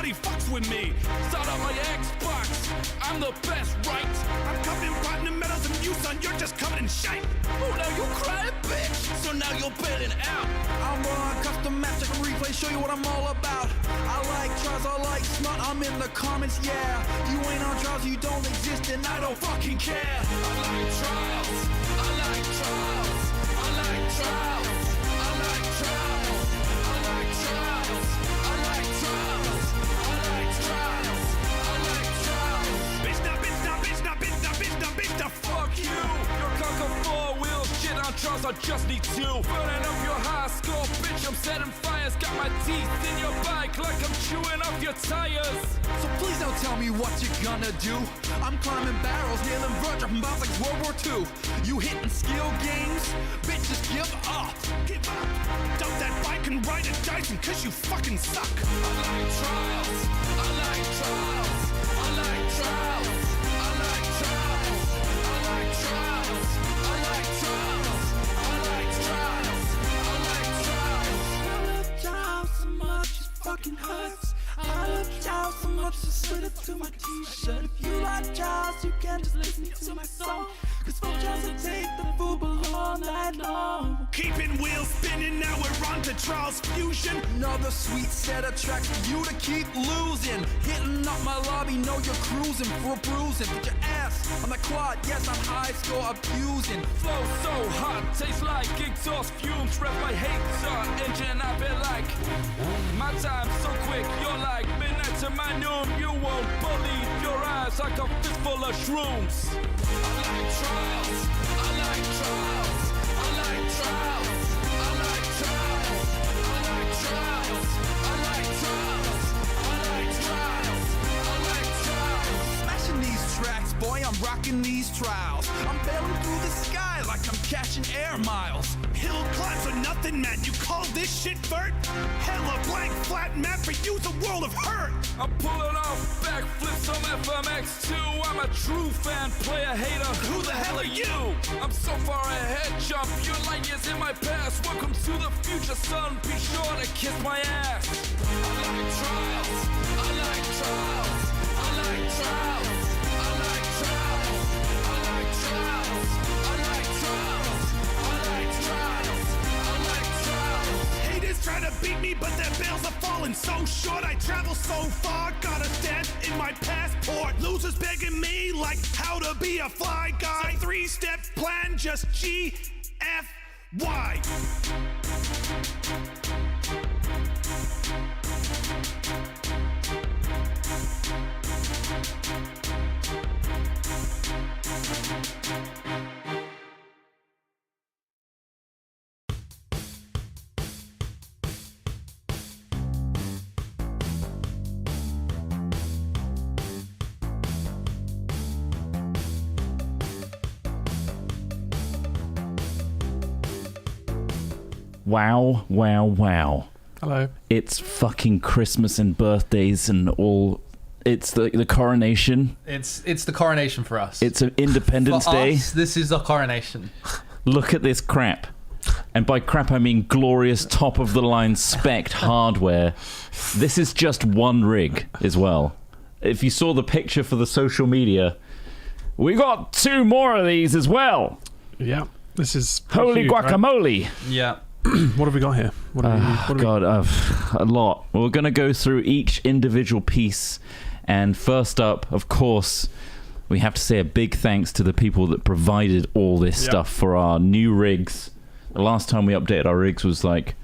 nobody fucks with me. Start up my Xbox, I'm the best, right? I'm covered in platinum medals and you, son, you're just covered in shite. Oh, now you crying, bitch. So now you're bailing out. I'm on custom maps, check a replay, show you what I'm all about. I like trials, I like smut, I'm in the comments, yeah. You ain't on trials, you don't exist, and I don't fucking care. I like trials, I like trials, I like trials, I like trials, I like trials, I like trials, I like trials, I like trials. Bitch, now, bitch, now, bitch, now, bitch, now, bitch, now, bitch, now, fuck you. Your conquer four-wheel shit on trials, I just need two. Burning up your high score, bitch, I'm setting fires. Got my teeth in your bike like I'm chewing off your tires. So please don't tell me what you're gonna do. I'm climbing barrels, nailing verge, dropping bombs like World War II. You hitting skill games? Bitch, just give up. Give up. Dump that bike and ride a Dyson, cause you fucking suck. I like trials. I like trials. I like trials. I like trials. I like trials. I like trials. I like trials. I like trials. I love trials so much, it fucking hurts. I love trials so much, I slid it to my t-shirt. If you like trials, you can just listen to my song. Cause for trials I take the football all night long. Keeping wheels spinning, now we're on to Trials Fusion. Another sweet set of tracks for you to keep losing. Hitting up my lobby, know you're cruising for a bruising. Put your ass on the quad, yes, I'm high score abusing. Flow so hot, tastes like exhaust fumes. Rev my hater engine, I be like, my time's so quick, you're like midnight to my noon. You won't believe your eyes like a fistful of shrooms. I like trials, I like trials, I like trials, I like trials, I like trials, I like trials, I like trials, I like trials. Smashing these tracks, boy, I'm rocking these trials. I'm bailing through the sky like I'm catching air miles. Hill climbs are nothing, man. You call this shit vert? Hella blank, flat map for you's a world of hurt. I'm pulling off backflips on FMX2. I'm a true fan, player hater. Who the hell are you? I'm so far ahead, jump. You're light years in my past. Welcome to the future, son. Be sure to kiss my ass. I like trials. I like trials. I like trials. I like trials. I like trials. I like trials. I like trials. I like trials. Haters try to beat me, but their bails are falling so short. I travel so far, got a stamp in my passport. Losers begging me like how to be a fly guy. So 3-step plan, just G, F, Y. Wow, wow, wow. Hello. It's fucking Christmas and birthdays and all. It's the coronation. It's the coronation for us. It's an Independence for Day. Us, this is the coronation. Look at this crap. And by crap, I mean glorious top-of-the-line spec'd hardware. This is just one rig as well. If you saw the picture for the social media, we got 2 more of these as well. Yeah. This is Holy huge, guacamole. Right? Yeah. What have we got here? What have we, God, a lot. We're going to go through each individual piece. And first up, of course, we have to say a big thanks to the people that provided all this stuff for our new rigs. The last time we updated our rigs was like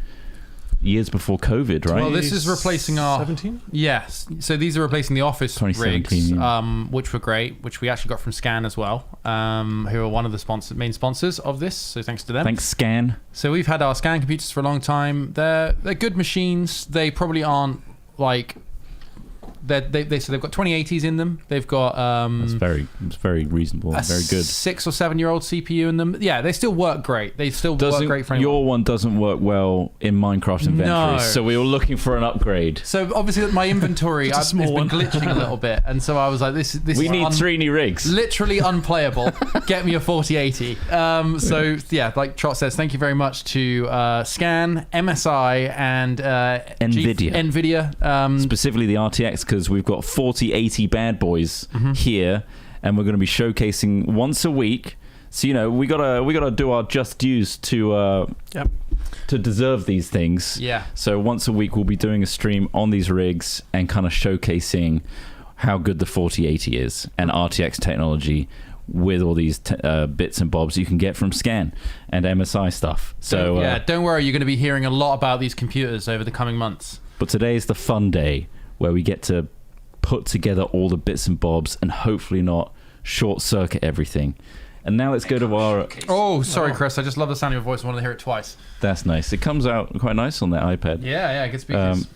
years before COVID, right? Well, this is replacing our 17? Yes. So these are replacing the Office 2017, rigs, which were great, which we actually got from Scan as well, who are one of the main sponsors of this. So thanks to them. Thanks, Scan. So we've had our Scan computers for a long time. They're good machines. They probably aren't like so they've got 2080s in them. They've got it's very reasonable, very good. 6 or 7 year old CPU in them. Yeah, they still work great. They still work great for anyone. Your one doesn't work well in Minecraft inventory, so we were looking for an upgrade. So obviously my inventory has been glitching a little bit, and so I was like, this we need 3 new rigs. Literally unplayable. Get me a 4080. So yeah, like Trot says, thank you very much to Scan, MSI, and Nvidia. Specifically the RTX, because we've got 4080 bad boys here, and we're going to be showcasing once a week. So we gotta do our just dues to deserve these things. Yeah. So once a week we'll be doing a stream on these rigs and kind of showcasing how good the 4080 is and RTX technology with all these bits and bobs you can get from Scan and MSI stuff. So don't worry, you're going to be hearing a lot about these computers over the coming months. But today is the fun day where we get to put together all the bits and bobs and hopefully not short circuit everything. And now let's go to our... Oh, sorry, Chris. I just love the sound of your voice. I wanted to hear it twice. That's nice. It comes out quite nice on that iPad. Yeah, good speakers.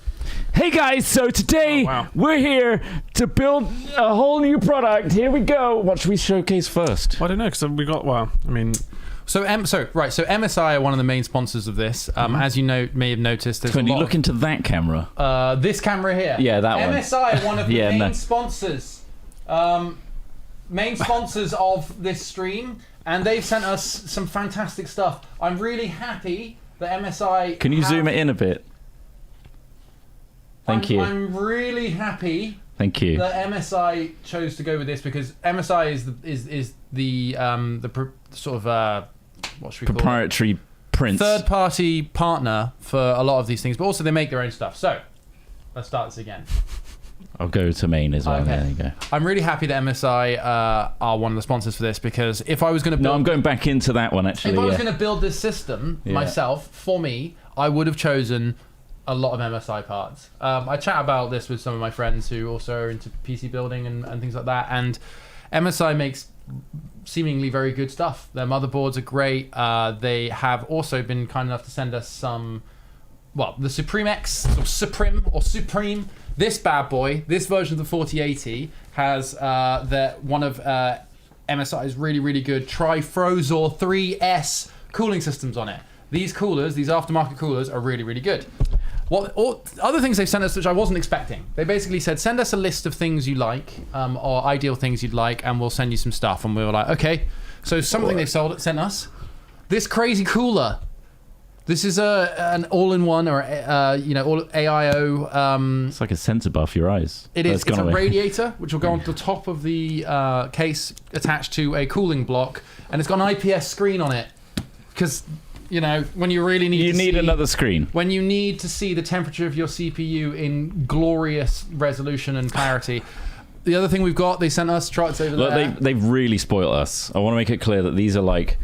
Hey guys, so today we're here to build a whole new product. Here we go. What should we showcase first? I don't know, because we got, So MSI are one of the main sponsors of this. As you may have noticed, there's Can you look into that camera? This camera here. Yeah, that one. MSI are one of the main sponsors. Main sponsors of this stream, and they've sent us some fantastic stuff. I'm really happy that MSI... Can you zoom it in a bit? Thank you. I'm really happy. Thank you. That MSI chose to go with this, because MSI is the sort of what should we proprietary call it? Prince. Third-party partner for a lot of these things, but also they make their own stuff. So let's start this again. I'll go to main as well. Okay. There you go. I'm really happy that MSI are one of the sponsors for this, because if I was going to build... No, I'm going back into that one, actually. If I was going to build this system myself, for me, I would have chosen a lot of MSI parts. I chat about this with some of my friends who also are into PC building and things like that, and MSI makes seemingly very good stuff. Their motherboards are great. They have also been kind enough to send us some... Well, the Supreme X, or Supreme. This bad boy, this version of the 4080 has one of MSI's really, really good Trifrozor 3S cooling systems on it. These coolers, these aftermarket coolers, are really, really good. Other things they've sent us, which I wasn't expecting. They basically said, send us a list of things you like, or ideal things you'd like, and we'll send you some stuff. And we were like, okay. So something they've sent us, this crazy cooler. This is an all-in-one, or all AIO. It's like a sensor bar for your eyes. It is. It's a radiator, which will go on the top of the case, attached to a cooling block, and it's got an IPS screen on it. Because when you really need another screen. When you need to see the temperature of your CPU in glorious resolution and clarity. The other thing we've got, they sent us Trots over there. They've really spoiled us. I want to make it clear that these are like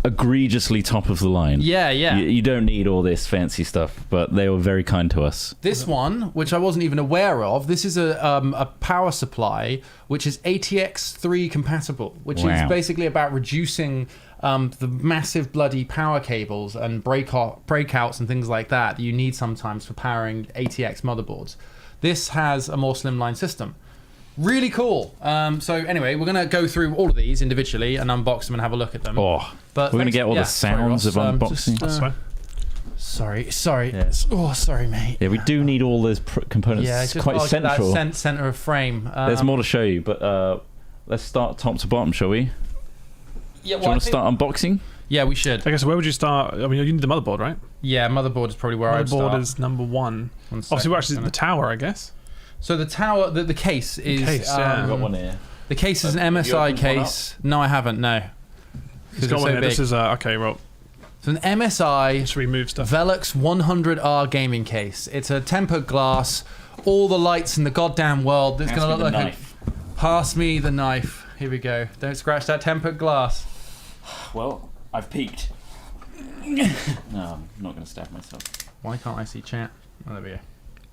egregiously top of the line. Yeah. You don't need all this fancy stuff, but they were very kind to us. This one, which I wasn't even aware of, this is a power supply which is ATX3 compatible, which is basically about reducing the massive bloody power cables and breakouts and things like that you need sometimes for powering ATX motherboards. This has a more slimline system. Really cool. So anyway, we're going to go through all of these individually and unbox them and have a look at them. But we're going to get all the sounds of unboxing. Sorry. Yeah. Sorry, mate. Yeah, we do need all those components. Yeah, it's quite central. That center of frame. There's more to show you, but let's start top to bottom, shall we? Yeah, do you want to start unboxing? Yeah, we should. I guess, where would you start? I mean, you need the motherboard, right? Yeah, motherboard is probably where I'd start. Motherboard is number one. Obviously, we're actually the tower, I guess. So the tower, the case is... We've got one here. The case is an MSI case. No, I haven't, no. It's got one here. This is, okay, well... So an MSI just remove stuff. Velux 100R gaming case. It's a tempered glass. All the lights in the goddamn world. It's going to look like pass me the knife. Here we go. Don't scratch that tempered glass. Well, I've peeked. No, I'm not going to stab myself. Why can't I see chat? Oh, there we go.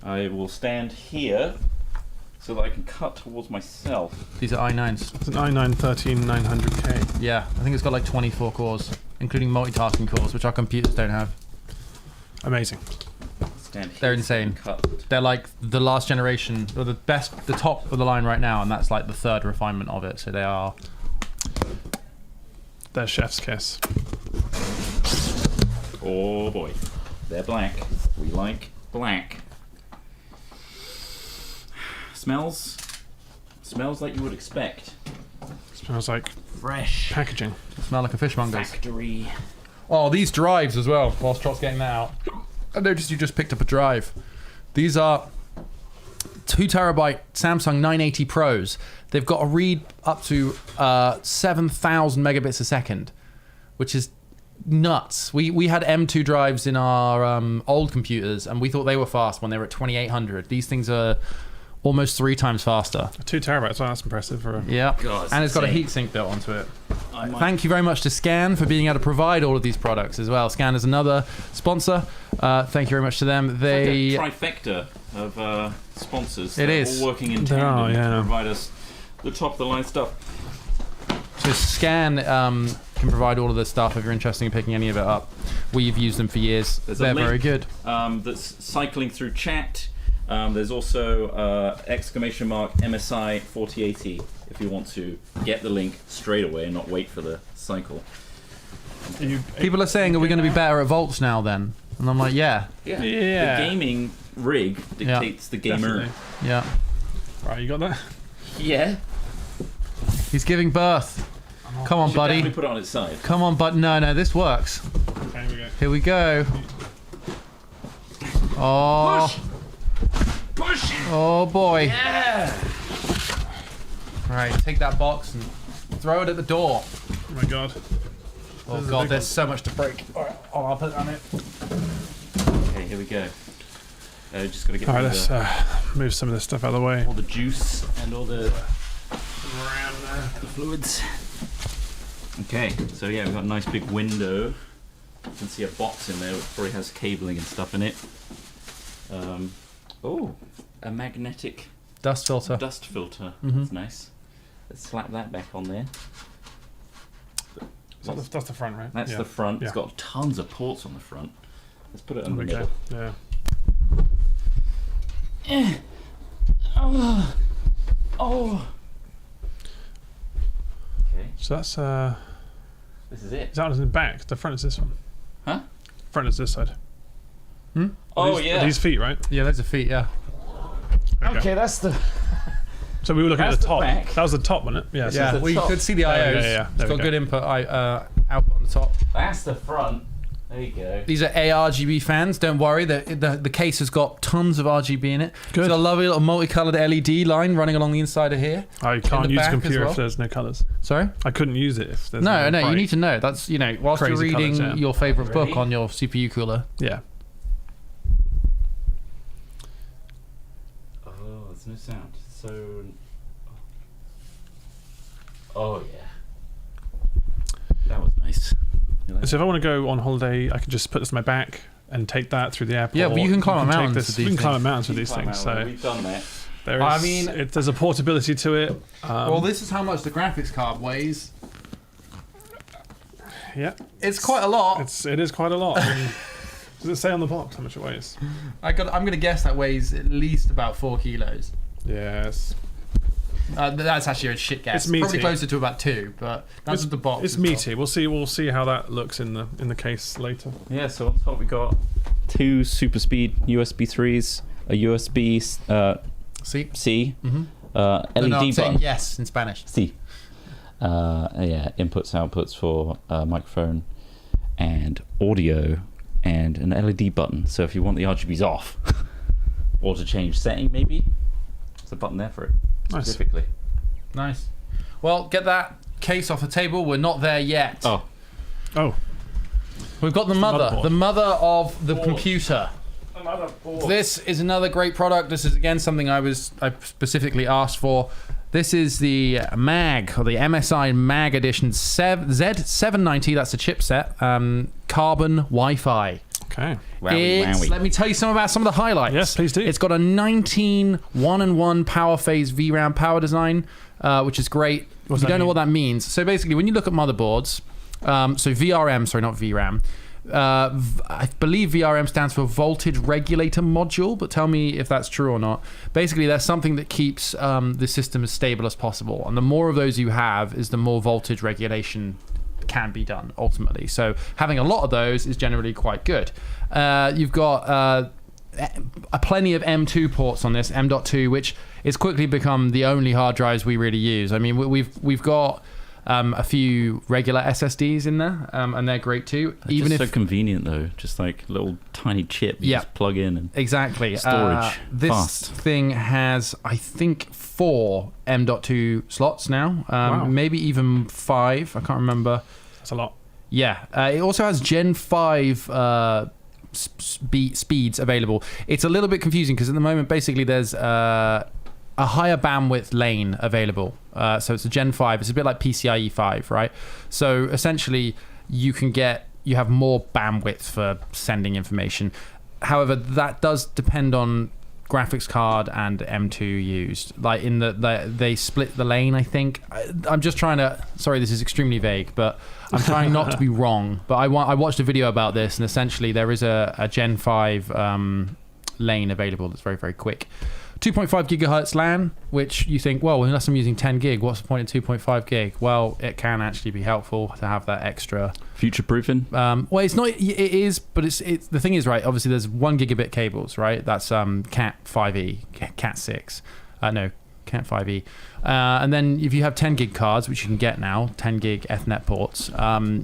I will stand here so that I can cut towards myself. These are i9s. It's an i9 13900K. Yeah, I think it's got like 24 cores, including multitasking cores, which our computers don't have. Amazing. stand here. They're insane. They're like the last generation, or the top of the line right now, and that's like the third refinement of it. So they are. They're chef's kiss. Oh boy, they're black. We like black. Smells like you would expect. Smells like Fresh packaging. Smell like a fishmonger's. factory. Oh, these drives as well. Whilst Trot's getting that out, I noticed you just picked up a drive. These are 2 terabyte Samsung 980 Pros. They've got a read up to 7,000 megabits a second, which is nuts. We had M2 drives in our old computers, and we thought they were fast when they were at 2800. These things are almost 3 times faster. 2 terabytes. Oh, that's impressive for a... Yeah, God, and it's got a insane. heatsink built onto it. Thank you very much to Scan for being able to provide all of these products as well. Scan is another sponsor. Thank you very much to them. They like a trifecta of sponsors. It They're is. all working in tandem are, yeah. to provide us the top of the line stuff. So Scan can provide all of this stuff if you're interested in picking any of it up. We've used them for years. There's a They're link, very good. That's cycling through chat. There's also MSI 4080 if you want to get the link straight away and not wait for the cycle. People are saying, are we going to be better at volts now then? And I'm like, yeah. The gaming rig dictates the gamer. Definitely. Yeah. Right, you got that? Yeah. He's giving birth. Come on, Should buddy. definitely put it on its side. Come on, bud. No, this works. Okay, here we go. Here we go. Oh. Push! Oh boy. Yeah! Right, take that box and throw it at the door. Oh my god. Oh This is a god, big there's so much to break. Alright, I'll put it on it. Okay, here we go. Just gotta get Alright, rid let's of move some of this stuff out of the way. all the juice and all the fluids. Okay, so yeah, we've got a nice big window. You can see a box in there which probably has cabling and stuff in it. Oh, a magnetic Dust filter. dust filter. Mhm. That's nice. Let's slap that back on there. So that's the front, right? That's Yeah. the front. Yeah. It's got tons of ports on the front. Let's put it in the Okay. middle. Yeah. Oh. Okay, So that's this is it. is that one in the back? The front is this one. Huh? Front is this side. Oh These- yeah. These feet, right? Yeah, there's a feet, yeah. Okay, that's the. So we were looking at That's the the top. back. That was the top, wasn't it? Yeah. So Yeah, the well, you top. could see the Oh, IOs. yeah, yeah. It's There we got go. good input, output on the top. That's the front. There you go. These are ARGB fans. Don't worry, the case has got tons of RGB in it. Good. It's got a lovely little multicolored LED line running along the inside of here. I can't the use a back as computer well. if there's no colours. Sorry? I couldn't use it if there's No, you bright- need to know. That's, whilst you're Crazy reading colours, yeah. your favourite book Ready? on your CPU cooler. Yeah. Oh, there's no sound. So. Oh yeah. That was nice. You like So if I want to go on holiday, I can just put this in my back and take that through the airport. Yeah, but you can climb up take mountains this- with You these can climb up things. mountains with You these climb things. out, So we've done that. there is. I mean- there's a portability to it. Well, this is how much the graphics card weighs. Yeah. It's quite a lot. It is quite a lot. I mean, does it say on the box how much it weighs? I'm going to guess that weighs at least about 4 kilos. Yes. That's actually a shit guess. It's meaty. Probably closer to about 2, but that's what the box It's has got. meaty. We'll see how that looks in the case later. Yeah, so on top we got 2 super speed USB 3s, a USB See? C, Mm-hmm. LED no, I'm saying button. yes in Spanish. C. Inputs, outputs for microphone and audio, and an LED button. So if you want the RGBs off or to change setting, maybe there's a button there for it Nice. specifically. Nice. Well, get that case off the table. We're not there yet. Oh, Oh. We've got the motherboard. mother of the computer. This is another great product. This is again something I specifically asked for. This is the MAG, or the MSI MAG Edition Z790. That's a chipset. Carbon Wi-Fi. Okay. wowie. Let me tell you some of the highlights. Yes, please do. It's got a 19 1-in-1 power phase VRAM power design, which is great. If you don't know what that means. So basically, when you look at motherboards, so VRM, sorry, not VRAM. I believe VRM stands for Voltage Regulator Module, but tell me if that's true or not. Basically, there's something that keeps the system as stable as possible, and the more of those you have, is the more voltage regulation can be done ultimately. So having a lot of those is generally quite good. You've got plenty of M2 ports on this, M.2, which is quickly become the only hard drives we really use. I mean, we've got a few regular SSDs in there, and they're great too. It's even just if so convenient though, just like little tiny chip you just plug in and exactly storage this fast. thing has, I think, 4 M.2 slots now, Wow. maybe even 5. I can't remember. That's a lot. Yeah, it also has Gen 5 speeds available. It's a little bit confusing because at the moment, basically, there's a higher bandwidth lane available. So it's a Gen 5. It's a bit like PCIe 5, right? So essentially, you have more bandwidth for sending information. However, that does depend on graphics card and M2 used. Like in they split the lane, I think. I'm just trying to. Sorry, this is extremely vague, but I'm trying not to be wrong. But I watched a video about this, and essentially there is a Gen 5 lane available that's very, very quick. 2.5 gigahertz LAN, which you think, well, unless I'm using 10 gig, what's the point in 2.5 gig? Well, it can actually be helpful to have that extra. future proofing. Well, it's not. It is, but it's the thing is, right. Obviously, there's 1 gigabit cables, right? That's Cat 5e, Cat 6. No, Cat 5e. And then if you have 10 gig cards, which you can get now, 10 gig Ethernet ports,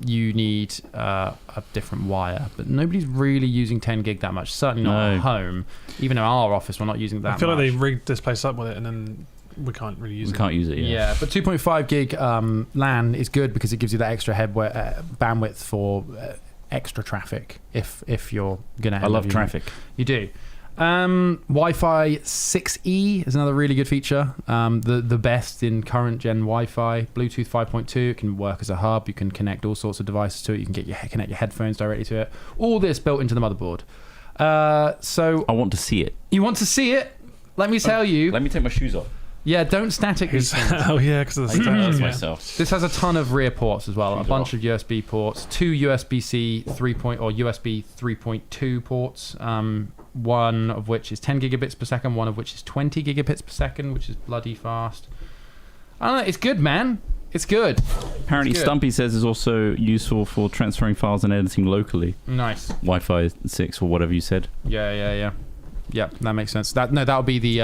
you need a different wire. But nobody's really using 10 gig that much. Certainly not at home. Even in our office, we're not using that much. I feel like they rigged this place up with it, and then we can't really use it. We can't use it. Yeah, but 2.5 gig LAN is good because it gives you that extra bandwidth for extra traffic. If you're gonna, I love traffic. You do. Wi-Fi 6E is another really good feature. The best in current gen Wi-Fi. Bluetooth 5.2. It can work as a hub. You can connect all sorts of devices to it. You can connect your headphones directly to it. All this built into the motherboard. So I want to see it. you want to see it? Let me tell you. Let me take my shoes off. Yeah, don't static these things. Oh yeah, because of the That's yeah. myself. This has a ton of rear ports as well. Shoes A bunch off. of USB ports, 2 USB-C 3. Or USB 3.2 ports. One of which is 10 gigabits per second. One of which is 20 gigabits per second, which is bloody fast. I don't know. It's good, man. It's good. Apparently, It's good. Stumpy says is also useful for transferring files and editing locally. Nice. Wi-Fi 6 or whatever you said. Yeah, that makes sense. That would be the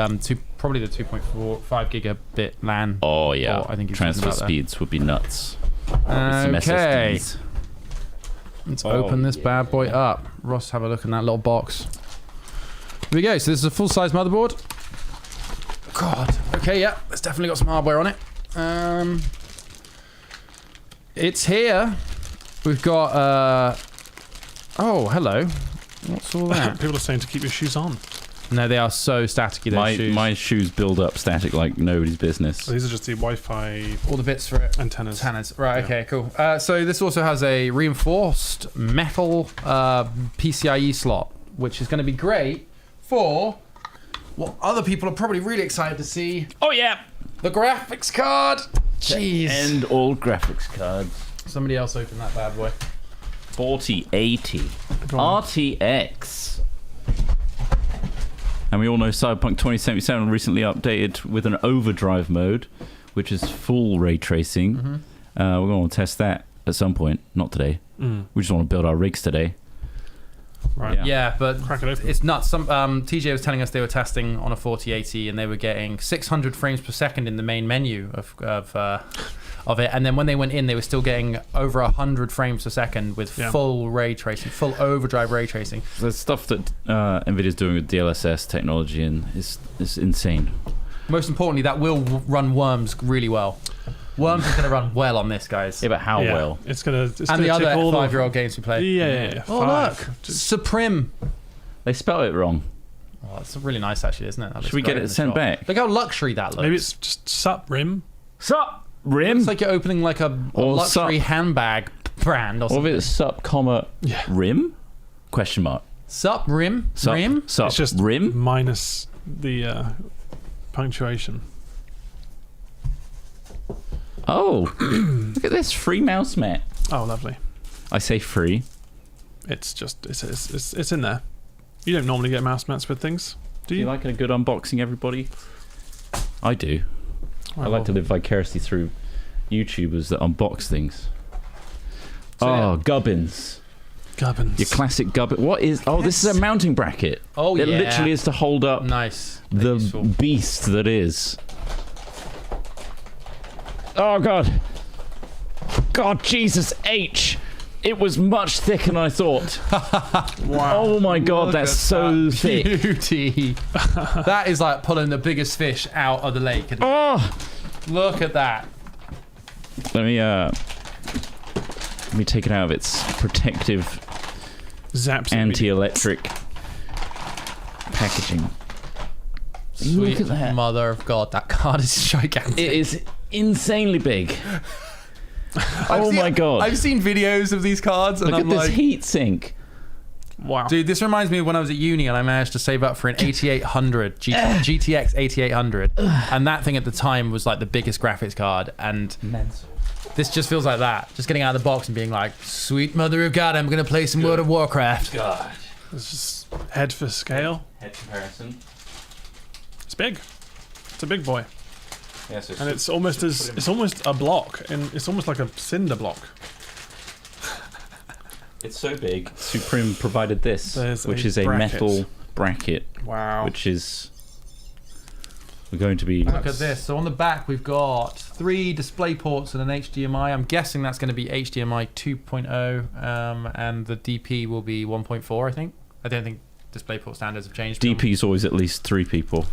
probably the 2.45 gigabit LAN. Oh yeah, I think he's transfer talking about speeds would be nuts. With some Okay. SSDs. Let's Oh, open this bad boy up. Ross, have a look in that little box. Here we go. So this is a full-size motherboard. God. Okay, yeah. It's definitely got some hardware on it. It's here. We've got... Oh, hello. What's all that? People are saying to keep your shoes on. No, they are so staticky, those shoes. My shoes build up static like nobody's business. So these are just the Wi-Fi All the bits for it. antennas. Right, Yeah. okay, cool. So this also has a reinforced metal PCIe slot, which is going to be great for what other people are probably really excited to see. Oh yeah, The graphics card. Jeez. and all graphics cards. Somebody else open that bad boy. 4080 Go on. RTX. And we all know Cyberpunk 2077 recently updated with an overdrive mode, which is full ray tracing. Mm-hmm. We're going to test that at some point. Not today. We just want to build our rigs today. Right. Yeah. Yeah, but Crack it open. it's nuts. Some TJ was telling us they were testing on a 4080 and they were getting 600 frames per second in the main menu of it, and then when they went in, they were still getting over 100 frames per second with full ray tracing, full overdrive ray tracing. The stuff that Nvidia's doing with DLSS technology and is insane. Most importantly, that will run Worms really well. Worms is going to run well on this, guys. Yeah, but how Yeah. well? It's gonna. It's And gonna the other tick all the- 5-year-old games we play. Yeah. Oh, 5. look. Just- Supreme. They spell it wrong. Oh, that's really nice, actually, isn't it? That looks Should we great get in it the sent shot. back? Look how luxury that looks. Maybe it's just sup rim. Sup, Rim? It's like you're opening like a Or luxury sup. handbag brand or Or if something. it's sup, comma, Yeah. rim? Question mark. Sup, rim? Sup, Rim? Sup, It's just rim? minus the punctuation. Oh, look at this free mouse mat. Oh, lovely. I say free. it's just it's in there. You don't normally get mouse mats with things, do Do you you? like a good unboxing, everybody? I do. I like to live vicariously through YouTubers that unbox things. Gubbins. Gubbins. Your classic gubbin. What is... Oh, this is a mounting bracket. Oh, It yeah. literally is to hold up Nice. the Useful. beast that is. Oh, God. God, Jesus H. It was much thicker than I thought. Wow. Oh, my God, Look that's at so that thick. Beauty. That is like pulling the biggest fish out of the lake. Oh! Look at that. Let me take it out of its protective Zaps it anti-electric packaging. Sweet Look at that. mother of God, that card is gigantic. It is insanely big. Oh my God. I've seen videos of these cards and Look I'm at this like, heat sink. Wow. dude, this reminds me of when I was at uni and I managed to save up for an 8800 GTX 8800, and that thing at the time was like the biggest graphics card. And this just feels like that. Just getting out of the box and being like, sweet mother of God, I'm gonna play some World of Warcraft. God. It's just head for scale. Head comparison. It's big. It's a big boy. Yes, And it's almost a block, and it's almost like a cinder block. it's so big. Supreme provided this, There's which a is a bracket. metal bracket, Wow. which is going to be... Look at this. So on the back we've got 3 display ports and an HDMI. I'm guessing that's going to be HDMI 2.0, and the DP will be 1.4, I think. I don't think DisplayPort standards have changed. DP is always at least 3 people.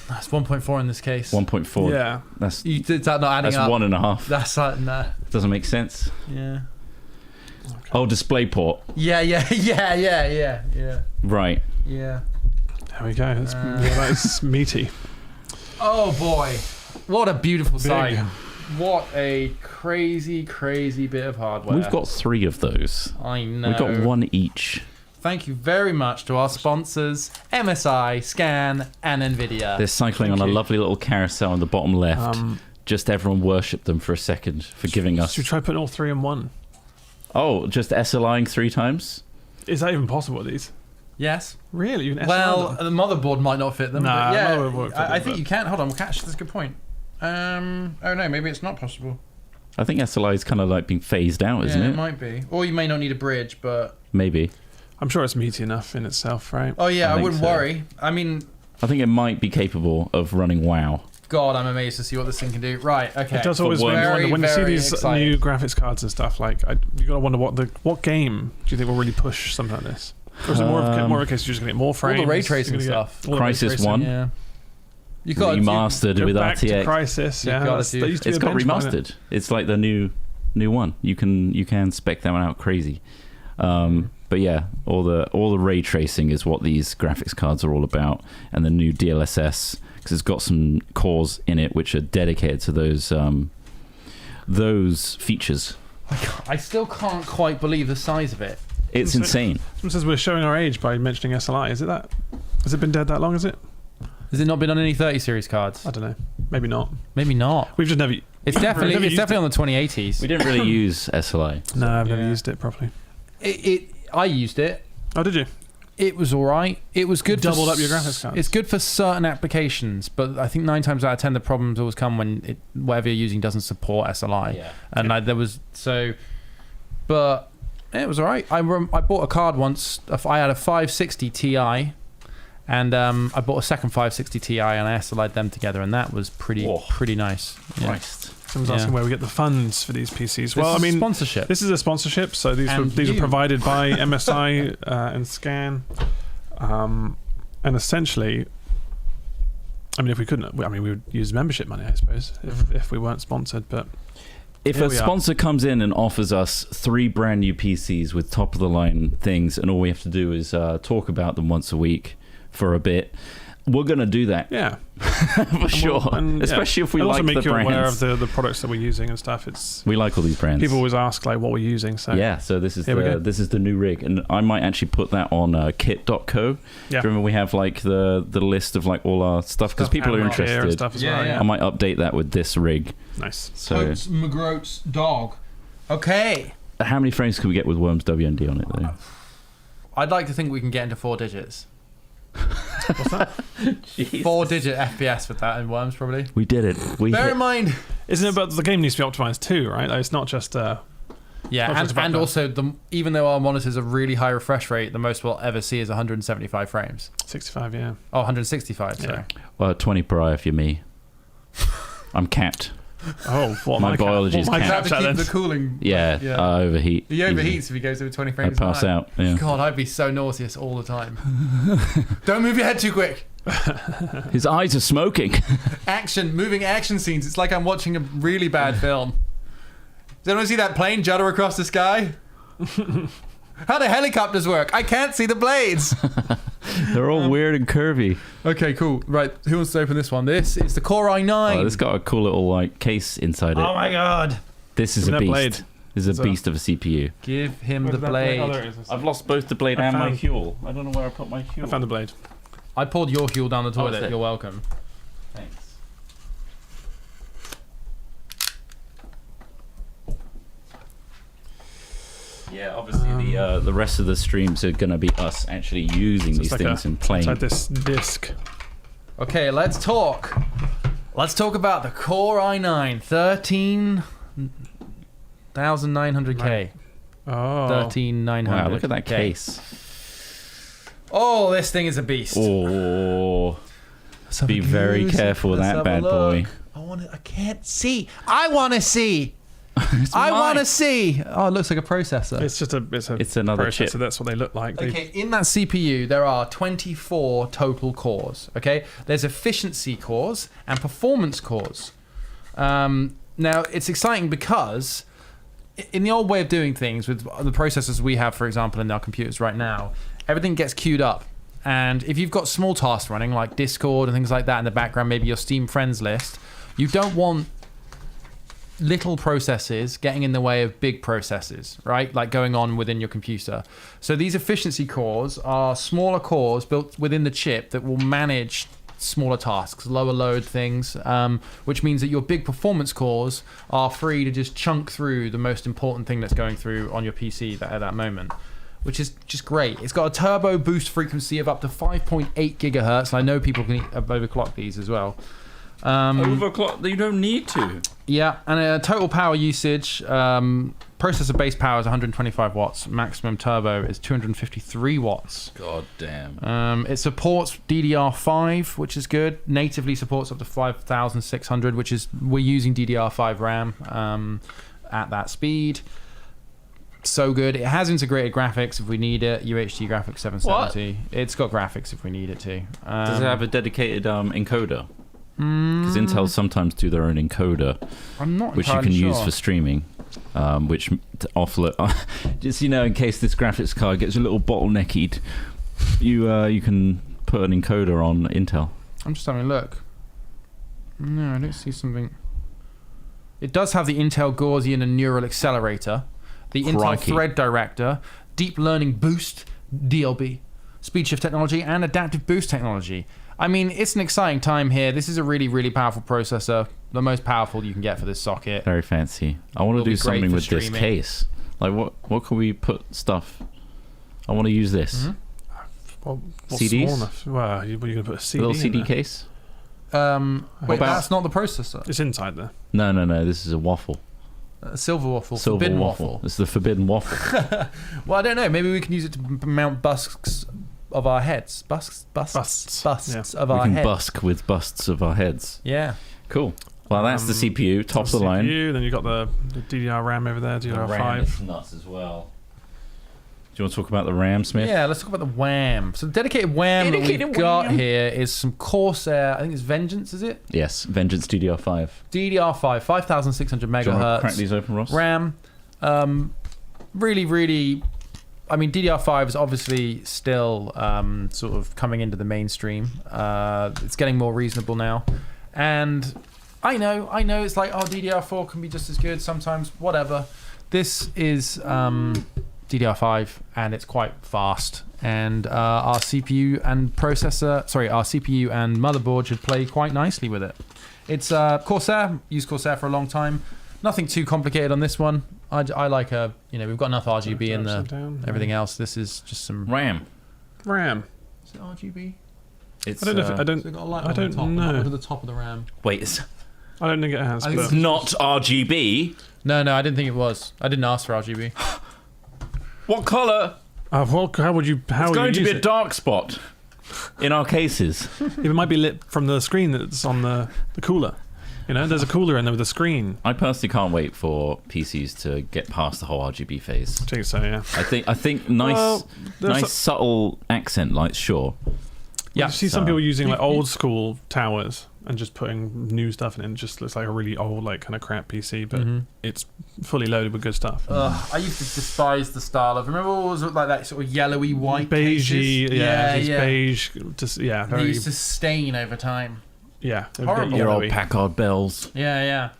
That's 1.4 in this case. 1.4. Yeah. That's Is that not adding up? 1.5. That's like, nah. Doesn't make sense. Yeah. Oh, DisplayPort. Yeah. Right. Yeah. There we go. That's meaty. Oh boy. What a beautiful Big. sight. What a crazy bit of hardware. We've got 3 of those. I know. We've got 1 each. Thank you very much to our sponsors, MSI, Scan, and Nvidia. They're cycling on a lovely little carousel on the bottom left. Just everyone worship them for a second for giving us... Should we try putting all 3 in one? Oh, just SLIing 3 times? Is that even possible with these? Yes. Really? You can Well, SLR the motherboard might not fit them. Nah, but yeah, motherboard won't fit I them, think but- you can. Hold on, we'll catch. That's a good point. Oh no, maybe it's not possible. I think SLI is kind of like being phased out, isn't yeah, it? it might be. Or you may not need a bridge, but... Maybe. I'm sure it's meaty enough in itself, right? Oh yeah, I I think wouldn't so. worry. I mean, I think it might be capable of running WoW. God, I'm amazed to see what this thing can do. Right, okay. It does always make me Very, wonder when you see very these excited. new graphics cards and stuff. Like, you gotta wonder what game do you think will really push something like this? Or is it more of a case you're just gonna get more All frames? the ray you're tracing gonna get stuff. all the ray Crisis tracing? 1. Yeah. You got Remastered Go with back to RTX. Crisis. You Yeah, gotta that's- do- that used to be It's a got benchmark, isn't it? remastered. It's like the new one. You can spec that one out crazy. But yeah, all the ray tracing is what these graphics cards are all about, and the new DLSS, because it's got some cores in it which are dedicated to those features. I still can't quite believe the size of it. It's insane. Someone says we're showing our age by mentioning SLI. Is it that? Has it been dead that long? Is it? Has it not been on any 30 series cards? I don't know. Maybe not. Maybe not. We've just never. It's definitely never used on the 2080s. We didn't really use SLI. No, I've never Yeah. used it properly. I used it. Oh, did you? It was all right. It was good. Doubled for up your graphics cards. It's good for certain applications, but I think 9 times out of 10 the problems always come when whatever you're using doesn't support SLI. Yeah. And but it was all right. I bought a card once. I had a 560 Ti, and I bought a second 560 Ti, and I SLI'd them together, and that was pretty nice. Yeah. Christ. Someone's asking where we get the funds for these PCs. This Well, I is mean, sponsorship. this is a sponsorship, so these And are you. provided by MSI and Scan, and essentially, I mean, if we couldn't, we would use membership money, I suppose, if we weren't sponsored. But If Here a we are. sponsor comes in and offers us 3 brand new PCs with top of the line things, and all we have to do is talk about them once a week for a bit, we're gonna do that yeah, for sure. Especially if we and like also make the you aware brands. of the products that we're using and stuff. It's We like all these brands. people always ask like what we're using. So Yeah, so this is Here we go. this is the new rig, and I might actually put that on kit.co. Yeah. Remember we have like the list of like all our stuff because people are and gear and interested. stuff as Yeah, well. yeah. I might update that with this rig. Nice. So McGroat's dog. Okay. How many frames could we get with Worms WND on it though? I'd like to think we can get into 4 digits. What's that? 4-digit FPS with that in Worms, probably. We did it. Bear in mind. Isn't it? But the game needs to be optimized too, right? Like, it's not just. Yeah, and also, even though our monitors are really high refresh rate, the most we'll ever see is 175 frames. 65, yeah. Oh, 165, sorry. Yeah. Well, 20 per eye if you're me. I'm capped. Oh, what My biology is my capped. To capture keep then? the cooling. Yeah, Yeah. I overheat. He overheats if he goes over 20 I frames. pass out. Yeah. God, I'd be so nauseous all the time. Don't move your head too quick. His eyes are smoking. Moving action scenes. It's like I'm watching a really bad film. Does anyone see that plane judder across the sky? How do helicopters work? I can't see the blades. They're all weird and curvy. Okay, cool. Right, who wants to open this one? This is the Core i9. Oh, it's got a cool little like case inside it. Oh my god. This is Give a me that beast. blade. This is a beast of a CPU. Give him Where's the that blade? Oh, blade. there it is. I've lost both the blade I and my found- fuel. I don't know where I put my fuel. I found the blade. I poured your fuel down the toilet. sick. You're welcome. Thanks. Yeah, obviously the rest of the streams are going to be us actually using So these it's like things and playing. Inside this disc. Okay, let's talk. Let's talk about the Core i9 13,900K. Oh. 13,900. Wow, look at that case. Oh, this thing is a beast. Oh, Let's have be a very goose. careful with Let's that have a bad look. boy. I can't see. I want to see. I mine. want to see. Oh, it looks like a processor. It's just a. It's another processor. chip. That's what they look like. They- Okay, in that CPU, there are 24 total cores. Okay, there's efficiency cores and performance cores. Now, it's exciting because in the old way of doing things with the processors we have, for example, in our computers right now, everything gets queued up. And if you've got small tasks running like Discord and things like that in the background, maybe your Steam friends list, you don't want little processes getting in the way of big processes, right? Like going on within your computer. So these efficiency cores are smaller cores built within the chip that will manage smaller tasks, lower load things, which means that your big performance cores are free to just chunk through the most important thing that's going through on your PC at that moment, which is just great. It's got a turbo boost frequency of up to 5.8 gigahertz. And I know people can overclock these as well. Overclock? You don't need to. Yeah, and total power usage, processor base power is 125 watts, maximum turbo is 253 watts. God damn. It supports DDR5, which is good. Natively supports up to 5600, which is, we're using DDR5 RAM at that speed. So good. It has integrated graphics if we need it. UHD graphics 770. It's got graphics if we need it to. Does it have a dedicated encoder? Because Intel sometimes do their own encoder, I'm not which you entirely can use sure. for streaming, which to offload. Just in case this graphics card gets a little bottlenecked, you can put an encoder on Intel. I'm just having a look. No, I don't see something. It does have the Intel Gaussian and Neural Accelerator, the Crikey. Intel Thread Director, Deep Learning Boost, DLB, Speed Shift Technology, and Adaptive Boost Technology. I mean, it's an exciting time here. This is a really, really powerful processor. The most powerful you can get for this socket. Very fancy. I want to Will do be great something for with this streaming. case. Like what can we put stuff? I want to use this. Well, what's CDs? small enough? Well, you're going to put a A CD little in CD there. case? Wait, about- that's not the processor. It's inside there. No. This is a waffle. Silver waffle, Silver forbidden waffle. waffle. This is the forbidden waffle. Well, I don't know. Maybe we can use it to mount busks of our heads. Busts Yeah. of We our can heads. busk with busts of our heads. Yeah. Cool. Well, that's the CPU, top of the line. CPU, then you've got the DDR RAM over there, The RAM DDR5. is nuts as well. Do you want to talk about the RAM, Smith? Yeah, let's talk about the WAM. So the dedicated WAM that we've got here is some Corsair, I think it's Vengeance, is it? Yes, Vengeance DDR5. DDR5, 5600 Do you want to megahertz. crack these open, Ross? RAM. Really, really, I mean, DDR5 is obviously still sort of coming into the mainstream. It's getting more reasonable now. And I know, it's like, oh, DDR4 can be just as good sometimes, whatever. This is DDR5, and it's quite fast. And our CPU and motherboard should play quite nicely with it. It's Corsair, used Corsair for a long time. Nothing too complicated on this one. I like we've got enough RGB in Upside the down. everything else. This is just some. RAM. Is it RGB? It's. I don't know. If, I don't. So it got a light I on don't the top, know. to the top of the RAM. Wait, I don't think it has. I think But it's not RGB. No, I didn't think it was. I didn't ask for RGB. What color? how would you? How It's would going you to use be a it? dark spot in our cases. It might be lit from the screen that's on the cooler. There's a cooler in there with a screen. I personally can't wait for PCs to get past the whole RGB phase. I think so. Yeah. I think nice, Well, there's nice subtle accent lights. Sure. Yeah. You see some so- people using like old school towers and just putting new stuff in it. It just looks like a really old, like kind of crap PC, but it's fully loaded with good stuff. I used to despise the style of. Remember what was it like that sort of yellowy white Beigey, cases? just beige, just They very, used to stain over time. yeah, a bit Horrible. Your old yellowy. Packard bells. Yeah.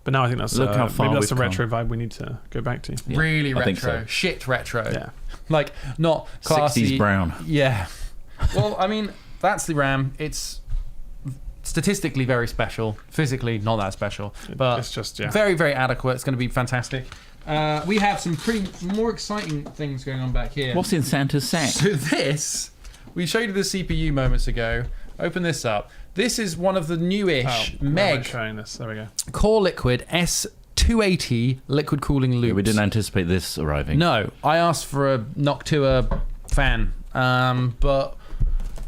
But now I think that's Look how far maybe that's the we've retro vibe we need to go back to. Yeah, Really I think retro. so. Shit retro. Yeah, Like not classy. 60s brown. Yeah. Well, I mean, that's the RAM. It's statistically very special. Physically not that special. But it's just very, very adequate. It's going to be fantastic. We have some more exciting things going on back here. What's in Santa's sack? So this, we showed you the CPU moments ago. Open this up. This is one of the newish where am I Meg showing this. There we go. Core Liquid S280 liquid cooling loops. Yeah, we didn't anticipate this arriving. No, I asked for a Noctua fan, but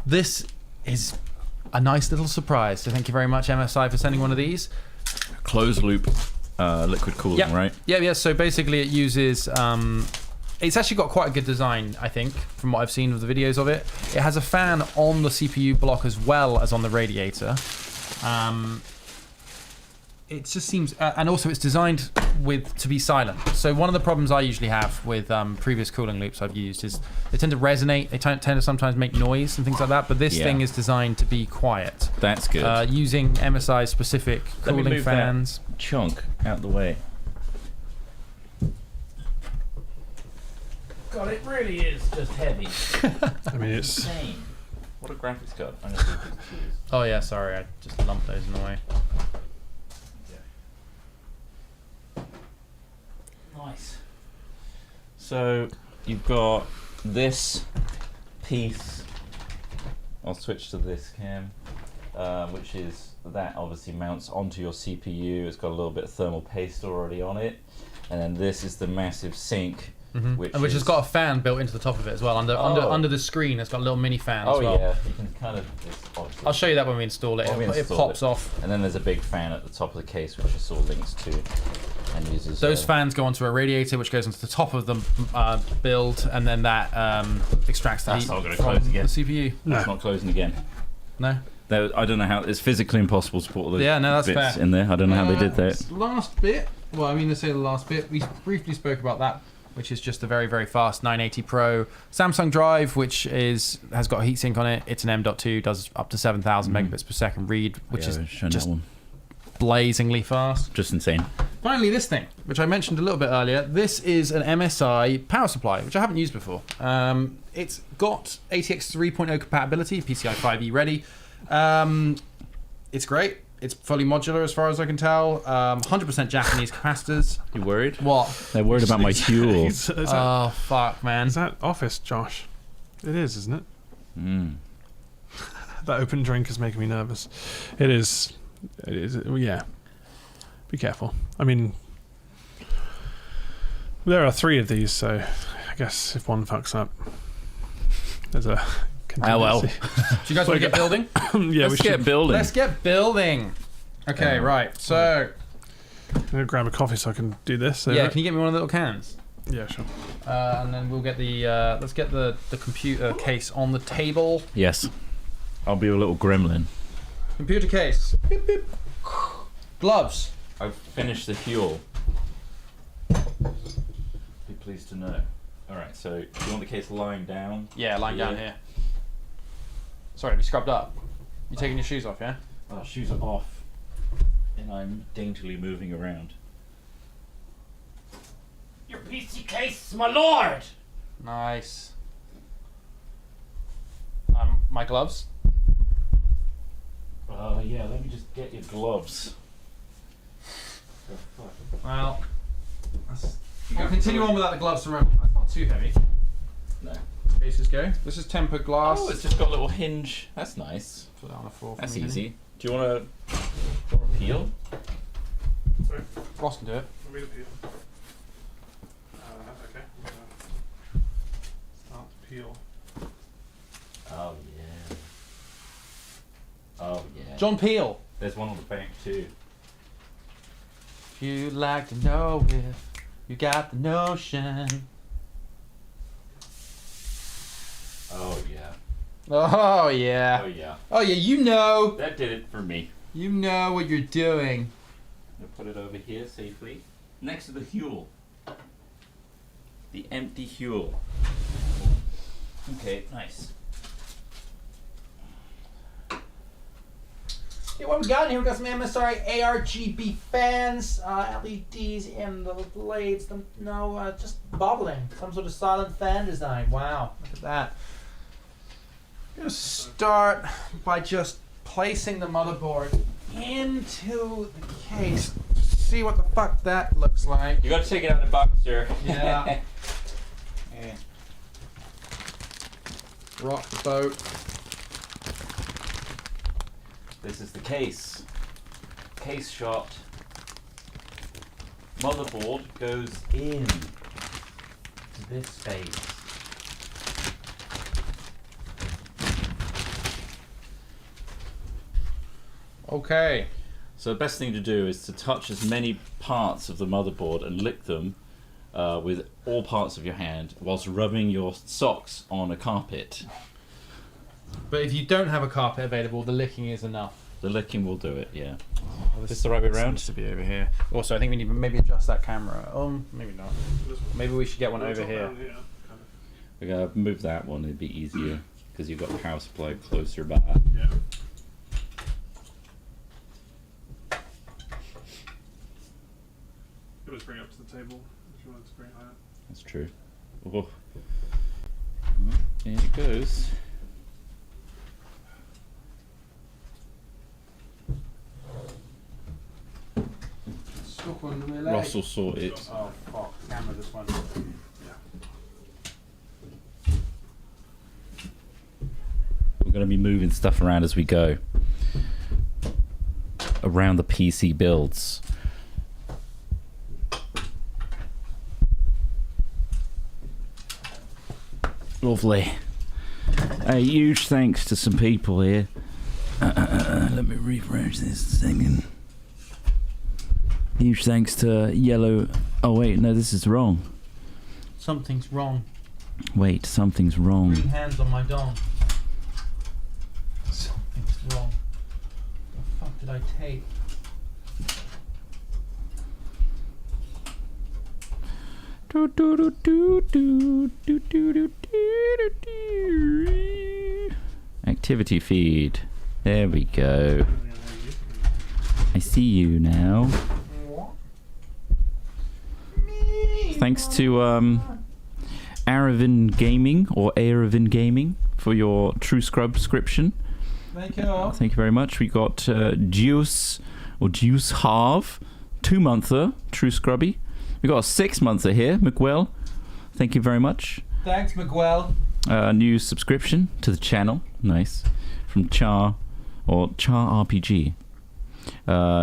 this is a nice little surprise. So thank you very much, MSI, for sending one of these. Closed loop liquid cooling, Yep. right? Yeah. So basically, it uses. It's actually got quite a good design, I think, from what I've seen of the videos of it. It has a fan on the CPU block as well as on the radiator. It just seems, and also it's designed to be silent. So one of the problems I usually have with previous cooling loops I've used is they tend to resonate. They tend to sometimes make noise and things like that. But this thing is designed to be quiet. That's good. Using MSI specific Let me cooling move fans. that chunk out the way. God, it really is just heavy. I mean, it's Insane. What a graphics card. I'm gonna do this. Oh yeah, sorry, I just lumped those in the way. Nice. So you've got this piece. I'll switch to this cam, which is that obviously mounts onto your CPU. It's got a little bit of thermal paste already on it, and then this is the massive sink, which Which has got a fan built into the top of it as well. Under the screen, it's got a little mini fan as well. yeah, you can kind of. I'll show you that when we install it. When we It install pops it. off. And then there's a big fan at the top of the case, which is all links to, and uses Those fans go onto a radiator, which goes onto the top of the build, and then that extracts the That's heat not gonna from close again. the CPU. It's not closing again. No. I don't know how it's physically impossible to put all those Yeah, no, that's bits fair. in there. I don't know how they did that. Last bit. Well, I mean, to say the last bit, we briefly spoke about that, which is just a very, very fast 980 Pro Samsung drive, which has got a heatsink on it. It's an M.2, does up to 7,000 megabits per second read, which is we've shown just that one. blazingly fast. Just insane. Finally, this thing, which I mentioned a little bit earlier. This is an MSI power supply, which I haven't used before. It's got ATX 3.0 compatibility, PCI 5e ready. It's great. It's fully modular as far as I can tell. 100% Japanese capacitors. You worried? What? They're worried about my fuel. is that, Oh, fuck, man. is that Office, Josh? It is, isn't it? Mm. That open drink is making me nervous. It is. It is. Yeah. Be careful. I mean, there are 3 of these, so I guess if one fucks up, there's a. Oh well. Do you guys want to get building? Yeah, Let's get building. Let's get building. Okay, right. So, I'm gonna grab a coffee so I can do this. yeah, can you get me one of the little cans? Yeah, sure. And then we'll get the let's get the computer case on the table. Yes. I'll be a little gremlin. Computer case. Beep, beep. Gloves. I've finished the fuel. Be pleased to know. Alright, so you want the case lying down? Yeah, lying down here. Sorry, have you scrubbed up? You taking your shoes off, yeah? Oh, shoes are off. And I'm daintily moving around. Your PC case, my lord! Nice. My gloves. Yeah, let me just get your gloves. Well, continue on without the gloves to remember. It's not too heavy. No. Cases go. This is tempered glass. Oh, it's just got a little hinge. That's nice. Put that on the floor. That's easy. Do you want to peel? Sorry, Ross can do it. let me peel. Okay. Start to peel. Oh yeah. Oh yeah. John Peel. There's one on the back too. If you'd like to know if you got the notion. Oh yeah. Oh yeah. Oh yeah. Oh yeah, you know. That did it for me. You know what you're doing. I'll put it over here safely. Next to the Huel. The empty Huel. Okay, nice. Okay, what we got in here? We got some MSI ARGB fans, LEDs in the blades. Just bubbling. Some sort of silent fan design. Wow, look at that. I'm gonna start by just placing the motherboard into the case. See what the fuck that looks like. You gotta take it out of the box, sir. Yeah. Rock the boat. This is the case. Case shot. Motherboard goes in to this space. Okay. So the best thing to do is to touch as many parts of the motherboard and lick them with all parts of your hand whilst rubbing your socks on a carpet. But if you don't have a carpet available, the licking is enough. The licking will do it, yeah. Is this the right way around? Needs to be over here. Also, I think we need to maybe adjust that camera. Maybe not. Maybe we should get one over here. We're going to move that one, it'd be easier because you've got the power supply closer by. Yeah. You always bring it up to the table if you wanted to bring it higher. That's true. Oh. There it goes. Stuck under my leg. Russell saw it. Oh fuck! Camera this one. We're going to be moving stuff around as we go. Around the PC builds. Lovely. A huge thanks to some people here. Let me refresh this thing. Huge thanks to Yellow. Oh wait, no, this is wrong. Something's wrong. Wait, something's wrong. Green hands on my dong. Something's wrong. What the fuck did I take? Activity feed. There we go. I see you now. Thanks to Aravin Gaming or Aravin Gaming for your True Scrub subscription. Thank you. Thank you very much. We got Juice or Juice Halve, 2-monther, True Scrubby. We got a 6-monther here, Miguel. Thank you very much. Thanks, Miguel. New subscription to the channel. Nice. From Char RPG.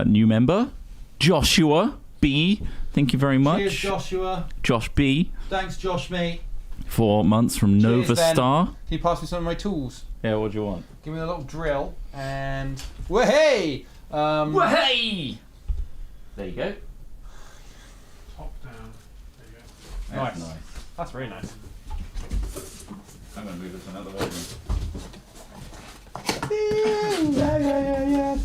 New member, Joshua B. Thank you very much. Cheers, Joshua. Josh B. Thanks, Josh, mate. 4 months from Cheers, Nova Ben. Star. Can you pass me some of my tools? Yeah, what do you want? Give me a little drill and wahey! Hey! There you go. Top down. There you go. Nice. That's very nice. I'm going to move this another way. Yeah.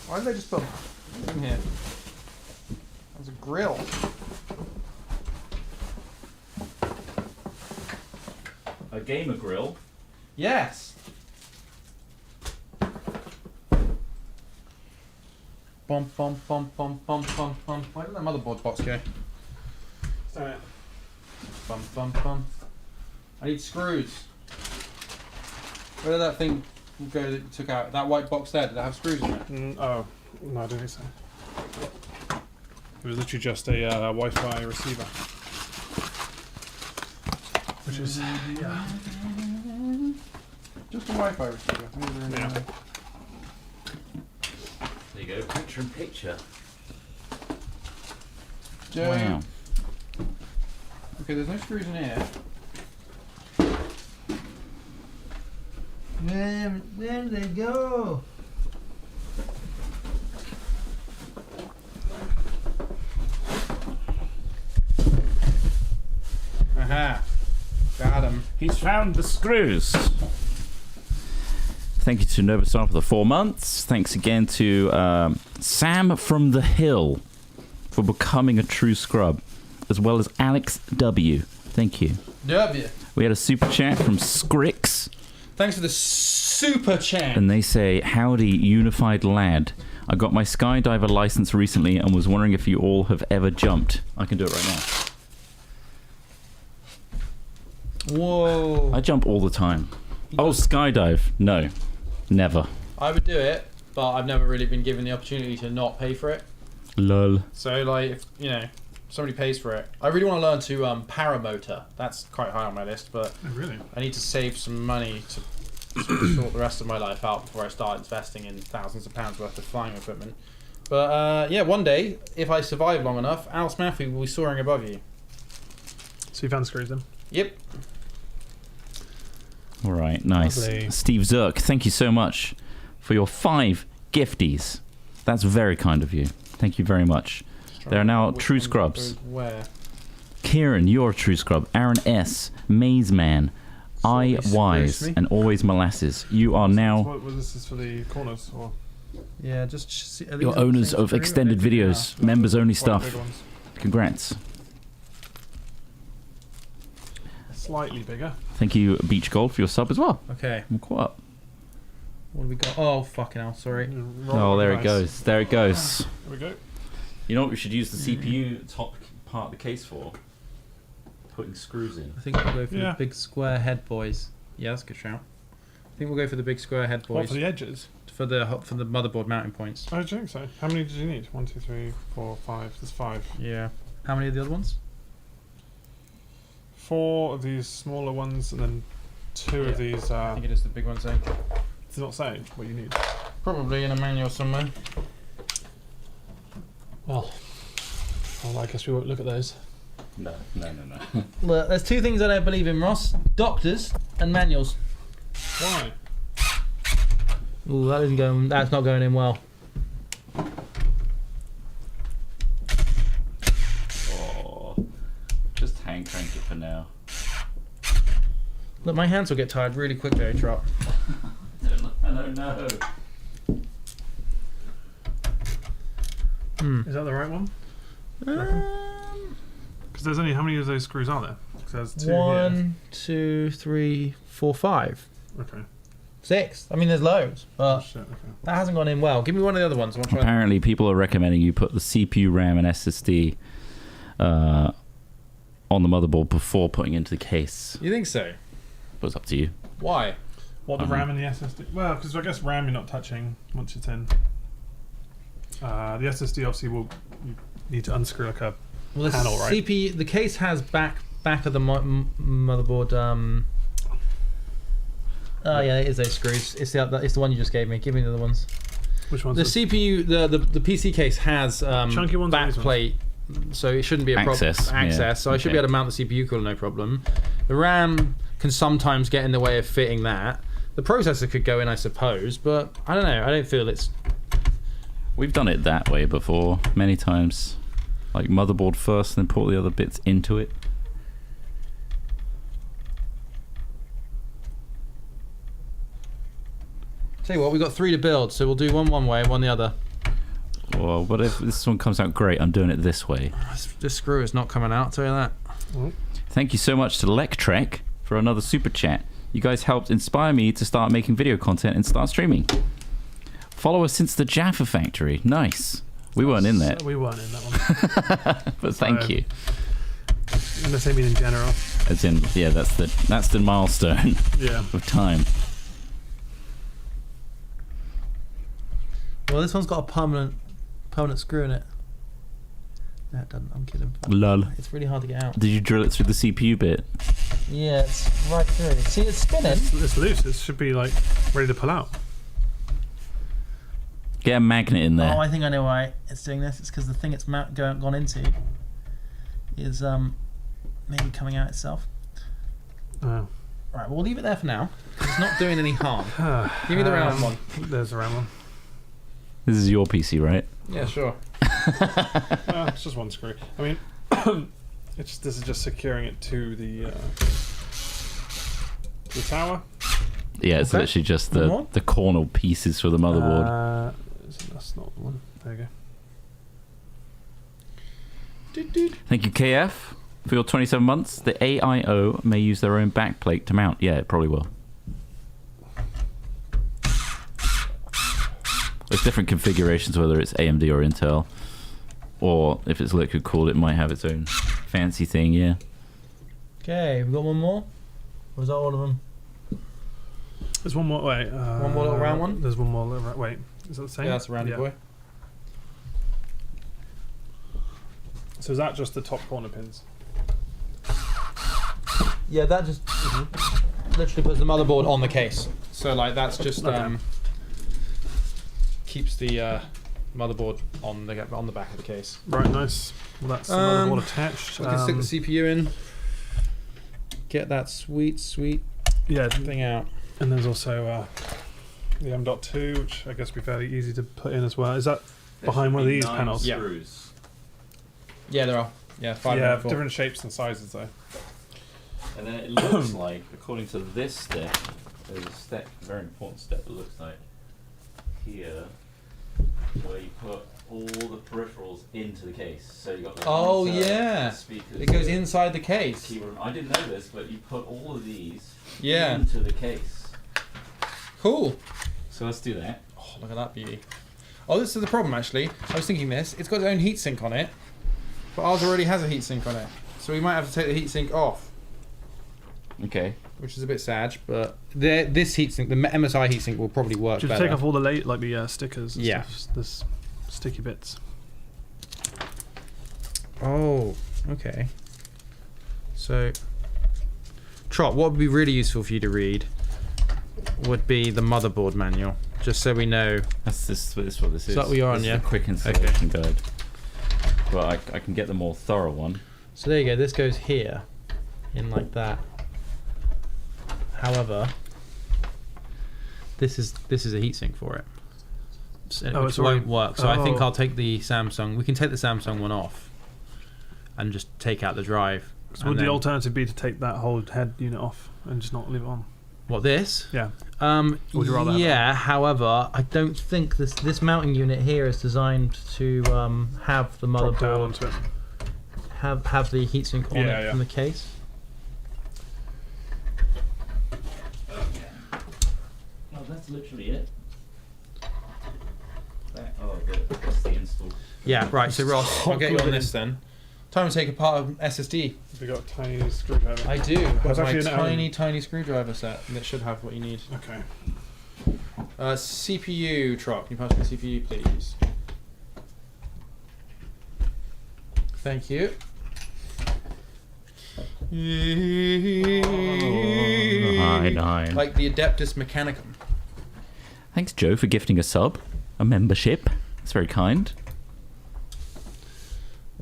Why did they just put in here? There's a grill. A gamer grill. Yes. Bum bum bum bum bum bum bum. Where did that motherboard box go? Stand it. Bum bum bum. I need screws. Where did that thing go that you took out? That white box there, did it have screws in it? Oh, no, I don't think so. It was literally just a Wi-Fi receiver. Which is, yeah. Just a Wi-Fi receiver. Yeah. There you go, picture in picture. Wow. Okay, there's no screws in here. Where did they go? Aha. Got him. He's found the screws. Thank you to Novastar for the 4 months. Thanks again to Sam from the Hill for becoming a true scrub, as well as Alex W. Thank you. W. We had a super chat from Scrix, Thanks for the super chat. and they say, "Howdy, unified lad. I got my skydiver license recently and was wondering if you all have ever jumped." I can do it right now. Whoa. I jump all the time. Oh, skydive? No, never. I would do it, but I've never really been given the opportunity to not pay for it. Lol. So, like, if, you know, somebody pays for it. I really want to learn to paramotor. That's quite high on my list, but Oh, really? I need to save some money to sort the rest of my life out before I start investing in thousands of pounds worth of flying equipment. But yeah, one day, if I survive long enough, Alice Maffey will be soaring above you. So you found the screws then? Yep. All right, nice. Lovely. Steve Zirk, thank you so much for your 5 gifties. That's very kind of you. Thank you very much. There are now Which true one scrubs. goes where? Kieran, you're a true scrub. Aaron S, Maze Man, I Sorry, Wise, screws me. and Always Molasses. You are now What was this for the corners? Or Yeah, just see, are these your the owners same of screw? extended Yeah. videos, members only quite stuff. big ones? Congrats. Slightly bigger. Thank you, Beach Gold, for your sub as well. Okay, I'm caught up. what have we got? Oh, fucking hell, sorry. Oh, there it goes. There it goes. There we go. You know what we should use the CPU top part of the case for? Putting screws in. I think we'll go for Yeah. the big square head boys. Yeah, that's a good shout. I think we'll go for the big square head What, boys for the edges? for the motherboard mounting points. Oh, do you think so? How many did you need? 1, 2, 3, 4, 5. There's 5. Yeah. How many of the other ones? 4 of these smaller ones, and then 2 of Yeah. these. I think it is the big ones, eh? Does it not say what you need? Probably in a manual somewhere. Well, I guess we won't look at those. No. Look, there's 2 things I don't believe in, Ross: doctors and manuals. Why? Ooh, that isn't going. That's not going in well. Oh, just hand crank it for now. Look, my hands will get tired really quick, though, Trot. I don't know. Is that the right one? Because there's only, how many of those screws are there? 'Cause there's 2 here. 1, 2, 3, 4, 5, Okay. 6. I mean, there's loads, Oh, but shit, okay. that hasn't gone in well. Give me one of the other ones. I want to try. Apparently, people are recommending you put the CPU, RAM, and SSD on the motherboard before putting it into the case. You think so? But it's up to you. Why? What, the Uh-huh. RAM and the SSD? Well, because I guess RAM you're not touching once it's in. The SSD obviously you need to unscrew like a Well, the panel, right? CPU, the case has back of the motherboard. Oh yeah, it is those screws. It's the one you just gave me. Give me the other ones. Which one's The this? CPU, the PC case has Chunky ones or back these ones? plate, so it shouldn't be a problem. Access, yeah. So I should be Okay. able to mount the CPU cooler, no problem. The RAM can sometimes get in the way of fitting that. The processor could go in, I suppose, but I don't know. I don't feel it's. We've done it that way before, many times. Like motherboard first, and then put all the other bits into it. Tell you what, we've got 3 to build, so we'll do one way, one the other. Well, but if this one comes out great, I'm doing it this way. This screw is not coming out, I'll tell you that. Thank you so much to Lectrek for another super chat. You guys helped inspire me to start making video content and start streaming. Follow us since the Jaffa Factory. Nice. We weren't in there, We weren't in that one. but thank you. Unless I mean in general. As in, yeah, that's the milestone Yeah. of time. Well, this one's got a permanent screw in it. That doesn't. I'm kidding. Lol. It's really hard to get out. Did you drill it through the CPU bit? Yeah, it's right through. See, it's spinning. It's loose. It should be like ready to pull out. Get a magnet in there. Oh, I think I know why it's doing this. It's because the thing it's gone into is maybe coming out itself. Oh. Right, we'll leave it there for now. It's not doing any harm. Give me the round one. There's the round one. This is your PC, right? Yeah, sure. It's just one screw. I mean, this is just securing it to the tower. Yeah, it's Okay. literally just One more? the corner pieces for the motherboard. That's not the one. There you go. Thank you, KF, for your 27 months. The AIO may use their own backplate to mount. Yeah, it probably will. There's different configurations, whether it's AMD or Intel. Or if it's liquid cooled, it might have its own fancy thing, yeah. Okay, we got one more? Or is that all of them? There's one more. Wait. One more little round one? There's one more little round. Wait. Is that the same? Yeah, that's a roundy boy. So is that just the top corner pins? Yeah, that just literally puts the motherboard on the case. So like that's just Okay. Keeps the motherboard on the back of the case. Right. Nice. Well, that's the motherboard attached. We can stick the CPU in. Get that sweet Yeah. thing out. And there's also the M.2, which I guess would be fairly easy to put in as well. Is that behind one of these panels? Yeah. Yeah, there are. Yeah, 5 Yeah, and 4. different shapes and sizes though. And then it looks like, according to this step, there's a step, a very important step that looks like here, where you put all the peripherals into the case. So you got the Oh, monitor, yeah. the speakers, It goes the inside the case. keyboard. I didn't know this, but you put all of these Yeah. into the case. Cool. So let's do that. Oh, look at that beauty. Oh, this is the problem actually. I was thinking this. It's got its own heatsink on it, but ours already has a heatsink on it. So we might have to take the heatsink off, Okay. which is a bit sad. But this heatsink, the MSI heatsink, will probably work Just better. take off all the stickers and Yeah. stuff. This sticky bits. Oh, okay. So, Trot, what would be really useful for you to read would be the motherboard manual, just so we know. This is what this is. Is that what you're on, This is yeah? the quick installation guide. But I can get the more thorough one. So there you go. This goes here, in like that. However, this is a heatsink for it, so, Oh, which it's already- won't work. So I think Oh. I'll take the Samsung. We can take the Samsung one off, and just take out the drive. So and would the then- alternative be to take that whole head unit off and just not leave it on? What, this? Yeah. Would you rather have yeah. However, I don't think this mounting unit here is designed to have the Drop down motherboard onto it. have the heatsink on Yeah, it yeah. from the case. Oh, that's literally it. That's the install. Yeah. Right. So Ross, I'll get you on this then. Time to take apart an SSD. Have you got a tiny screwdriver? I do. It's Have my actually an tiny screwdriver set, and it should have what you need. Okay. CPU, Trot. Can you pass me the CPU, please? Thank you. Nine. Like the Adeptus Mechanicum. Thanks, Joe, for gifting a sub, a membership. That's very kind.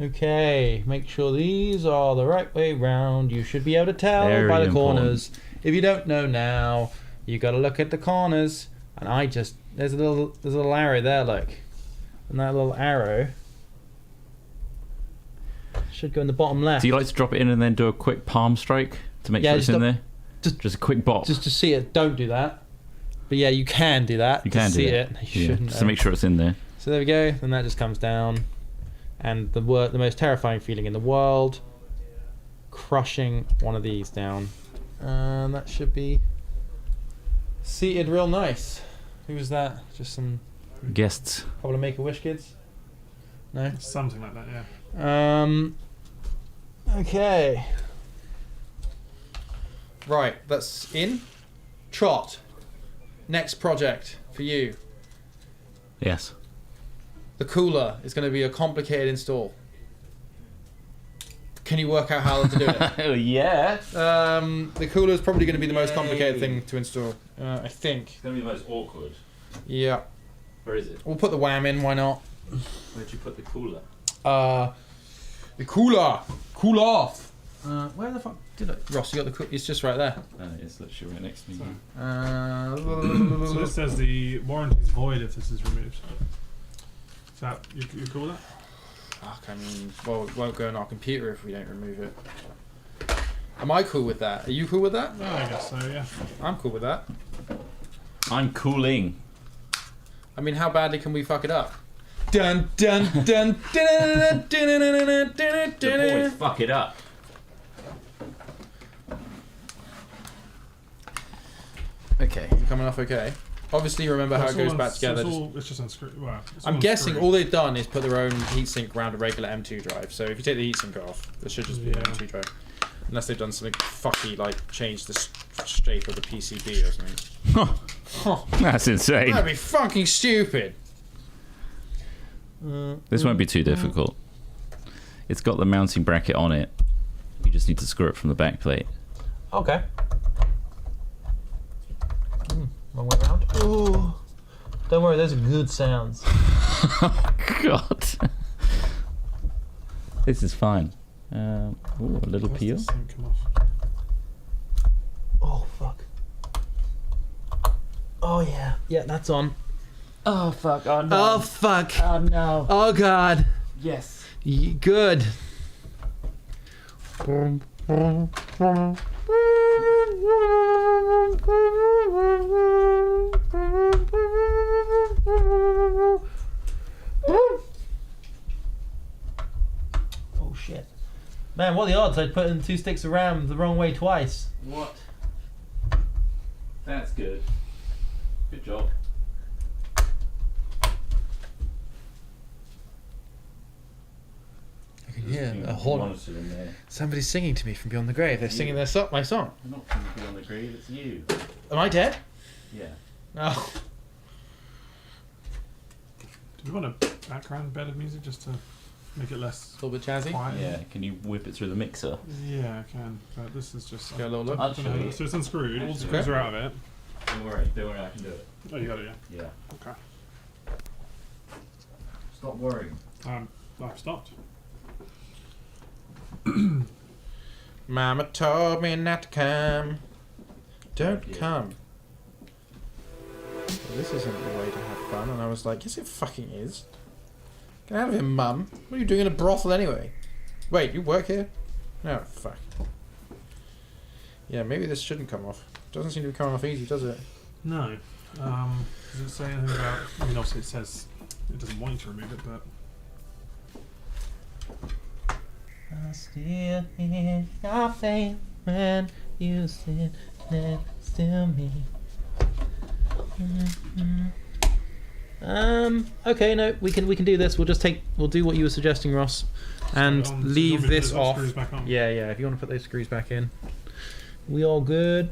Okay, make sure these are the right way round. You should be able to tell Very by the important. corners. If you don't know now, you got to look at the corners. And there's a little arrow there, look, and that little arrow should go in the bottom left. Do you like to drop it in and then do a quick palm strike to make Yeah, sure it's just in a- there? just- Just a quick bop. Just to see it, don't do that. But yeah, you can do that. You to can do see that. it. You Yeah, shouldn't. just to though. make sure it's in there. So there we go. Then that just comes down, and the most terrifying feeling in the world, crushing one of these down, and that should be seated real nice. Who was that? Just some Guests. couple of Make-A-Wish kids? No. Something like that, yeah. Okay. Right, that's in. Trot. Next project for you. Yes. The cooler is going to be a complicated install. Can you work out how to do it? Oh yeah. The cooler is probably going to be the most complicated thing to install. I think. It's gonna be the most awkward. Yeah. Where is it? We'll put the wham in. Why not? Where'd you put the cooler? The cooler. Cool off. Where the fuck did it? Ross, you got the cooler? It's just right there. It's literally right next to me. So this says the warranty is void if this is removed. Is that you call that? Fuck, I mean, well, it won't go on our computer if we don't remove it. Am I cool with that? Are you cool with that? Oh, I guess so, yeah. I'm cool with that. I'm cooling. I mean, how badly can we fuck it up? Dun dun dun dun dun dun dun The boys fuck it up. Okay, you coming off okay? Obviously, remember how it goes back together. It's just unscrewed. Well, I'm guessing all they've done is put their own heatsink around a regular M2 drive. So if you take the heatsink off, there should just be an M2 drive. Unless they've done something fucky like change the shape of the PCB or something. That's insane. That'd be fucking stupid. This won't be too difficult. It's got the mounting bracket on it. You just need to screw it from the back plate. Okay. Wrong way around. Ooh. Don't worry, those are good sounds. Oh God. This is fine. Ooh, a little peel. Oh fuck. Oh yeah. Yeah, that's on. Oh fuck. Oh no. Oh fuck. Oh no. Oh god. Yes. Good. Oh shit. Man, what are the odds I'd put in 2 sticks of RAM the wrong way twice? What? That's good. Good job. Yeah, a whole monitor in there. somebody's singing to me from beyond the grave. They're singing my song. Not from beyond the grave, it's you. Am I dead? Yeah. Oh. Do you want a background bed of music just to make it less A little bit jazzy. quiet? Yeah. Can you whip it through the mixer? Yeah, I can. But this is just. Go a little look. I'll show you. So it's unscrewed. All the Okay. screws are out of it. Don't worry, I can do it. Oh, you got it, yeah. Yeah. Okay. Stop worrying. I've stopped. Mama told me not to come. Don't Yeah. come. Well, this isn't the way to have fun. And I was like, yes, it fucking is. Get out of here, Mum. What are you doing in a brothel anyway? Wait, you work here? No, fuck. Yeah, maybe this shouldn't come off. Doesn't seem to be coming off easy, does it? No. Does it say anything about? I mean, obviously it says it doesn't want you to remove it, but. I still hear your face when you sit next to me. Okay, no, we can do this. We'll do what you were suggesting, Ross, and So, do you leave want me to this put those off. screws back on? Yeah, if you want to put those screws back in, we all good.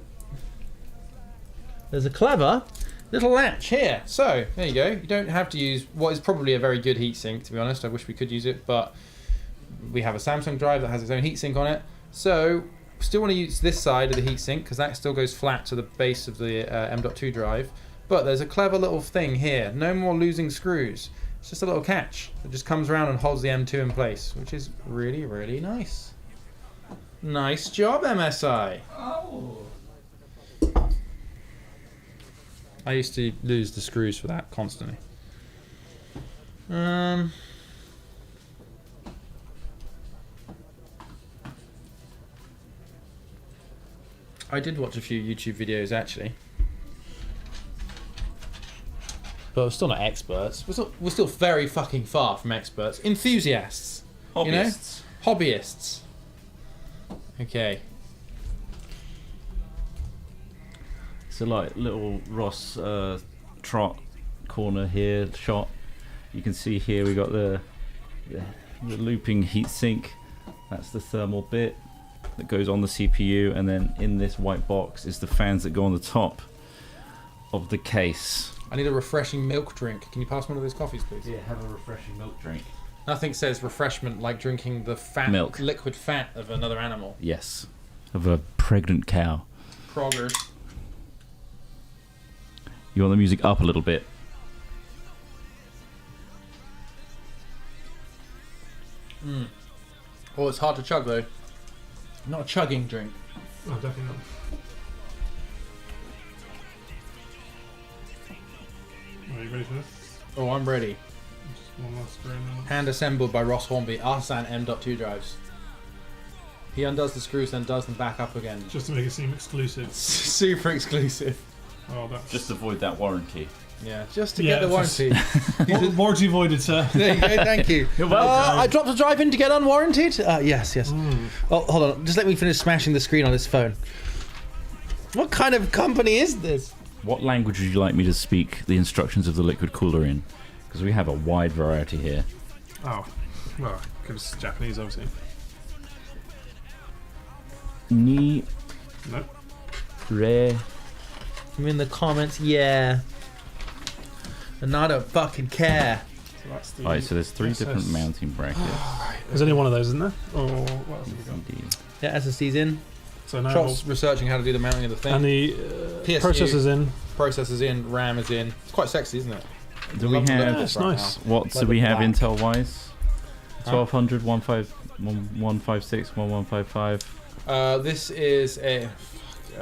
There's a clever little latch here. So there you go. You don't have to use what is probably a very good heatsink. To be honest, I wish we could use it, but we have a Samsung drive that has its own heatsink on it. So still want to use this side of the heatsink because that still goes flat to the base of the M.2 drive. But there's a clever little thing here. No more losing screws. It's just a little catch that just comes around and holds the M2 in place, which is really, really nice. Nice job, MSI. Oh. I used to lose the screws for that constantly. I did watch a few YouTube videos actually, but we're still not experts. We're still very fucking far from experts. Enthusiasts. Hobbyists. You know? Hobbyists. Okay. So like little Ross trot corner here shot. You can see here we got the looping heatsink. That's the thermal bit that goes on the CPU, and then in this white box is the fans that go on the top of the case. I need a refreshing milk drink. Can you pass one of those coffees, please? Yeah, have a refreshing milk drink. Nothing says refreshment like drinking the Milk. liquid fat of another animal. Yes, of a pregnant cow. Proggers. You want the music up a little bit? Oh, it's hard to chug though. Not a chugging drink. Oh, definitely not. Are you ready for this? Oh, I'm ready. Just one last screen. Hand assembled by Ross Hornby. Arsan M.2 drives. He undoes the screws, then does them back up again. Just to make it seem exclusive. Super exclusive. Oh, that's... Just avoid that warranty. Yeah, just to get the warranty. Warranty voided, sir. There you go, thank you. You're welcome. I dropped a drive in to get unwarranted? Yes. Oh, hold on. Just let me finish smashing the screen on this phone. What kind of company is this? What language would you like me to speak the instructions of the liquid cooler in? Because we have a wide variety here. Oh, well, because Japanese, obviously. Ni Nope. re. I'm in the comments, yeah. And I don't fucking care. So that's the Alright, so there's 3 SS. different mounting brackets. There's only one of those, isn't there? Or what else have we got? Indeed. Yeah, SSD's in. So now Trot's researching how to do the mounting of the thing. and the PSU. processor's in. Processor's in, RAM is in. It's quite sexy, isn't it? Do we Love the have? look Yeah, it's right nice. What Like do we the have black. Intel wise? 1200, 156, 1155, now. This is a.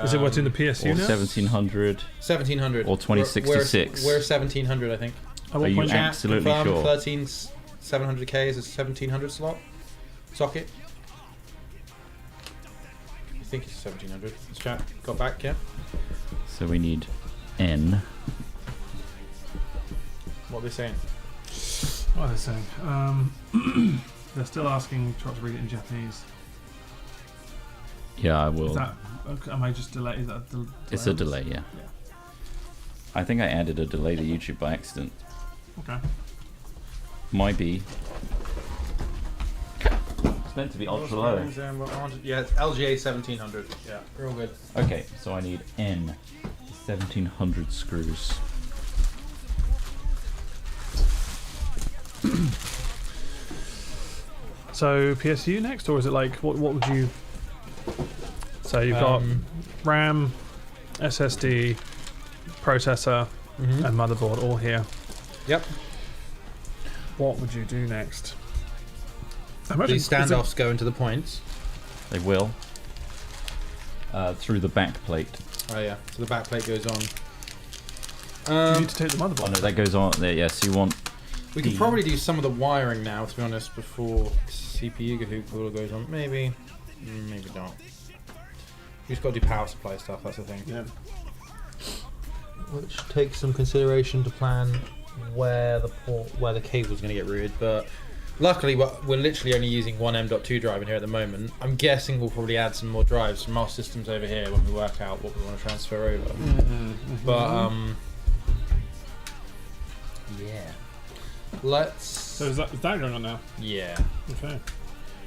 Is it what's in the PSU or now? 1700. 1700 Or 2066. We're 1700, I think. At Are what you point? absolutely sure? 13700K is a 1700 slot socket. I think it's 1700. Let's chat. Got back, yeah. So we need N. What are they saying? What are they saying? They're still asking Trot to read it in Japanese. Yeah, I will. Is that? Okay, am I just delay? Is that a delay? It's a delay, yeah. Yeah. I think I added a delay to YouTube by accident. Okay. Might be. It's meant to be ultra low. Yeah, it's LGA 1700. Yeah, real good. Okay, so I need N. 1700 screws. So PSU next, or is it like what would you? So you've got RAM, SSD, processor, and motherboard all here. Yep. What would you do next? These standoffs go into the points. They will. Through the back plate. Oh yeah, so the back plate goes on. You need to take the Oh motherboard. no, that goes on there. Yes, you want. We could probably do some of the wiring now, to be honest, before CPU cooler goes on. Maybe not. We just got to do power supply stuff. That's the thing. Yeah. Which takes some consideration to plan where the cable's going to get routed, but luckily we're literally only using one M.2 drive in here at the moment. I'm guessing we'll probably add some more drives from our systems over here when we work out what we want to transfer over. But yeah, let's. So is that going on now? Yeah. Okay.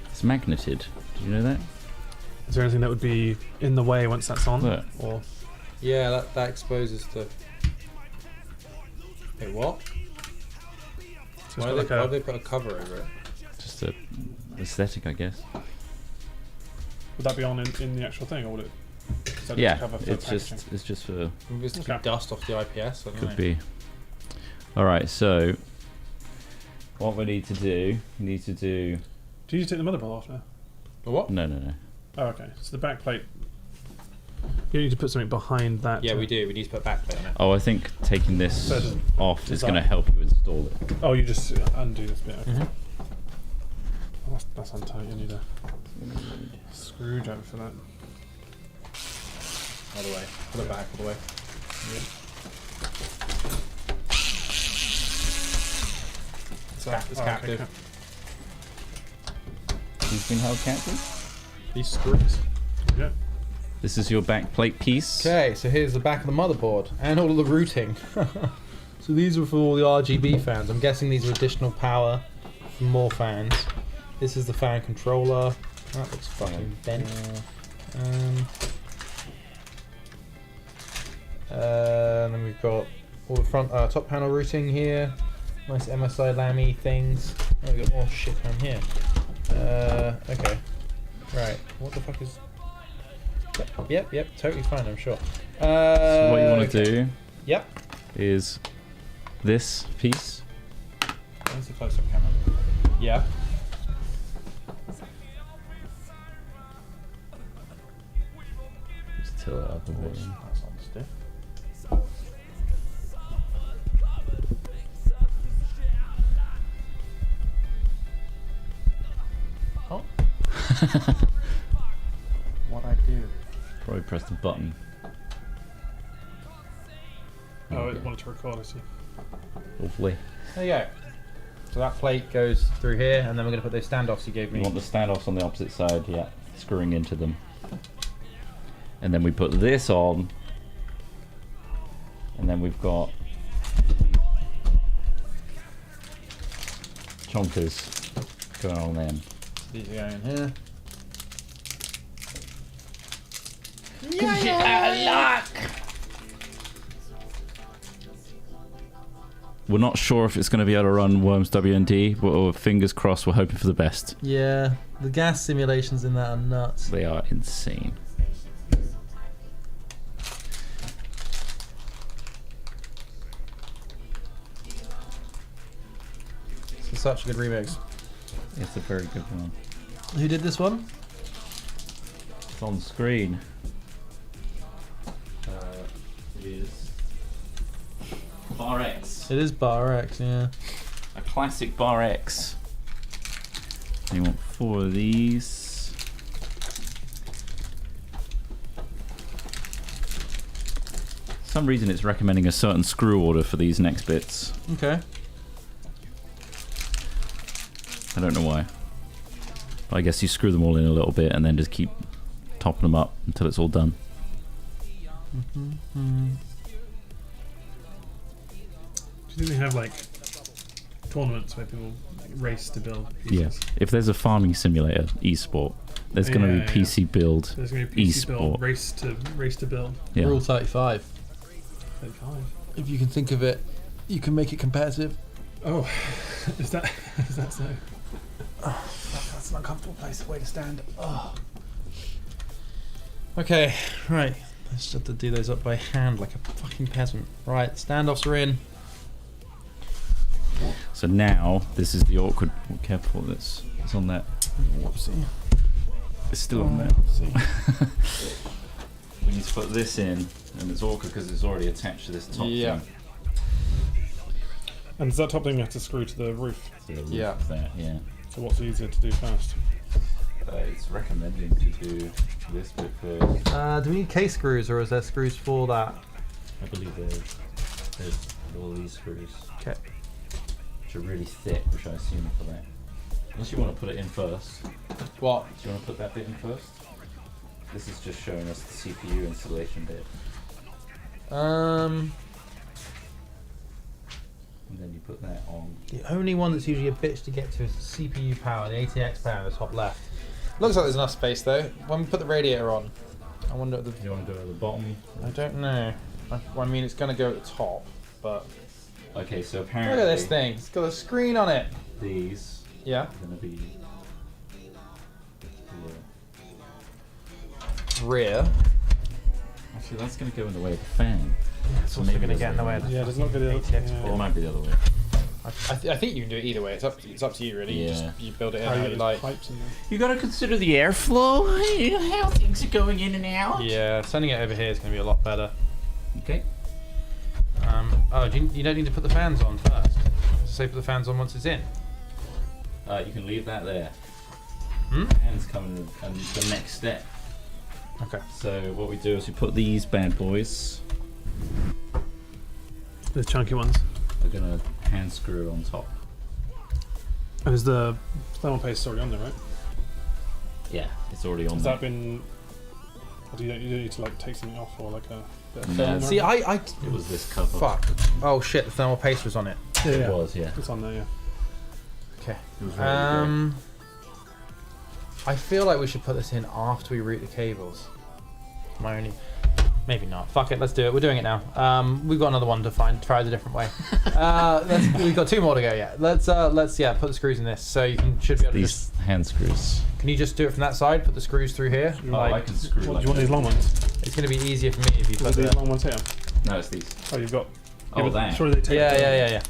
It's magneted. Did you know that? Is there anything that would be in the way once that's on? Look. Or Yeah, that exposes the. Wait, what? so Why it's got did they put a cover over it? Just a aesthetic, I guess. would that be on in the actual thing, or would it? Is that Yeah, just cover for it's packaging? just for. Just to Okay. keep dust off the IPS. I don't know. Could be. All right, so what we need to do? We need to do. Do you take the motherboard off now? A what? No. Oh, okay. So the back plate. You need to put something behind that. Yeah, to- we do. We need to put backplate on it. Oh, I think taking this So does- off does is going to that- help you install it. Oh, you just undo this bit. Okay. Mhm. That's untight. You need a screwdriver for that. All the way. Put it back all the way. It's Okay, captive. okay. He's been held captive. These screws. Yeah. This is your back plate piece. Okay, so here's the back of the motherboard and all of the routing. So these are for all the RGB fans. I'm guessing these are additional power for more fans. This is the fan controller. That looks fucking bent. And then we've got all the front top panel routing here. Nice MSI Lammy things. Oh, we got more shit down here. Okay. Right. What the fuck is? Yep. Totally fine. I'm sure. So what you want to do Yep. is this piece. Where's the close-up camera? Yeah. Just tilt it up a bit. That's on stiff. Oh. What I do? Probably press the button. Oh, it wanted to record, I see. Hopefully. There you go. So that plate goes through here, and then we're going to put those standoffs you gave me. You want the standoffs on the opposite side, yeah. Screwing into them. And then we put this on. And then we've got chonkers going on then. These are going in here. We're not sure if it's going to be able to run Worms WND, but fingers crossed, we're hoping for the best. Yeah, the gas simulations in that are nuts. They are insane. It's such a good remix. It's a very good one. Who did this one? It's on screen. It is Bar X. It is Bar X, yeah. A classic Bar X. And you want 4 of these. For some reason it's recommending a certain screw order for these next bits. Okay. I don't know why. But I guess you screw them all in a little bit and then just keep topping them up until it's all done. Do you think they have like tournaments where people like, race to build pieces? Yeah. If there's a farming simulator esport, there's going to be PC build There's going to be PC build, esport. race to build. Yeah. Rule 35. 35. If you can think of it, you can make it competitive. Oh, is that so? Oh, that's an uncomfortable way to stand. Oh. Okay, right. I just have to do those up by hand like a fucking peasant. Right, standoffs are in. So now this is the awkward. Careful, it's on that. Whoopsie. It's still on there. We need to put this in, and it's awkward because it's already attached to this top Yeah. thing. And does that top thing have to screw to the roof? So the roof Yeah. of that, yeah. So what's easier to do first? It's recommending to do this bit first. Do we need case screws or is there screws for that? I believe there's all these screws, Okay. which are really thick, which I assume are for that. Unless you want to put it in first. What? Do you want to put that bit in first? This is just showing us the CPU installation bit. And then you put that on. The only one that's usually a bitch to get to is the CPU power, the ATX power in the top left. Looks like there's enough space though. When we put the radiator on, I wonder what the... Do you want to do it at the bottom? I don't know. I mean, it's going to go at the top, but... Okay, so apparently... Look at this thing. It's got a screen on it. These Yeah. are going to be... Rear. Actually, that's going to go in the way of the fan. It's So also maybe going to there's get in the way of the Yeah, does not get the ATX It port. might be the other way. I think you can do it either way. It's up to you really. Yeah. You build it in How how you you get like. pipes in there. You got to consider the airflow, how things are going in and out. Yeah, sending it over here is going to be a lot better. Okay. Oh, you don't need to put the fans on first. Say put the fans on once it's in. You can leave that there. Hmm? Hands coming and the next step. Okay. So what we do is we put these bad boys. The chunky ones. Are gonna hand screw on top. And is the thermal paste already on there, right? Yeah, it's already on Has there. that been... Or you don't need to like take something off or like a bit of No. film or See, anything? It was this cover. Fuck. Oh shit, the thermal paste was on it. Yeah, It yeah. was, yeah. It's on there, yeah. Okay. It was ready to I feel like we should put this in after we route the cables. My only... Maybe not. Fuck it. Let's do it. We're doing it now. We've got another one to try it a different way. We've got 2 more to go. Yeah. Let's put the screws in this. So you should be able to These hand screws. Can you just do it from that side? Put the screws through here. I can screw. Do you want these long ones? It's going to be easier for me if you put These long ones here. No, it's these. Oh, you've got. Oh, that. Surely they take. Yeah.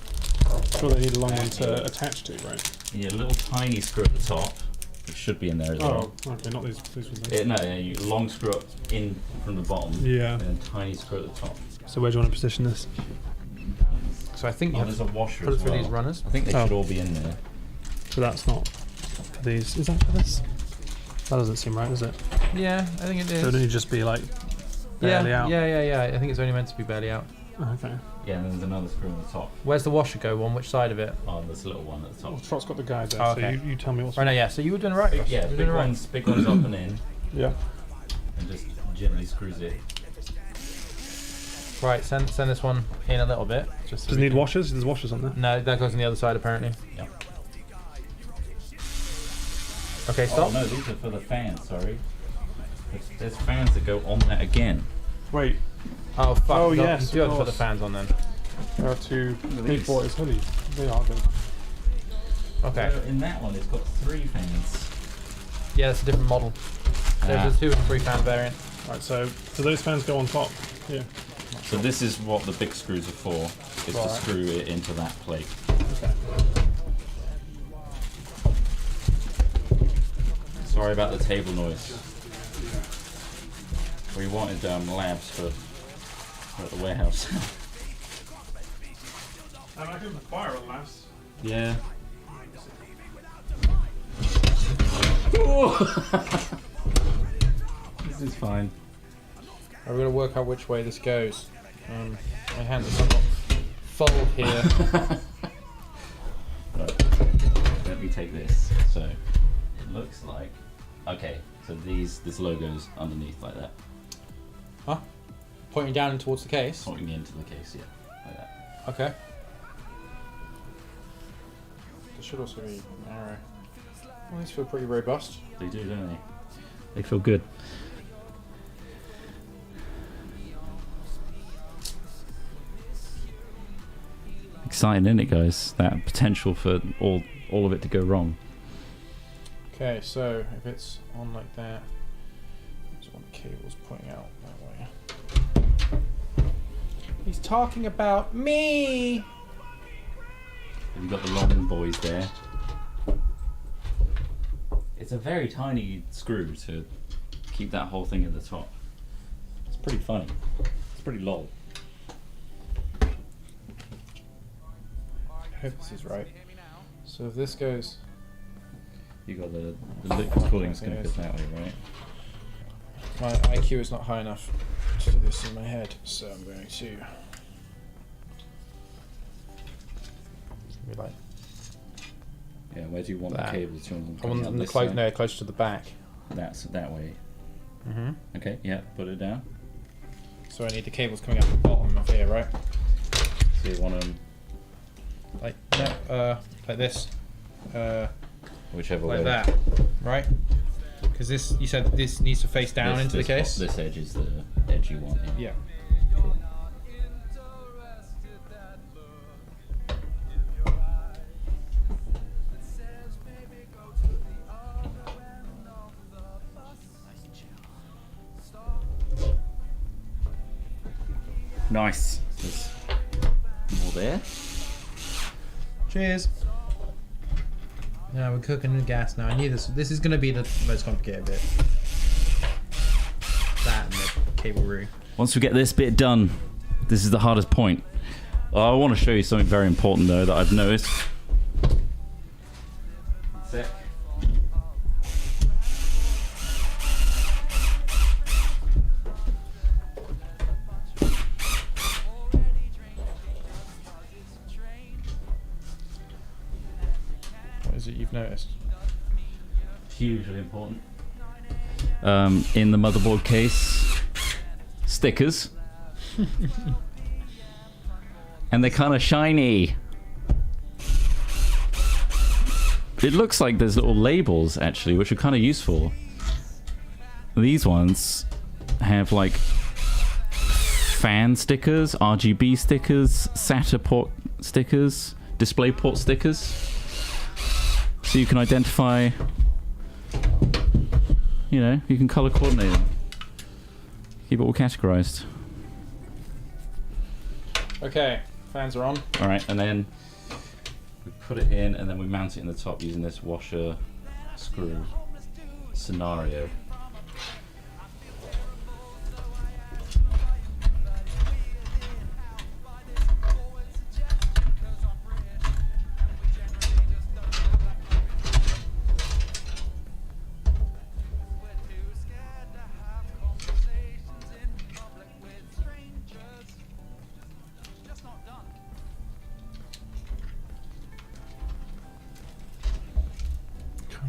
Surely they need a long one to attach to, right? Yeah, a little tiny screw at the top. It should be in there as well. Oh, okay, not these ones. You long screw up in from the bottom. Yeah. And then tiny screw at the top. So where do you want to position this? So I think you have there's to a washer put it as through well. these runners. I think they should all be in there. So that's not for these. Is that for this? That doesn't seem right, does it? Yeah, I think it is. So it only just be like barely out. Yeah. I think it's only meant to be barely out. Okay. Yeah, and then there's another screw on the top. Where's the washer go on? Which side of it? Oh, there's a little one at the top. Well, Trot's got the guide there, Oh, okay. so you tell me what's. Right now, yeah. So you were doing it right. Ross. Yeah, You were big doing it right. big ones up and in, Yeah. and just gently screws it. Right, send this one in a little bit. Just so Does it we need can- washers? There's washers on there. No, that goes on the other side apparently. Yeah. Okay, Oh stop. no, these are for the fans. Sorry. There's fans that go on that again. Wait, Oh fuck. Oh, no, yes, you do of have to put the course. fans on then. there are 2 these. big boys hoodies. They are good. Okay. So in that one, it's got 3 fans. Yeah, it's a different model. There's a 2 and 3 fan variant. Right, so do those fans go on top? Yeah. So this is what the big screws are for, is to Right. screw it into that plate. Okay. Sorry about the table noise. We wanted labs for at the warehouse. And I can fire at last. Yeah. This is fine. We're gonna work out which way this goes. My hands are somewhat full here. Right. Let me take this. So it looks like okay. So this logo's underneath like that, Huh? Pointing down towards the case. pointing into the case. Yeah, like that. Okay. There should also be an arrow. Well, these feel pretty robust. They do, don't they? They feel good. Exciting, isn't it, guys? That potential for all of it to go wrong. Okay, so if it's on like that, I just want the cables pointing out that way. He's talking about me! You've got the long boys there. It's a very tiny screw to keep that whole thing at the top. It's pretty funny. It's pretty lol. I hope this is right. So if this goes... You got the liquid cooling's going to fit that way, right? My IQ is not high enough to do this in my head, so I'm going to... Be like Yeah. Where do you want That. the cables? Do you want I them want coming them up this close, side? no, close to the back. That's that way. Mm-hmm. Okay. Yeah. Put it down. So I need the cables coming out the bottom of here, right? So you want them Like like this, whichever like way. that, right? Because this, you said this needs to face down into the case. This edge is the edge you want. Yeah. Yeah. Cool. Nice. There's more there. Cheers. Yeah, we're cooking with gas now. I knew this. This is going to be the most complicated bit. That and the cable route. Once we get this bit done, this is the hardest point. I want to show you something very important though that I've noticed. Sec. What is it you've noticed? Hugely important. In the motherboard case, stickers. And they're kind of shiny. It looks like there's little labels actually, which are kind of useful. These ones have like fan stickers, RGB stickers, SATA port stickers, display port stickers, so you can identify, you know, you can color coordinate them. Keep it all categorized. Okay, fans are on. All right, and then we put it in, and then we mount it in the top using this washer screw scenario.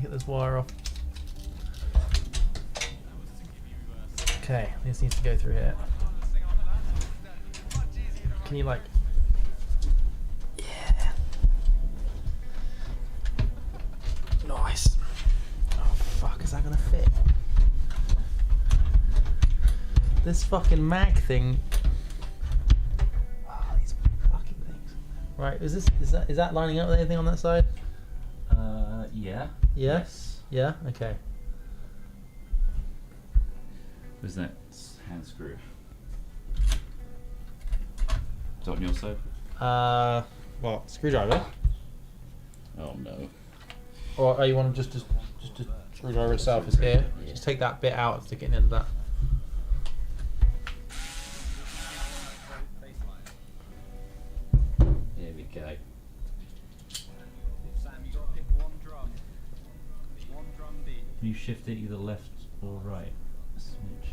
Get this wire off. Okay, this needs to go through here. Can you like? Yeah. Nice. Oh fuck, is that gonna fit? This fucking mag thing. Oh, these fucking things. Right, is that lining up with anything on that side? Yeah. Yeah? Yes. Yeah? Okay. Where's that hand screw? Is that on your side? What, screwdriver? Oh no. Or you want to just screwdriver itself is here. Just take that bit out and stick it in the end of that. There we go. Can you shift it either left or right? Switch.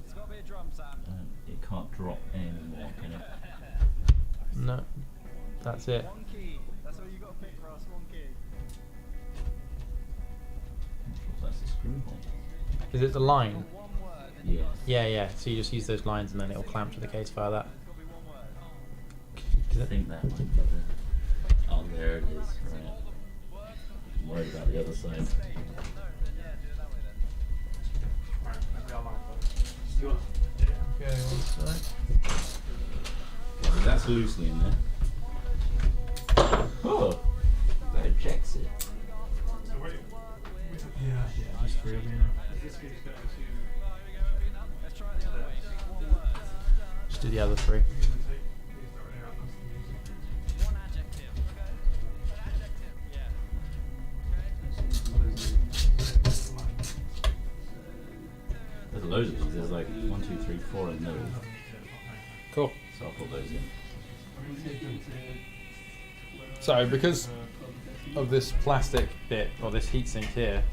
It's got to be a drum, Sam. It can't drop anymore, can it? No. That's it. One key. That's all you got to pick for us. One key. I'm sure that's the screw hole. Is it the line? One word. Yeah. Yeah. So you just use those lines and then it'll clamp to the case via that. It's got to be one word. I think that might be the... Oh, there it is. Right. I'm worried about the other side. Okay, one sec. That's loosely in there. Oh! That ejects it. Just three of you. Just do the other three. There's loads of these. There's like 1, 2, 3, 4 in those. Cool. So I'll put those in. So, because of this plastic bit, or this heatsink here.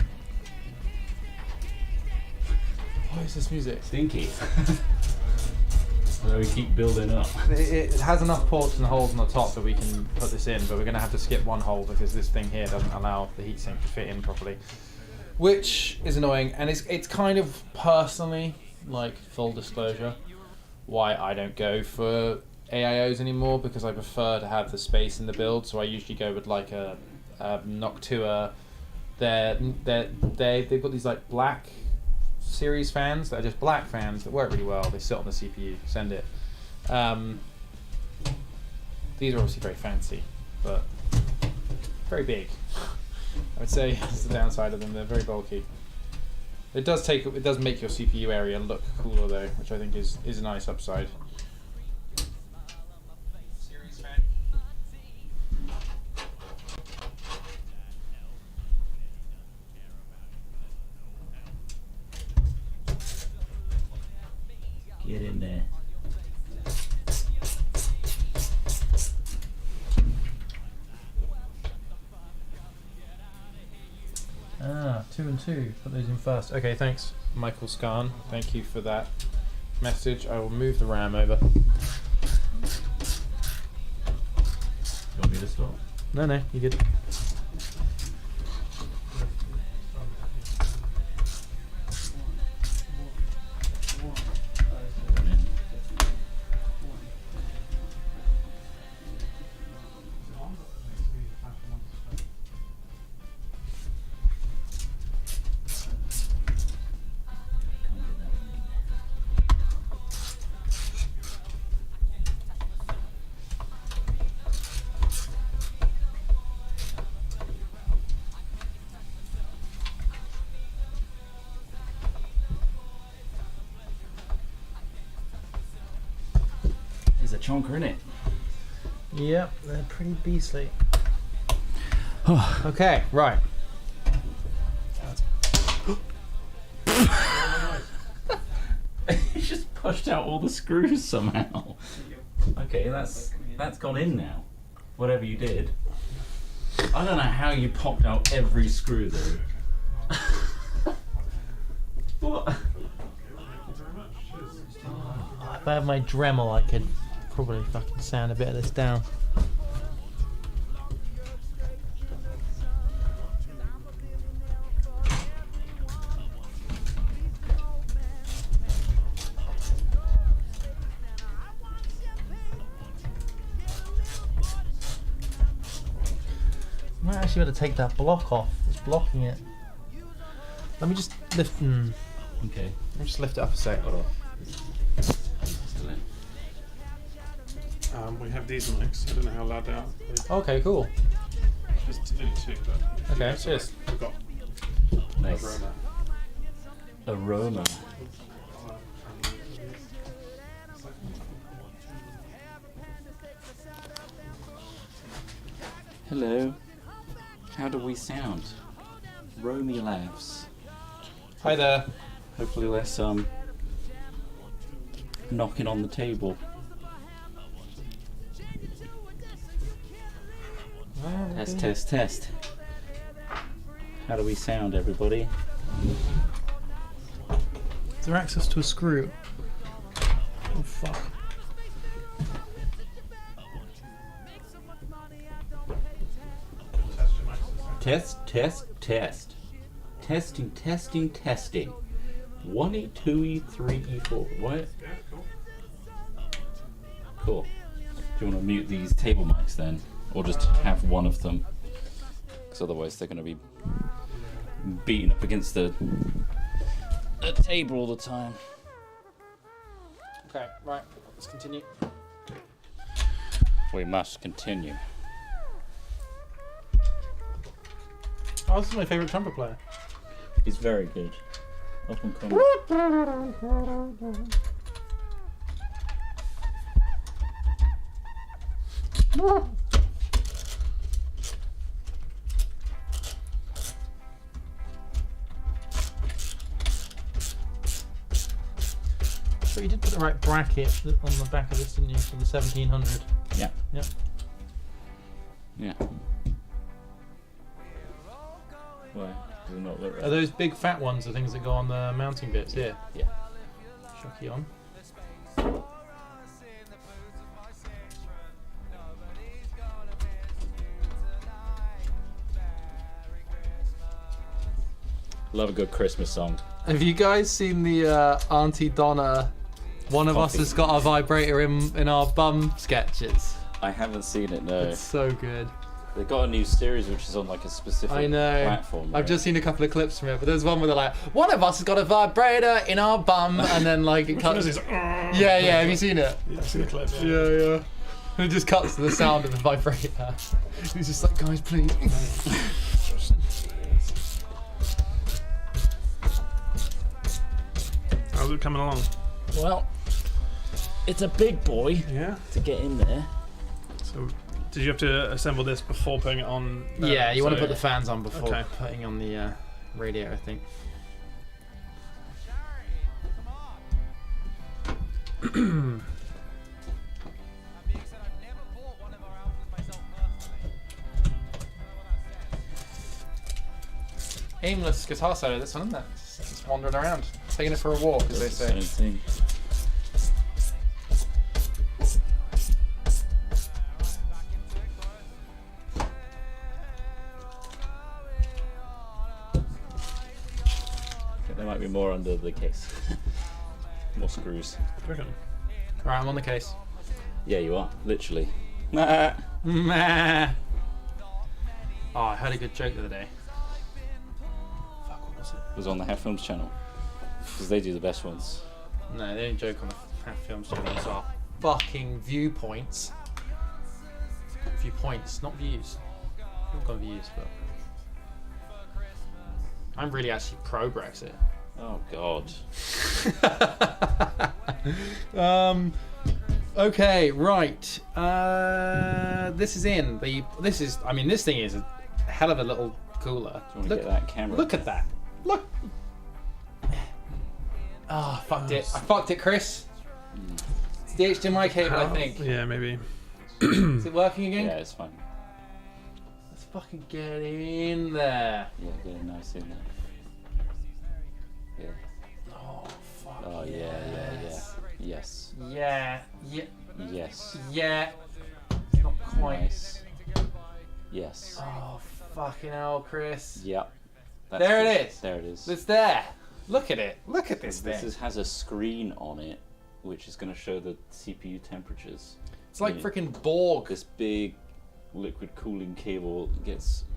What is this music? Stinky. So we keep building up. It has enough ports and holes on the top that we can put this in, but we're going to have to skip one hole because this thing here doesn't allow the heatsink to fit in properly. Which is annoying, and it's kind of personally, like, full disclosure, why I don't go for AIOs anymore, because I prefer to have the space in the build. So I usually go with like a Noctua. They've got these like black series fans that are just black fans that work really well. They sit on the CPU. Send it. These are obviously very fancy, but very big. I would say that's the downside of them. They're very bulky. It does make your CPU area look cooler though, which I think is a nice upside. Get in there. Ah, 2 and 2. Put those in first. Okay, thanks, Michael Scarn, thank you for that message. I will move the RAM over. You want me to stop? No, you good. chonker, innit? Yep, they're pretty beastly. Okay, right. He just pushed out all the screws somehow. Okay, that's gone in now. Whatever you did. I don't know how you popped out every screw though. What? If I had my Dremel, I could probably fucking sand a bit of this down. I might actually have to take that block off. It's blocking it. Let me just lift. Okay. Let me just lift it up a sec. Hold on. We have these mics. I don't know how loud they are. Okay, cool. Just only two, but Okay, cheers. we've got Nice. Aroma. Hello. How do we sound? Romy laughs. Hi there. Hopefully less knocking on the table. Test, test, test. How do we sound, everybody? Is there access to a screw? Oh fuck. Test, test, test. Testing, testing, testing. 1E, 2E, 3E, 4. What? Yeah, cool. Cool. Do you want to mute these table mics then? Or just have one of them? Because otherwise they're going to be beating up against the table all the time. Okay, right. Let's continue. We must continue. Oh, this is my favourite trumpet player. He's very good. Up and coming. So you did put the right bracket on the back of this, didn't you, for the 1700? Yeah. Yep. Yeah. Why? Does it not look right? Are those big fat ones the things that go on the mounting bits? Yeah. Yeah. Shocky on. Love a good Christmas song. Have you guys seen the Auntie Donna, one of us Coffee. has got a vibrator in our bum sketches? I haven't seen it, no. It's so good. They've got a new series which is on like a specific I know. platform. I've right? just seen a couple of clips from it, but there's one where they're like, one of us has got a vibrator in our bum, and then like it cuts. Yeah, yeah. Have you seen it? Yeah, I've seen the clip. Yeah, yeah. And it just cuts to the sound of the vibrator. He's just like, guys, please. How's it coming along? Well, it's a big boy Yeah. to get in there. So, did you have to assemble this before putting it on? Yeah, you want to so- put the fans on before Okay. putting on the radiator, I think. Aimless guitar solo, this one, isn't it? Just wandering around, taking it for a walk, as they It's the say. same thing. I think there might be more under the case. More screws. Okay. Right, I'm on the case. Yeah, you are. Literally. Meh. Oh, I heard a good joke the other day. Fuck, what was it? Was on the Half Films channel. Because they do the best ones. No, they don't joke on the half films channel. It's our fucking viewpoints. Viewpoints, not views. I've got views, but I'm really actually pro Brexit. Oh god. Okay, right. This is in. I mean, this thing is a hell of a little cooler. Do you want to get that camera? Look at that. Look. Oh, fucked it. I fucked it, Chris. It's the HDMI cable, I think. Yeah, maybe. Is it working again? Yeah, it's fine. Let's fucking get in there. Yeah, get it nice in there. Yeah. Oh, fuck. Oh, yeah. Yes. Yeah. Yes. Yeah. Not quite. Nice. Yes. Oh, fucking hell, Chris. Yep. There it is. There it is. It's there. Look at it. Look at this thing. This has a screen on it, which is going to show the CPU temperatures. It's like freaking Borg. This big liquid cooling cable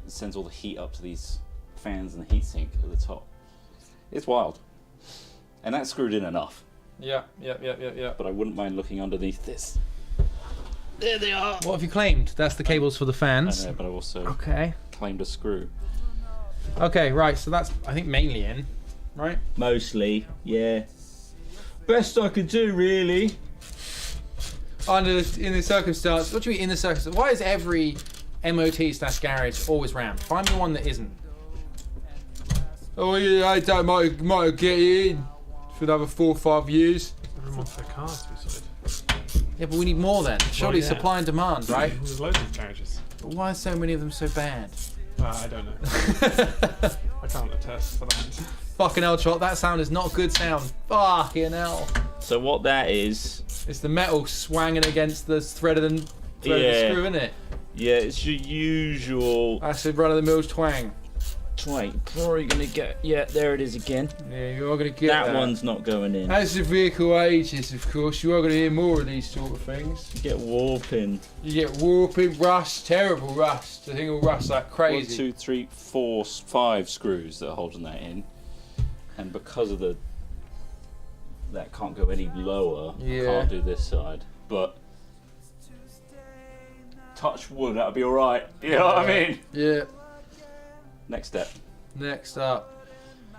sends all the heat up to these fans and the heatsink at the top. It's wild. And that's screwed in enough. Yeah. But I wouldn't mind looking underneath this. There they are. What have you claimed? That's the cables for the I fans. know, but I also claimed a screw. Okay, right. So that's, I think, mainly in, right? Mostly, yeah. Best I could do, really. In the circumstance, what do you mean in the circumstance? Why is every MOT/garage always rammed? Find me one that isn't. Oh yeah, I don't might get in for another 4 or 5 years. Everyone wants their cars to be sorted. Yeah, but we need more then. Surely yeah. supply and demand, right? There's loads of garages. But why are so many of them so bad? I don't know. I can't attest for that. Fucking hell, Trot, that sound is not good sound. Fucking hell. So what that is... It's the metal swanging against the thread of the screw, isn't it? Yeah, it's your usual... That's a run-of-the-mill twang. Twang. Probably going to get... Yeah, there it is again. Yeah, you are going to get That one's not going in. As the vehicle ages, of course, you are going to hear more of these sort of things. You get warping. You get warping, rust, terrible rust. The thing will rust like 1, crazy. 2, 3, 4, 5 screws that are holding that in. And because of that can't go any lower, Yeah. I can't do this side. But... touch wood, that'll be alright. You know what I mean? Yeah. Next step. Next up.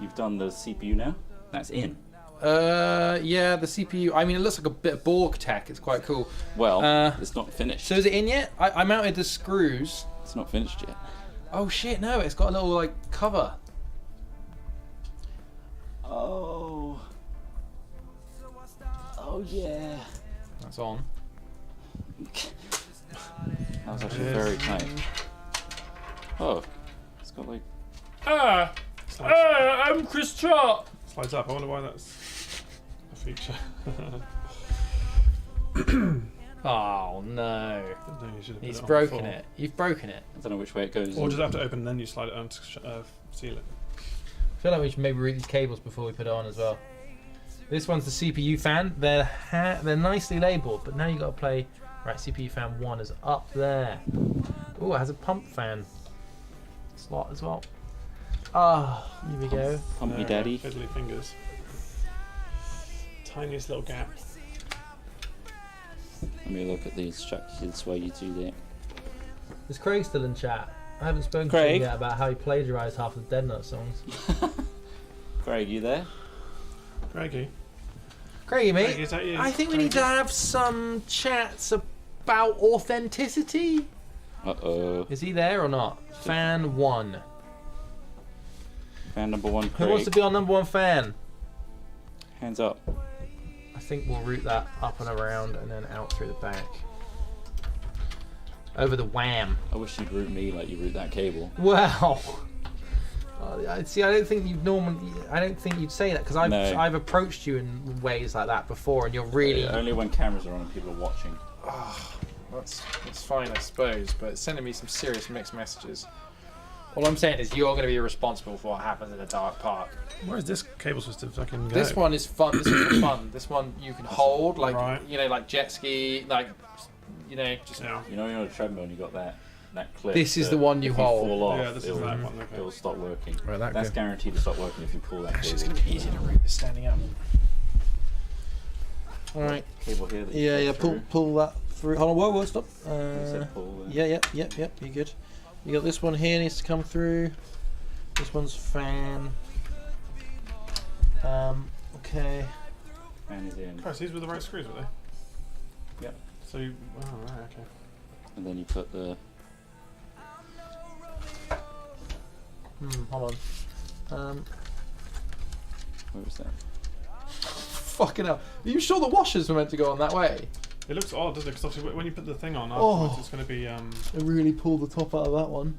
You've done the CPU now? That's in. Yeah, the CPU. I mean, it looks like a bit of Borg tech. It's quite cool. Well, it's not finished. So is it in yet? I mounted the screws. It's not finished yet. Oh shit, no, it's got a little, like, cover. Oh. Oh, yeah. That's on. That was actually very tight. Oh. It's got like... I'm Chris Trott! Slides up. I wonder why that's a feature. Oh no. No, you should have put He's it on broken before. it. You've broken it. I don't know which way it goes. Or just have to open and then you slide it on to seal it. I feel like we should maybe read these cables before we put it on as well. This one's the CPU fan. They're nicely labelled, but now you got to play. Right, CPU fan 1 is up there. Oh, it has a pump fan slot as well. Ah, here we go. Pump me, daddy. Fiddly fingers. Tiniest little gap. Let me look at the instructions while you do that. Is Craig still in chat? I haven't spoken to Craig? him yet about how he plagiarised half of the Dead Nut songs. Craig, you there? Craigie. Craigie, mate. Craig, is that you? I think we need to have some chats about authenticity. Uh-oh. Is he there or not? Fan 1. Fan number 1, Who Craig. wants to be our number 1 fan? Hands up. I think we'll route that up and around and then out through the back. Over the wham. I wish you'd route me like you route that cable. Well, see, I don't think you'd say that because No. I've approached you in ways like that before, and you're really. Yeah, only when cameras are on and people are watching. That's fine, I suppose, but it's sending me some serious mixed messages. All I'm saying is you're going to be responsible for what happens in a dark park. Where is this cable supposed to fucking go? This one is fun. This is for fun. This one you can hold, like Right. you know, like jet ski, like you know, just. Yeah. You know, you're on a treadmill and you got that clip. This is that the one you if hold. Fall off, Yeah, this is it'll, that one, okay. It'll stop working. Right, that That's good. guaranteed to stop working if you pull that cable. It's going to be easy to route this standing up. All right. Cable here. That you Yeah, put through. pull that through. Hold on, whoa, stop. You said pull there. Yeah, yep. You good? You got this one here needs to come through. This one's fan. Okay. Fan is in. Christ, these were the right screws, were they? Yep. So, right, okay. And then you put the. Hold on. Where was that? Fucking hell. Are you sure the washers were meant to go on that way? It looks odd, doesn't it? Because obviously when you put the thing on, Oh. afterwards it's going to be. It really pulled the top out of that one.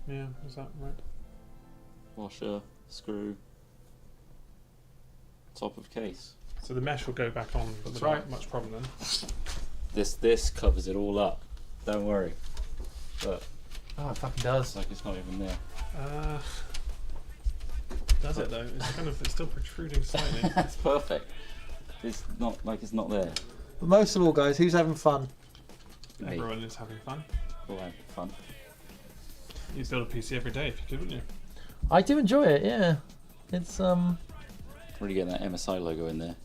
Yeah, is that right? Washer, screw, top of case. So the mesh will go back on That's without right. much problem then. This covers it all up. Don't worry. But Oh, it fucking does. it's like it's not even there. Does it though? It's still protruding slightly. That's perfect. It's not like it's not there. But most of all, guys, who's having fun? Me. Everyone is having fun. All right, fun. You'd build a PC every day if you could, wouldn't you? I do enjoy it, yeah. It's Really getting that MSI logo in there.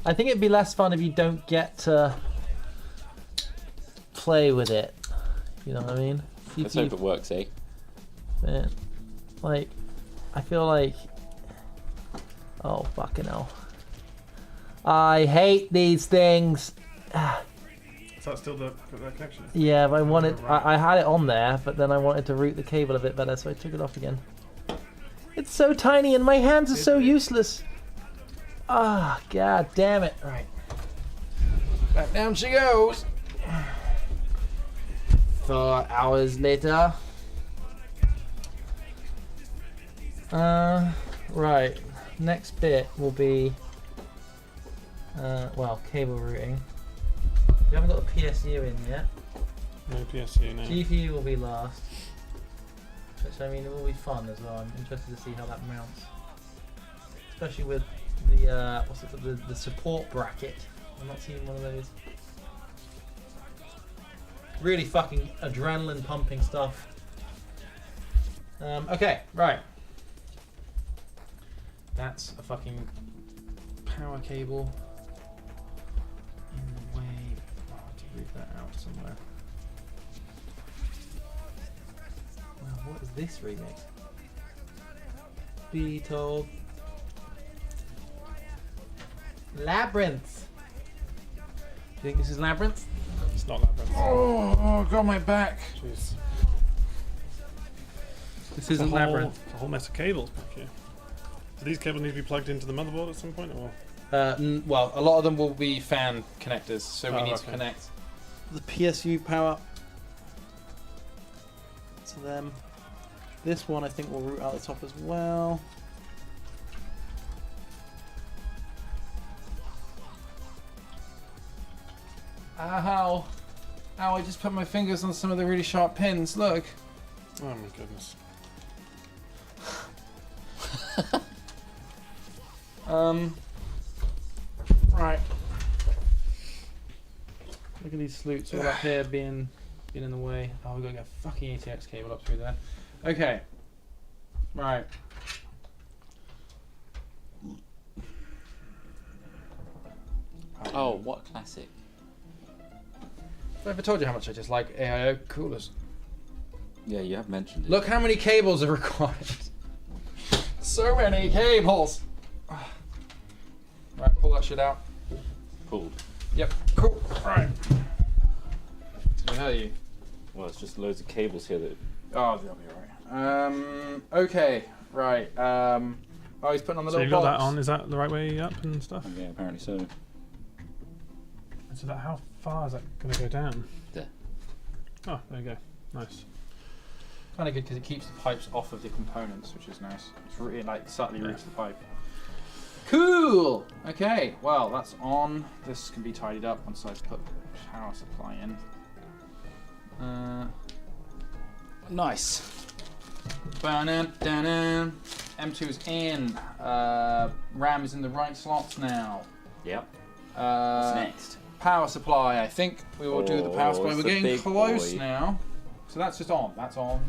I think it'd be less fun if you don't get to play with it. You know what I mean? Let's hope it works, eh? Man, like, I feel like, oh fucking hell, I hate these things. Is that still the connection? Yeah, but I wanted, I had it on there, but then I wanted to route the cable a bit better, so I took it off again. It's so tiny and my hands are so useless. Ah, god damn it. Right. Back down she goes. 4 hours later. Right. Next bit will be, well, cable routing. We haven't got the PSU in yet. No PSU, no. GPU will be last. Which, I mean, it will be fun as well. I'm interested to see how that mounts. Especially with the, what's it called, the support bracket. I've not seen one of those. Really fucking adrenaline pumping stuff. Okay, right. That's a fucking power cable in the way. Oh, I have to move that out somewhere. Wow, what is this remix? Be told. Labyrinth. Do you think this is Labyrinth? It's not Labyrinth. Oh, got my back. Jeez. This isn't Labyrinth. A whole mess of cables back here. Do these cables need to be plugged into the motherboard at some point, or? Well, a lot of them will be fan connectors, so we need to okay. connect. The PSU power to them. This one I think will route out the top as well. Ow. Ow, I just put my fingers on some of the really sharp pins, look. Oh my goodness. Right. Look at these sloots all up here being in the way. Oh, we've got to get a fucking ATX cable up through there. Okay. Right. Oh, what classic? Have I ever told you how much I dislike AIO coolers? Yeah, you have mentioned it. Look how many cables are required. So many cables. Right, pull that shit out. Pulled. Yep, cool. Right. Did I tell you? Well, it's just loads of cables here that. Oh, that'll be alright. Okay, right. Oh, he's putting on the So little you've got box. that on. Is that the right way up and stuff? Yeah, apparently so. And so that, how far is that going to go down? There. Oh, there you go. Nice. Kind of good because it keeps the pipes off of the components, which is nice. It's really like subtly routes the pipe. Cool. Okay. Well, that's on. This can be tidied up once I put power supply in. Nice. M2 is in. RAM is in the right slots now. Yep. What's next? Power supply. I think we will do the power Oh, supply. it's We're the getting big close boy. now. So that's just on. That's on.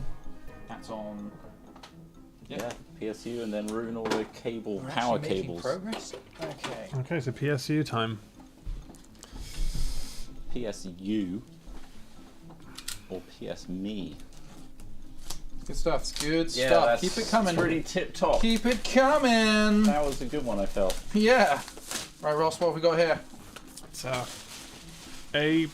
That's on. Yep. Yeah, PSU and then ruin all the cable We're power actually making cables. progress. Okay. Okay, so PSU time. PSU or PS me. Good stuff. Good Yeah, stuff. that's Keep it coming. Pretty tip top. Keep it coming. That was a good one, I felt. Yeah. Right, Ross. What have we got here? It's a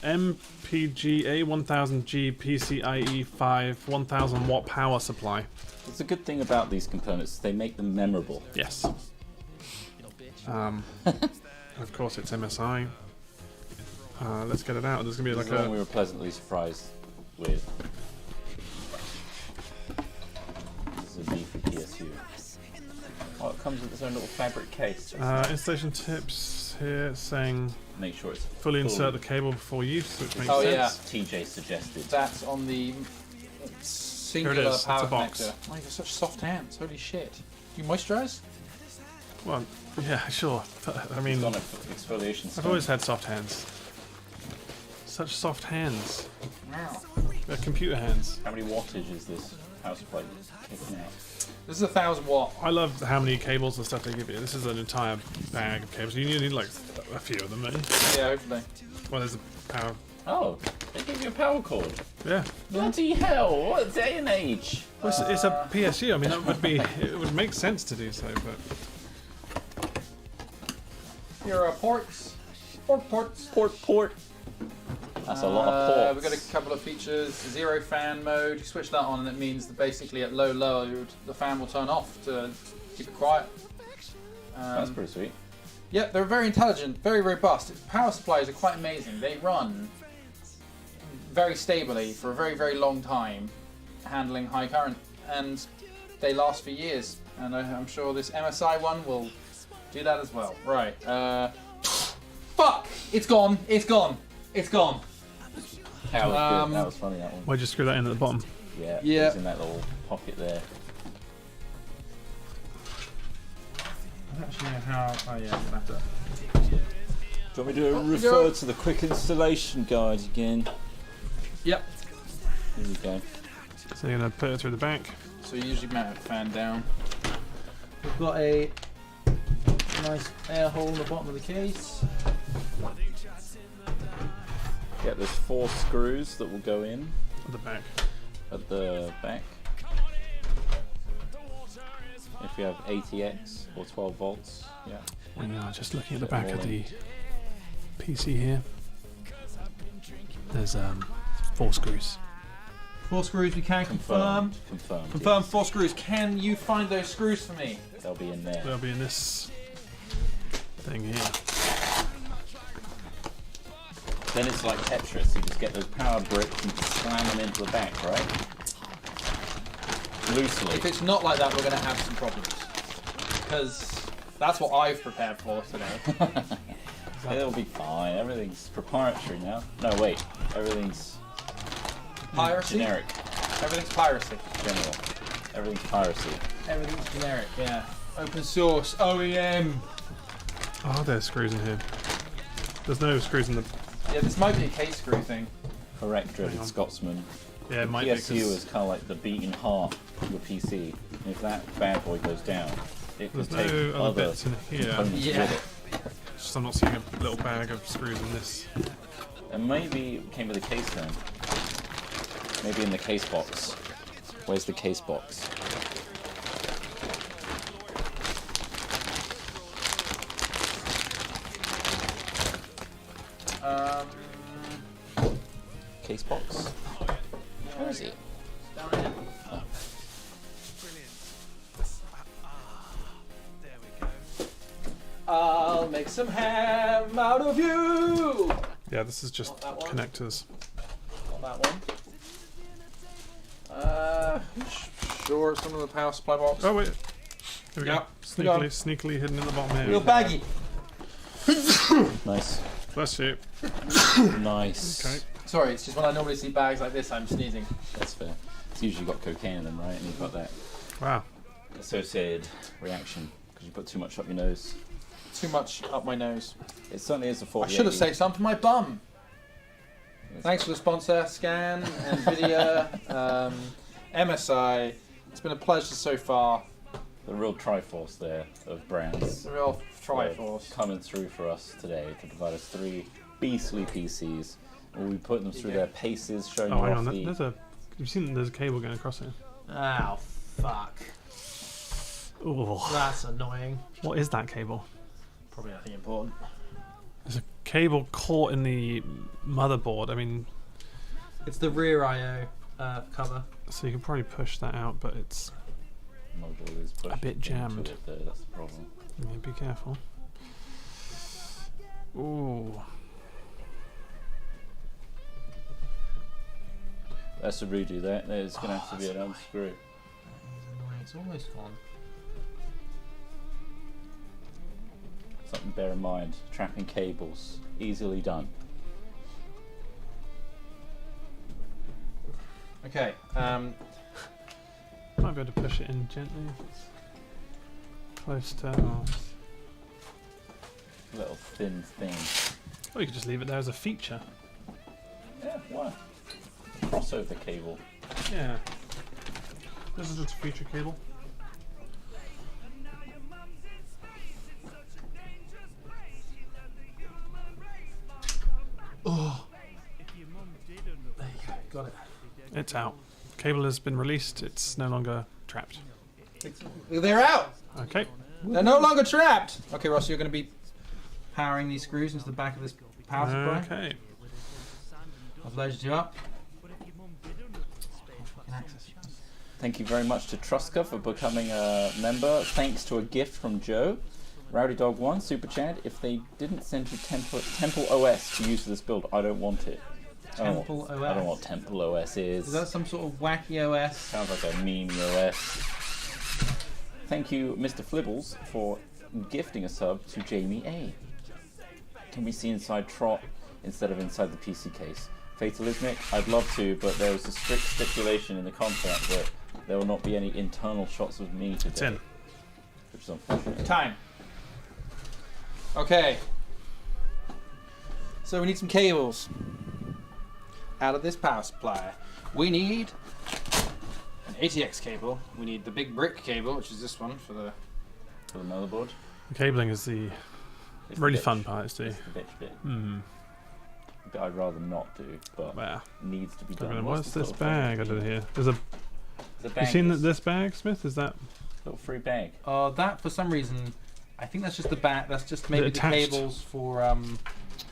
MPG A1000G PCIe 5 1000 watt power supply. It's a good thing about these components, they make them memorable. Yes. And of course it's MSI. Let's get it out. There's gonna be This like is the one a. we were pleasantly surprised with. This is a B for PSU. Oh, it comes with its own little fabric case. Installation tips here saying Make sure it's fully insert the cable before use, which makes Oh, sense. yeah. TJ suggested. That's on the singular Here it is, power it's a box. connector. Oh, you got such soft hands. Holy shit. Do you moisturize? Well, yeah, sure. But, I mean, It's got an exfoliation I've stone. always had soft hands. Such soft hands. Wow. They're computer hands. How many wattage is this power supply kicking out? This is 1,000 watt. I love how many cables and stuff they give you. This is an entire bag of cables. You need like a few of them, maybe. Yeah, hopefully. Well, there's a power. Oh, they give you a power cord. Yeah. Bloody hell, what day and age? Well, it's a PSU. I mean, that would be. It would make sense to do so, but Here are ports. Ports. Port. That's a lot of ports. We've got a couple of features. Zero fan mode. You switch that on and it means that basically at low load the fan will turn off to keep it quiet. That's pretty sweet. Yep, they're very intelligent, very robust. Power supplies are quite amazing. They run very stably for a very, very long time, handling high current, and they last for years. And I'm sure this MSI one will do that as well. Right. Fuck! It's gone. It's gone. It's gone. That was good. That was funny, that one. why'd you screw that in at the bottom? Yeah, Yeah. it's in that little pocket there. I don't actually know how. Oh yeah, I'm gonna have to. Do you want me to refer to the quick installation guide again? Yep. Here we go. So you're gonna put it through the back. So you usually mount the fan down. We've got a nice air hole in the bottom of the case. Yeah, there's 4 screws that will go in At the back. at the back. If you have 80x or 12 volts, yeah. We are just looking at the back of the PC here. There's 4 screws. 4 screws we can confirm. Confirmed. Confirm 4 screws. Can you find those screws for me? They'll be in there. They'll be in this thing here. Then it's like Tetris. You just get those power bricks and slam them into the back, right? Loosely. If it's not like that, we're going to have some problems. Because that's what I've prepared for today. It'll be fine. Everything's proprietary now. No, wait. Everything's Piracy? generic. Everything's piracy. General. Everything's piracy. Everything's generic, yeah. Open source, OEM. Oh, there's screws in here. There's no screws in the. Yeah, this might be a case screw thing. Correct, Hang dreaded on. Scotsman. Yeah, it might be. PSU is kind of like the beating heart of your PC. And if that bad boy goes down, it can There's take no other other bits in here. components Yeah. with it. Just I'm not seeing a little bag of screws in this. And maybe it came with a case then. Maybe in the case box. Where's the case box? Case box? Where is it? Down here. I'll make some ham out of you! Yeah, this is just Not that one. connectors. Not that one. Sure, some of the power supply box. Oh wait, here we go. Yeah, we got Sneakily hidden in the bottom here. Real baggy. Nice. Bless you. Nice. Okay. Sorry, it's just when I normally see bags like this, I'm sneezing. That's fair. It's usually got cocaine in them, right? And you've got that Wow. associated reaction because you put too much up your nose. Too much up my nose. It certainly is a I 48. should have saved some for my bum. Thanks for the sponsor, Scan, Nvidia, MSI. It's been a pleasure so far. The real triforce there of brands. It's a real triforce. Coming through for us today to provide us 3 beastly PCs. We'll be putting them through their paces, showing Oh, you hang off on. the... There's a. You've seen there's a cable going across here. Oh, fuck. Oh, That's annoying. what is that cable? Probably nothing important. There's a cable caught in the motherboard. I mean, It's the rear I/O cover. so you can probably push that out, but it's Motherboard is pushed bit jammed. into it, though, that's the problem. yeah, be careful. Ooh, That's a redo that. There's going to have to be an unscrew. It's almost gone. Something to bear in mind. Trapping cables. Easily done. Okay. might be able to push it in gently. If it's close to. Oh. Little thin thing. Or you could just leave it there as a feature. Yeah, why? Crossover cable. Yeah. This is just a feature cable. Oh. There you go. Got it. It's out. Cable has been released. It's no longer trapped. They're out. Okay. They're no longer trapped. Okay, Ross, you're going to be powering these screws into the back of this power supply. Okay. I've loaded you up. Thank you very much to Truska for becoming a member. Thanks to a gift from Joe. Rowdy Dog 1, Super Chad. If they didn't send you Temple OS to use for this build, I don't want it. Temple OS. I don't know what Temple OS is. Is that some sort of wacky OS? Sounds like a meme OS. Thank you, Mr. Flibbles, for gifting a sub to Jamie A. Can we see inside Trot instead of inside the PC case? Fatalismic, I'd love to, but there was a strict stipulation in the contract that there will not be any internal shots of me today. It's in. Which is unfortunate. Time. Okay. So we need some cables out of this power supply. We need an ATX cable. We need the big brick cable, which is this one for the motherboard. The cabling is the It's really the bitch. fun part, too. It's the bitch bit. Hmm. But I'd rather not do, but Wow. needs to be I done. mean, what's this little bag thing? under here? There's a. The You bag seen is- this bag, Smith? Is that? little free bag. that for some reason, I think that's just the back. That's just maybe the attached? cables for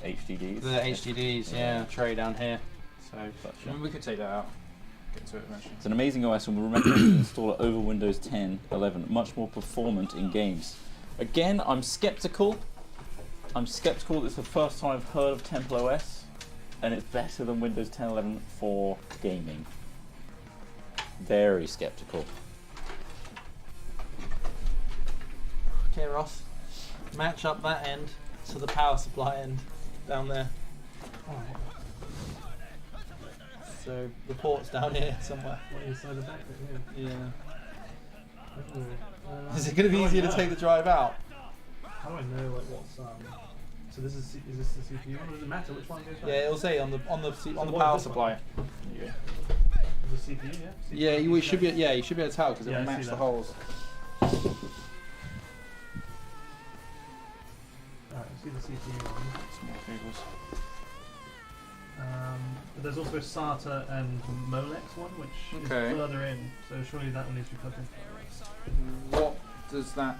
HDDs. the HDDs. Yeah, tray down here. So Gotcha. we could take that out. Get to it eventually. It's an amazing OS and we'll recommend you install it over Windows 10, 11. Much more performant in games. Again, I'm skeptical. It's the first time I've heard of Temple OS, and it's better than Windows 10, 11 for gaming. Very skeptical. Okay, Ross. Match up that end to the power supply end down there. So the port's down here somewhere. Inside the back. Yeah. Is it going to be easier to take the drive out? How do I know like what's So this is this the CPU? Or does it matter which one goes back? Yeah, it'll say on the what power is this supply. Yeah. The CPU, yeah. Yeah, you should be. Yeah, you should be able to tell because Yeah, it'll I match see the that. holes. Alright, see the CPU one. Small cables. But there's also SATA and Molex one, which Okay. is further in. So surely that one needs to be plugged in. What does that?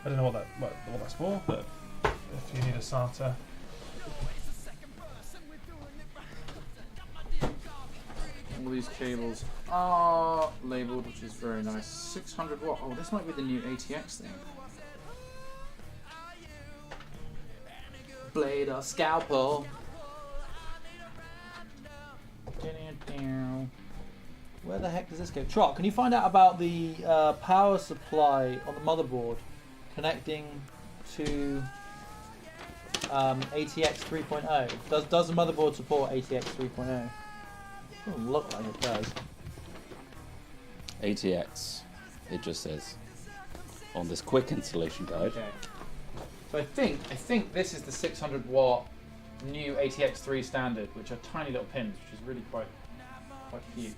I don't know what that's for, but if you need a SATA. All these cables are labelled, which is very nice. 600 watt. Oh, this might be the new ATX thing. Blade or scalpel. Where the heck does this go? Trot, can you find out about the power supply on the motherboard connecting to ATX 3.0? Does the motherboard support ATX 3.0? Doesn't look like it does. ATX, it just says on this quick installation guide. Okay. So I think this is the 600 watt new ATX 3 standard, which are tiny little pins, which is really quite cute.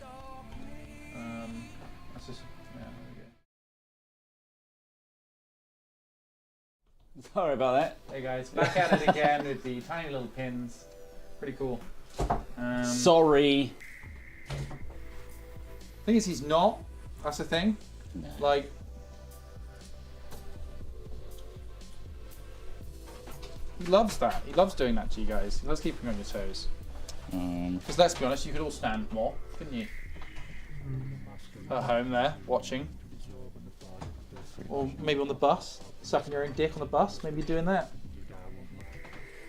That's just yeah. There we go. Sorry about that. Hey guys, back at it again with the tiny little pins. Pretty cool. Sorry. Thing is, he's not. That's the thing. No. Like, He loves that. He loves doing that to you guys. He loves keeping you on your toes. Because let's be honest, you could all stand more, couldn't you? At home there, watching. Or maybe on the bus, sucking your own dick on the bus. Maybe you're doing that.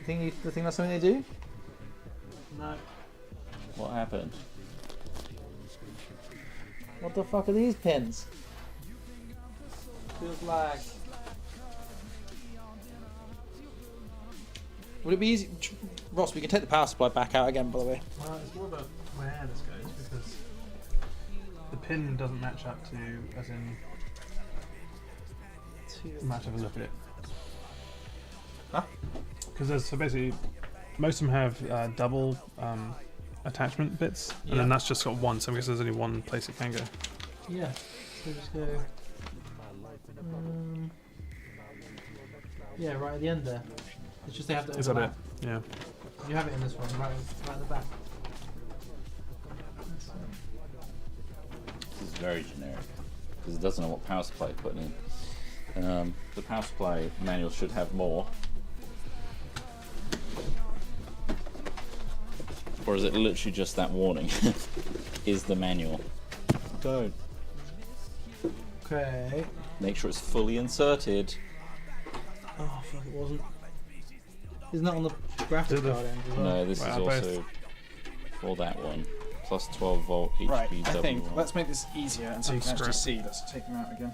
You think that's something they do? No. What happened? What the fuck are these pins? Feels like. Would it be easy, Ross? We can take the power supply back out again, by the way. Well, it's more about where this goes because the pin doesn't match up to, as in. Might have a look at it. Huh? Because so basically, most of them have double attachment bits, and then that's just got one. So I guess there's only one place it can go. Yeah. So just go. Yeah, right at the end there. It's just they have to. Is that it? overlap. Yeah. You have it in this one, right at the back. This is very generic because it doesn't know what power supply you're putting in. The power supply manual should have more. Or is it literally just that warning? Is the manual. Don't. Okay. Make sure it's fully inserted. Oh fuck! It wasn't. Isn't that on the graphics Did the- card end as well? No, this Right, is both. also for that one. Plus 12 volt HP Right, I double think wall. let's make this easier and so you can actually Unscrew. see. Let's take them out again.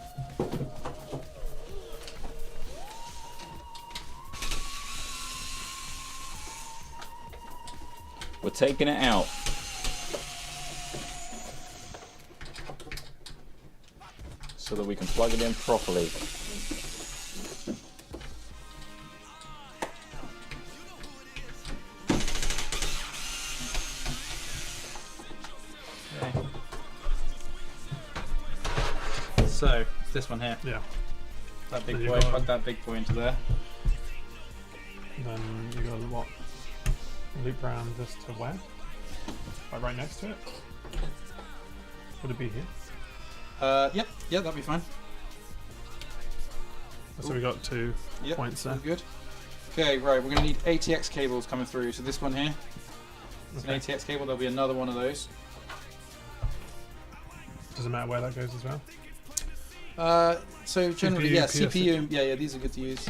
We're taking it out. So that we can plug it in properly. Okay. So, this one here. Yeah. That big So you've boy, got- plug that big boy into there. And then you got what? Loop round this to where? Like right next to it? Would it be here? Yep, that'll be fine. So we got 2 Yep, points all there. good. Okay, right, we're going to need ATX cables coming through. So this one here is an Okay. ATX cable. There'll be another one of those. Doesn't matter where that goes as well. So generally, CPU, yeah, PS6. CPU, yeah, these are good to use.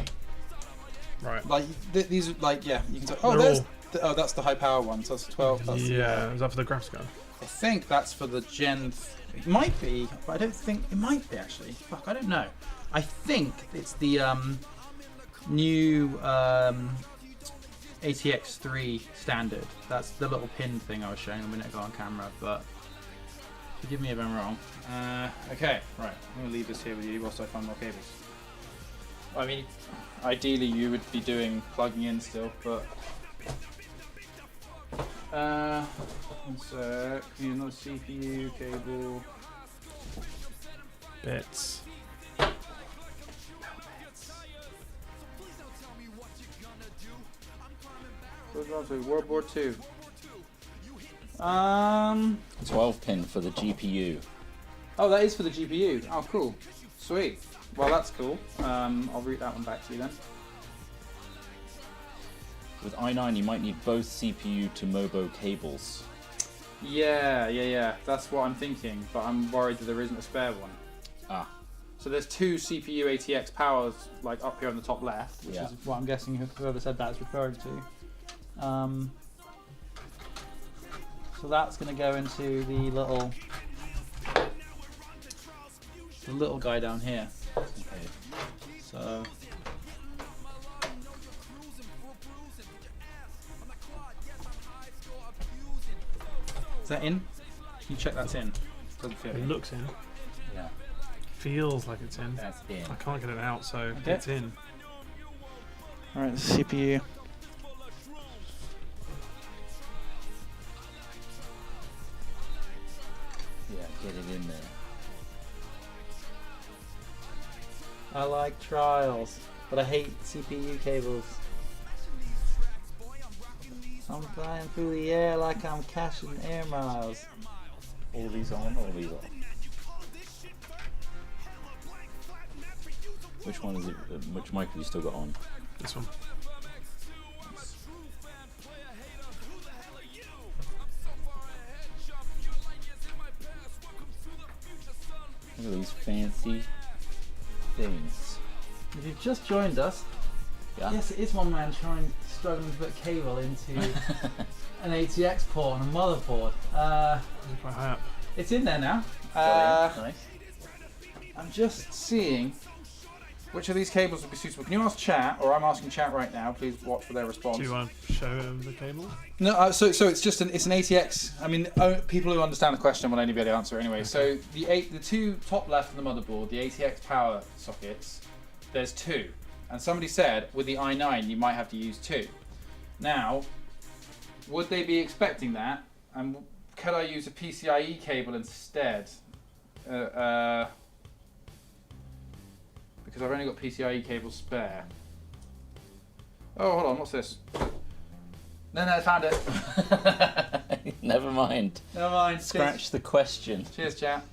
Right. Like these are like, yeah, you can say, They're there's all- that's the high power one. So that's 12. That's Yeah, is that for the graphics card? I think that's for the Gen. It might be, but I don't think it might be actually. Fuck, I don't know. I think it's the new ATX3 standard. That's the little pin thing I was showing a minute ago on camera. But forgive me if I'm wrong. Okay, right. I'm gonna leave this here with you whilst I find more cables. I mean, ideally you would be doing plugging in still, but. One sec. Need another CPU cable. Bits. What's on to World War II? 12 pin for the GPU. Oh, that is for the GPU. Oh, cool. Sweet. Well, that's cool. I'll route that one back to you then. With i9 you might need both CPU to MOBO cables. Yeah. That's what I'm thinking, but I'm worried that there isn't a spare one. Ah. So there's 2 CPU ATX powers, like up here on the top left, which Yeah. is what I'm guessing whoever said that is referring to. So that's going to go into the little guy down here. Okay. So is that in? Can you check that's in? Doesn't feel It in. looks in. Yeah, Feels like it's in. that's in. I can't get it out, so Okay. it's in. Alright, the CPU. Yeah, get it in there. I like trials, but I hate CPU cables. I'm flying through the air like I'm cashing air miles. All these on, all these off. Which one is it? Which mic have you still got on? This one. Look at these fancy things. If you've just joined us, Yeah. yes, it is one man struggling to put a cable into an ATX port on a motherboard. It's quite high up. It's in there now. Nice. I'm just seeing which of these cables would be suitable. Can you ask chat, or I'm asking chat right now? Please watch for their response. Do you want to show the cable? No, so it's just it's an ATX. I mean, people who understand the question will only be able to answer anyway. Okay. So the two top left of the motherboard, the ATX power sockets, there's two, and somebody said with the i9 you might have to use two. Now, would they be expecting that? And could I use a PCIe cable instead? Because I've only got PCIe cables spare. Oh, hold on, what's this? No, I found it. Never mind. Never mind. Scratch the question. Cheers, chat.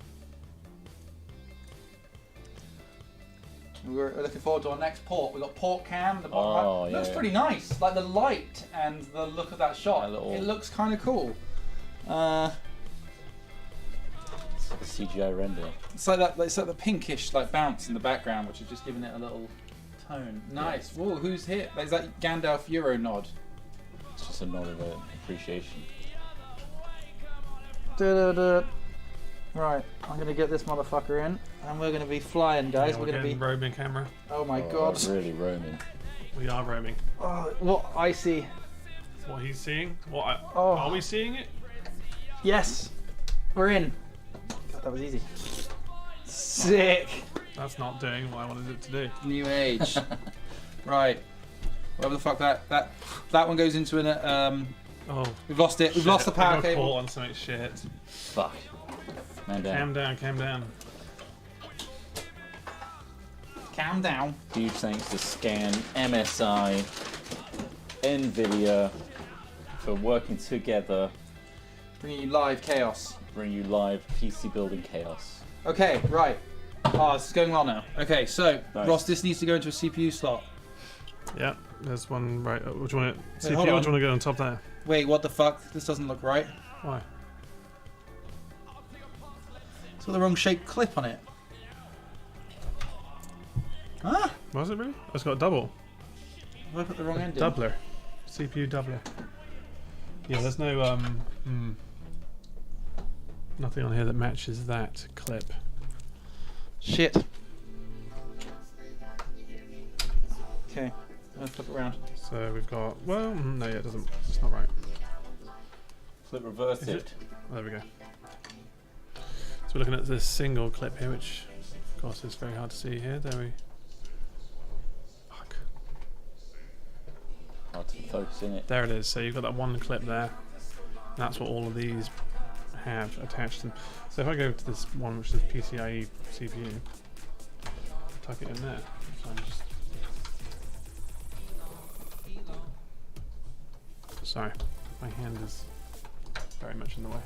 We're looking forward to our next port. We've got port cam. The Oh, yeah, looks yeah. pretty nice. Like the light and the look of that shot. That little- It looks kind of cool. It's like a CGI render. It's like that. It's like the pinkish like bounce in the background, which is just giving it a little tone. Nice. Whoa, who's here? Is that Gandalf Euro nod? It's just a nod of appreciation. Right, I'm gonna get this motherfucker in, and we're gonna be flying, guys. Yeah, we're gonna be. roaming camera. Oh my Oh, god. really roaming. We are roaming. Oh, what I see. What he's seeing? Oh. Are we seeing it? Yes, we're in. God, that was easy. Sick. That's not doing what I wanted it to do. New age. Right. Whatever the fuck that one goes into an Oh. We've lost it. We've lost the I power got cable. caught on something shit. Fuck. Man down. Calm down, calm down. Calm down. Huge thanks to Scan, MSI, Nvidia for working together, Bringing you live chaos. bring you live PC building chaos. Okay, right. Oh, this is going well now. Okay, so Nice. Ross, this needs to go into a CPU slot. Yeah, there's one right. Which one? CPU? hold Or on. do you want to go on top there? Wait, what the fuck? This doesn't look right. Why? It's got the wrong shaped clip on it. Huh? Was it really? Oh, it's got a double. Have I put the wrong end in? Doubler. CPU doubler. Yeah, there's no nothing on here that matches that clip. Shit. Okay, I'm gonna flip it around. So we've got no, yeah, it doesn't. It's not right. Flip reverse Is it. it? There we go. So we're looking at this single clip here, which of course is very hard to see here. There we. Fuck. Hard to focus in it. There it is. So you've got that one clip there. That's what all of these have attached. And so if I go to this one, which is PCIe CPU, tuck it in there. So I'm just. Sorry, my hand is very much in the way.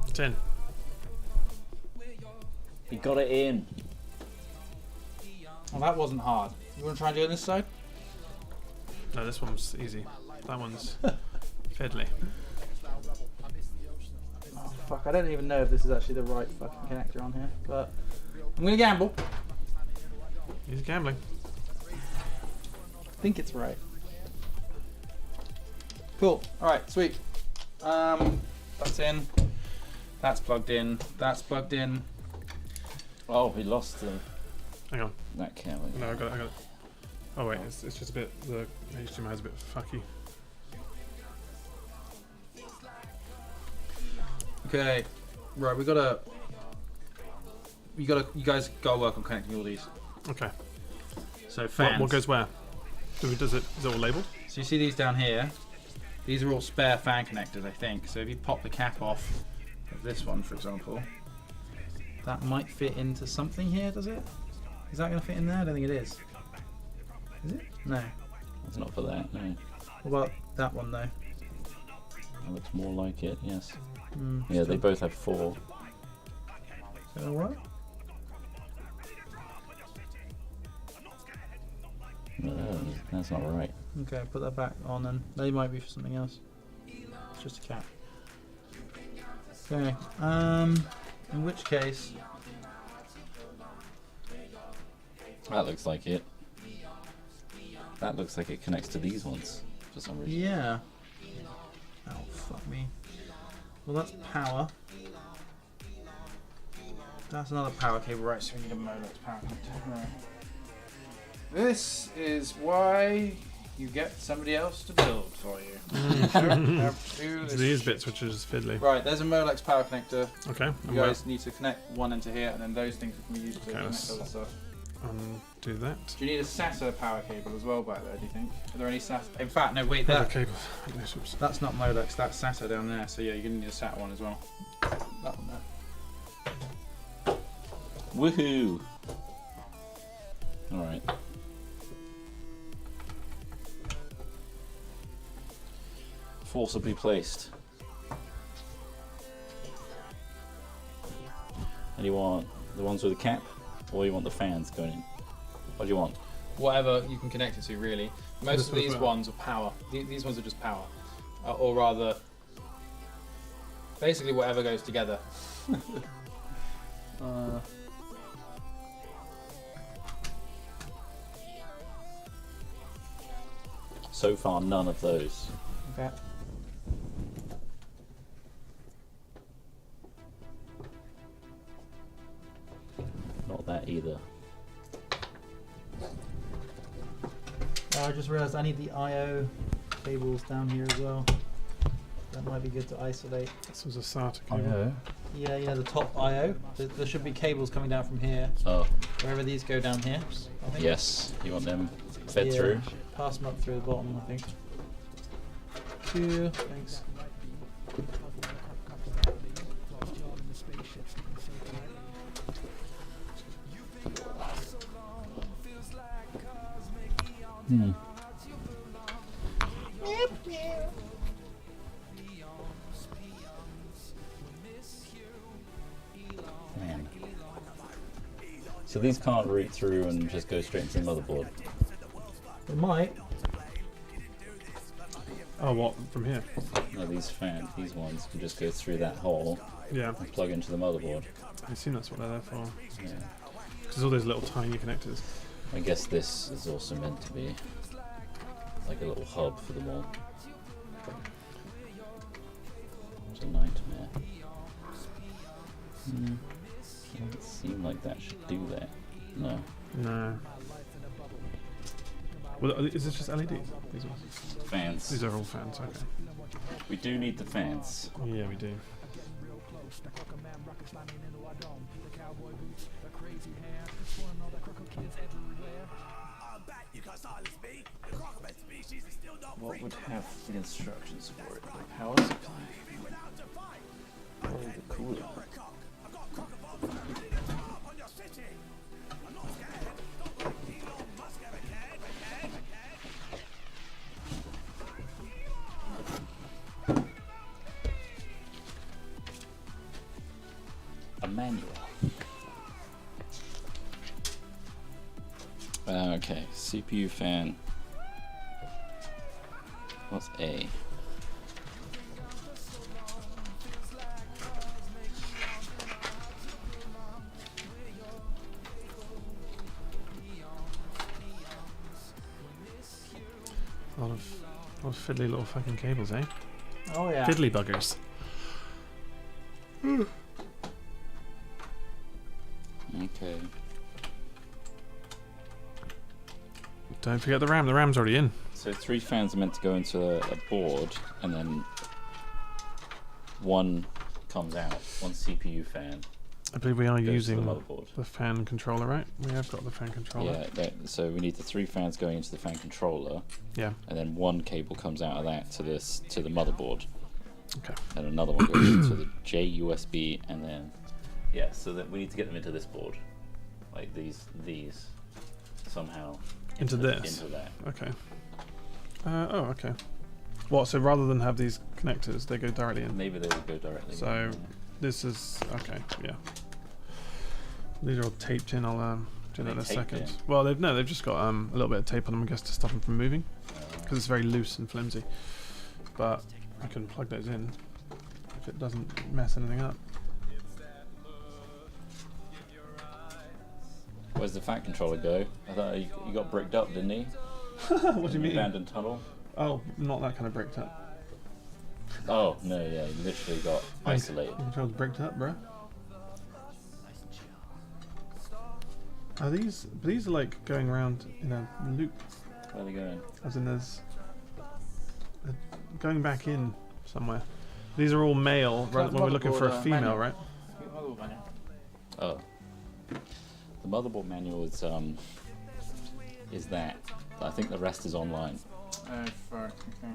It's in. He got it in. Well, that wasn't hard. You want to try and do it on this side? No, this one's easy. That one's fiddly. Oh fuck! I don't even know if this is actually the right fucking connector on here, but I'm gonna gamble. He's gambling. I think it's right. Cool. All right. Sweet. That's in. That's plugged in. That's plugged in. Oh, he lost Hang on. that camera. No, I got it. Oh wait, it's just a bit. The HDMI is a bit fucky. Okay. Right. You guys gotta work on connecting all these. Okay. So fans. What goes where? Is it all labelled? So you see these down here? These are all spare fan connectors, I think. So if you pop the cap off of this one, for example, that might fit into something here, does it? Is that going to fit in there? I don't think it is. Is it? No. It's not for that, no. What about that one, though? It looks more like it, yes. Mm, Yeah, they both have 4. is that all right? That's not right. Okay, put that back on then. They might be for something else. It's just a cap. Okay. In which case, That looks like it. That looks like it connects to these ones for some reason. yeah. Oh fuck me. Well, that's power. That's another power cable, right? So we need a Molex power connector. Right. This is why you get somebody else to build for you. It's these bits which are just fiddly. Right, there's a Molex power connector. Okay. You and guys need to connect one into here, and then those things can be used to Okay, connect let's- other stuff. do that. Do you need a SATA power cable as well back there, do you think? Are there any SATA? In fact, no, wait, Other that, cables. Yes, oops. that's not Molex, that's SATA down there, so yeah, you're going to need a SATA one as well. That one there. Woohoo! Alright. Forcibly placed. And you want the ones with the cap, or you want the fans going in? What do you want? Whatever you can connect it to, really. Most This of was these power. ones are power. These ones are just power. Or rather, basically whatever goes together. So far, none of those. Okay. Not that either. I just realised I need the I/O cables down here as well. That might be good to isolate. This was a SATA cable. Yeah, you know the top I/O. There should be cables coming down from here, Oh, wherever these go down here. I think. yes. You want them fed Yeah, through? Pass them up through the bottom, I think. Cool. Thanks. Hmm. Man. So these can't route through and just go straight into the motherboard. It might. Oh, what? From here? No, these ones can just go through that hole Yeah. and plug into the motherboard. I assume that's what they're there for. Yeah. Because all those little tiny connectors. I guess this is also meant to be like a little hub for them all. It's a nightmare. Doesn't seem like that should do that. No. No. Well, is this just LEDs? These ones? Fans. These are all fans, okay. We do need the fans. Yeah, we do. What would have the instructions for it? Power supply. Oh, the cooler. A manual. Okay, CPU fan. What's A? A lot of fiddly little fucking cables, eh? Oh yeah. Fiddly buggers. Okay. Don't forget the RAM. The RAM's already in. So 3 fans are meant to go into a board, and then one comes out. One CPU fan I believe we are goes to using the motherboard. the fan controller, right? We have got the fan controller. Yeah. So we need the 3 fans going into the fan controller, Yeah. and then one cable comes out of that to the motherboard, Okay. and another one goes into the JUSB, and then so that we need to get them into this board, like these somehow Into this? into that. Okay. Oh, okay. What? So rather than have these connectors, they go directly in. Maybe they will go directly. So this is okay. Yeah. These are all taped in. I'll Do that in a taped second. it? Well, they've just got a little bit of tape on them, I guess, to stop them from moving, because it's very loose and flimsy. But I can plug those in if it doesn't mess anything up. Where's the fan controller go? I thought he got bricked up, didn't he? What do you mean? Abandoned tunnel. Oh, not that kind of bricked up. Oh no, yeah, he literally got isolated. The control's bricked up, bro. Are these are like going around in a loop? Where are they going? As in there's going back in somewhere. These are all male, right? When we're looking for a female, right? Oh, the motherboard manual is that. I think the rest is online. Oh fuck. Okay.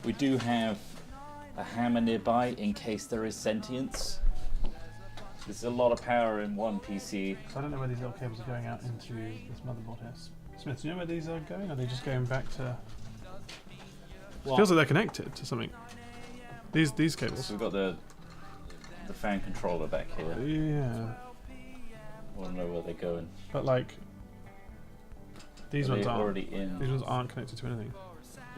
We do have a hammer nearby in case there is sentience. There's a lot of power in one PC. So I don't know where these little cables are going out into this motherboard here. Smith, do you know where these are going? Are they just going back to... It feels like they're connected to something. These cables. So we've got the fan controller back here. Yeah. I want to know where they're going. But like... These Are ones they aren't. already in? These ones aren't connected to anything.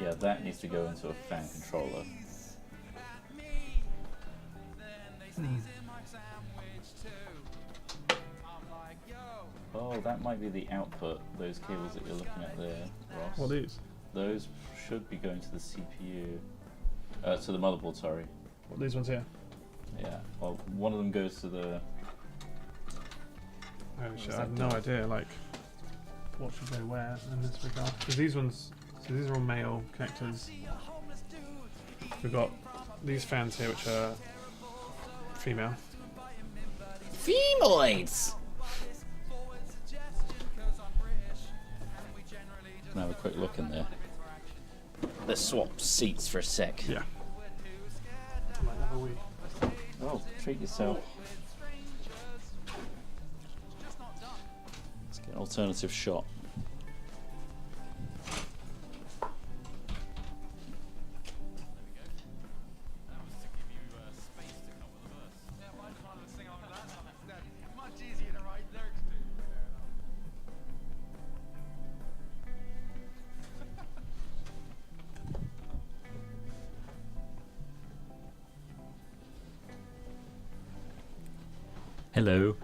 Yeah, that needs to go into a fan controller. Oh, that might be the output, those cables that you're looking at there, Ross. What are these? Those should be going to the CPU. To the motherboard, sorry. What are these ones here? Yeah, well, one of them goes to the... Holy shit, I have no idea, like, what should go where in this regard. Because these ones, so these are all male connectors. We've got these fans here, which are female. Femoids! Can I have a quick look in there? Let's swap seats for a sec. Yeah. Might have a wee. Oh, treat yourself. Let's get an alternative shot. Hello.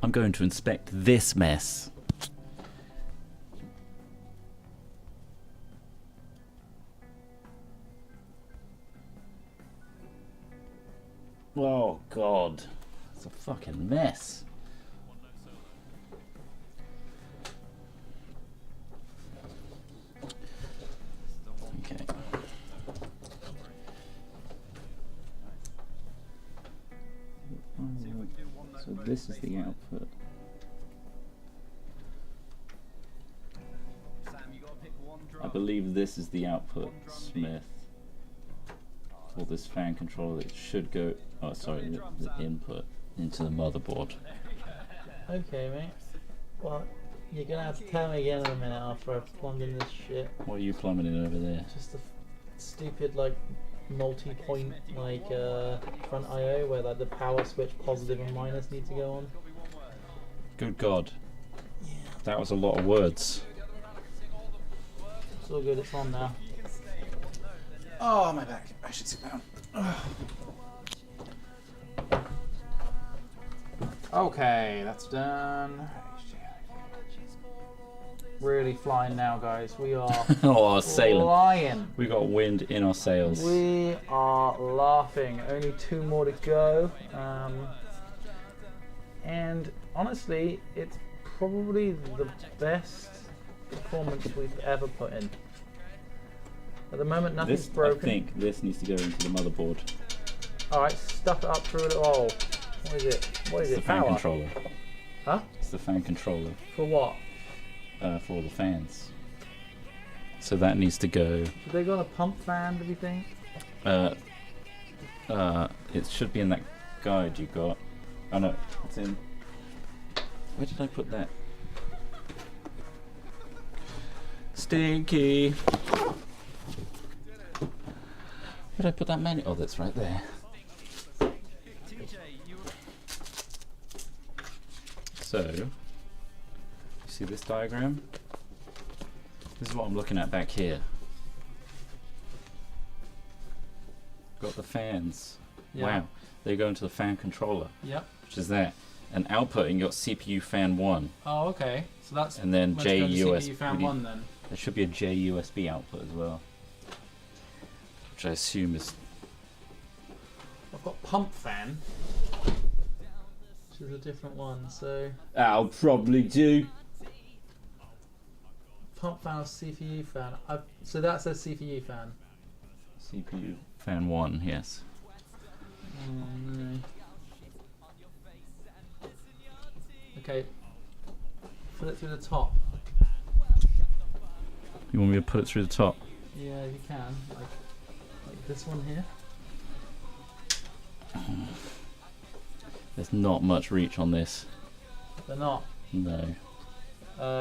I'm going to inspect this mess. Oh God, it's a fucking mess. Okay. So this is the output. I believe this is the output, Smith. For this fan controller, it should go. Oh, sorry, the input into the motherboard. Okay, mate. Well, you're gonna have to tell me again in a minute after I've plumbed in this shit. What are you plumbing in over there? Just the stupid, like, multi-point, like, front I/O where, like, the power switch positive and minus need to go on. Good God. That was a lot of words. It's all good, it's on now. Oh, my back. I should sit down. Okay, that's done. Really flying now, guys. We are Oh, sailing. flying. We got wind in our sails. We are laughing. Only 2 more to go. And honestly, it's probably the best performance we've ever put in. At the moment, nothing's This, broken. I think this needs to go into the motherboard. Alright, stuff it up through a little hole. What is it? What is It's it? the fan Power? controller. Huh? It's the fan controller For what? for all the fans. So that needs to go. Have they got a pump fan, do you think? It should be in that guide you got. Oh no, it's in. Where did I put that? Stinky. Where did I put that menu? Oh, that's right there. So, you see this diagram? This is what I'm looking at back here. Got the fans. Yeah. Wow. They go into the fan controller, Yep. which is that. And outputting, you got CPU fan 1. Oh, okay. So that's. And then let's go to JUSB. CPU fan 1 then. There should be a JUSB output as well. Which I assume is... I've got pump fan. Which is a different one. So I'll probably do. pump fan or CPU fan. So that says CPU fan. CPU fan 1, yes. Oh no. Okay. Put it through the top. You want me to put it through the top? Yeah, if you can. Like this one here. There's not much reach on this. They're not. No. Is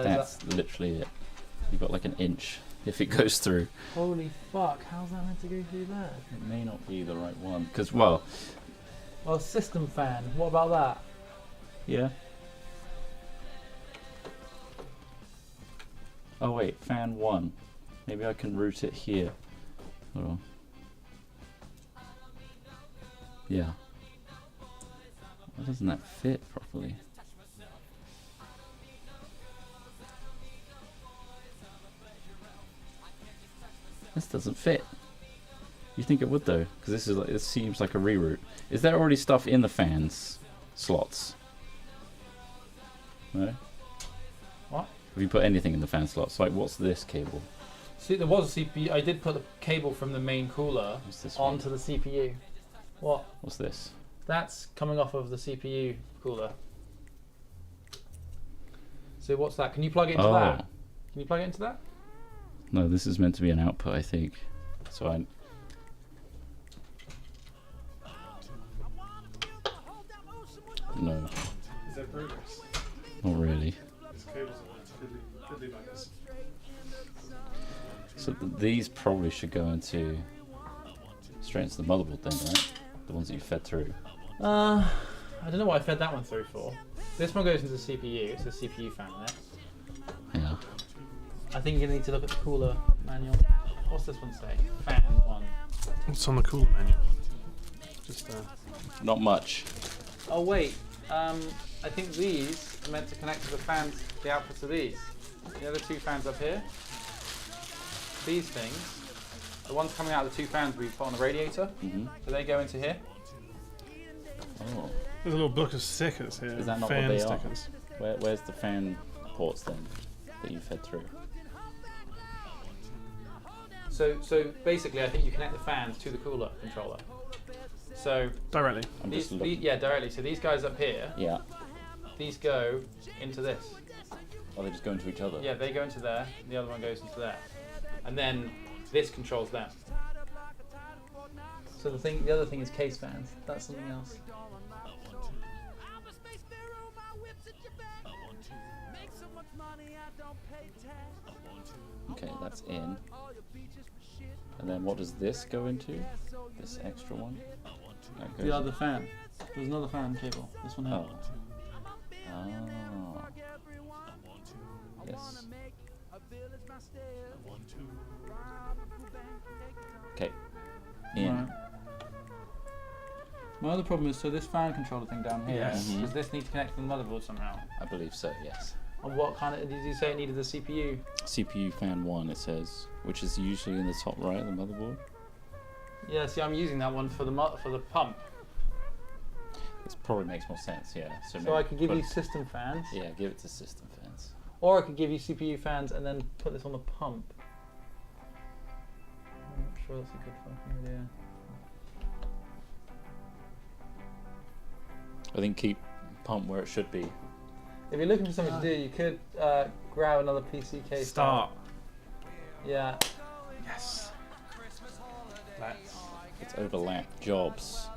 That's literally it. You've got like an inch if it goes through. holy fuck! How's that meant to go through there? It may not be the right one. Because, well, Well, system fan. What about that? yeah. Oh wait, fan 1. Maybe I can route it here. Hold on. Yeah. Why doesn't that fit properly? This doesn't fit. You think it would though? Because this is like, it seems like a reroute. Is there already stuff in the fans slots? No. What? Have you put anything in the fan slots? Like, what's this cable? See, there was a CPU. I did put the cable from the main cooler What's this one? Onto the CPU. What? What's this? That's coming off of the CPU cooler. So what's that? Can you plug it into that? Can you plug it into that? No, this is meant to be an output, I think. So I. No, Is there progress? not really. These cables are fiddly buggers. So these probably should go into straight into the motherboard then, right? The ones that you fed through. I don't know what I fed that one through for. This one goes into the CPU. It's a CPU fan there. Yeah. I think you're gonna need to look at the cooler manual. What's this one say? Fan 1. What's on the cooler menu? Just Not much. Oh wait. I think these are meant to connect to the fans, the outputs of these. The other two fans up here. These things. The ones coming out of the two fans we put on the radiator. Mm-hmm. Do they go into here? Oh. there's a little book of stickers here. Is that not fan what they stickers. are? Where's the fan ports then that you fed through? So basically, I think you connect the fans to the cooler controller. So Directly. I'm these, just looking. yeah, directly. So these guys up here, Yeah. these go into this. Oh, they just go into each other. Yeah, they go into there. The other one goes into there, and then this controls them. So the other thing is case fans. That's something else. Okay, that's in. And then what does this go into? This extra one? That goes The other fan. There's another fan cable. This one here. Oh. Oh. Yes. Okay. In. Right. My other problem is, so this fan controller thing down here, Yes. Mhm. Does this need to connect to the motherboard somehow? I believe so, yes. and what kind of, did you say it needed the CPU? CPU fan 1, it says, which is usually in the top right of the motherboard. Yeah. See, I'm using that one for the pump. This probably makes more sense, yeah. So maybe I could give put- you system fans, Yeah, give it to system fans. or I could give you CPU fans and then put this on the pump. I'm not sure that's a good fucking idea. I think keep pump where it should be. If you're looking for something to do, you could grab another PC case. Start. Yeah. Yes. Let's. It's overlap jobs.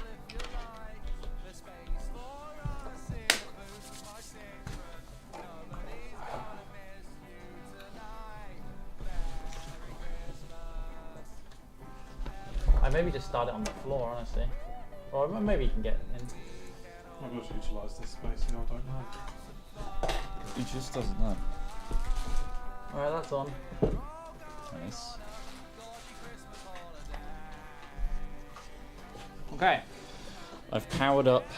I maybe just start it on the floor, honestly. Or maybe you can get in. I've got to utilise this space, I don't know. He just doesn't know. Alright, that's on. Nice. Okay. I've powered up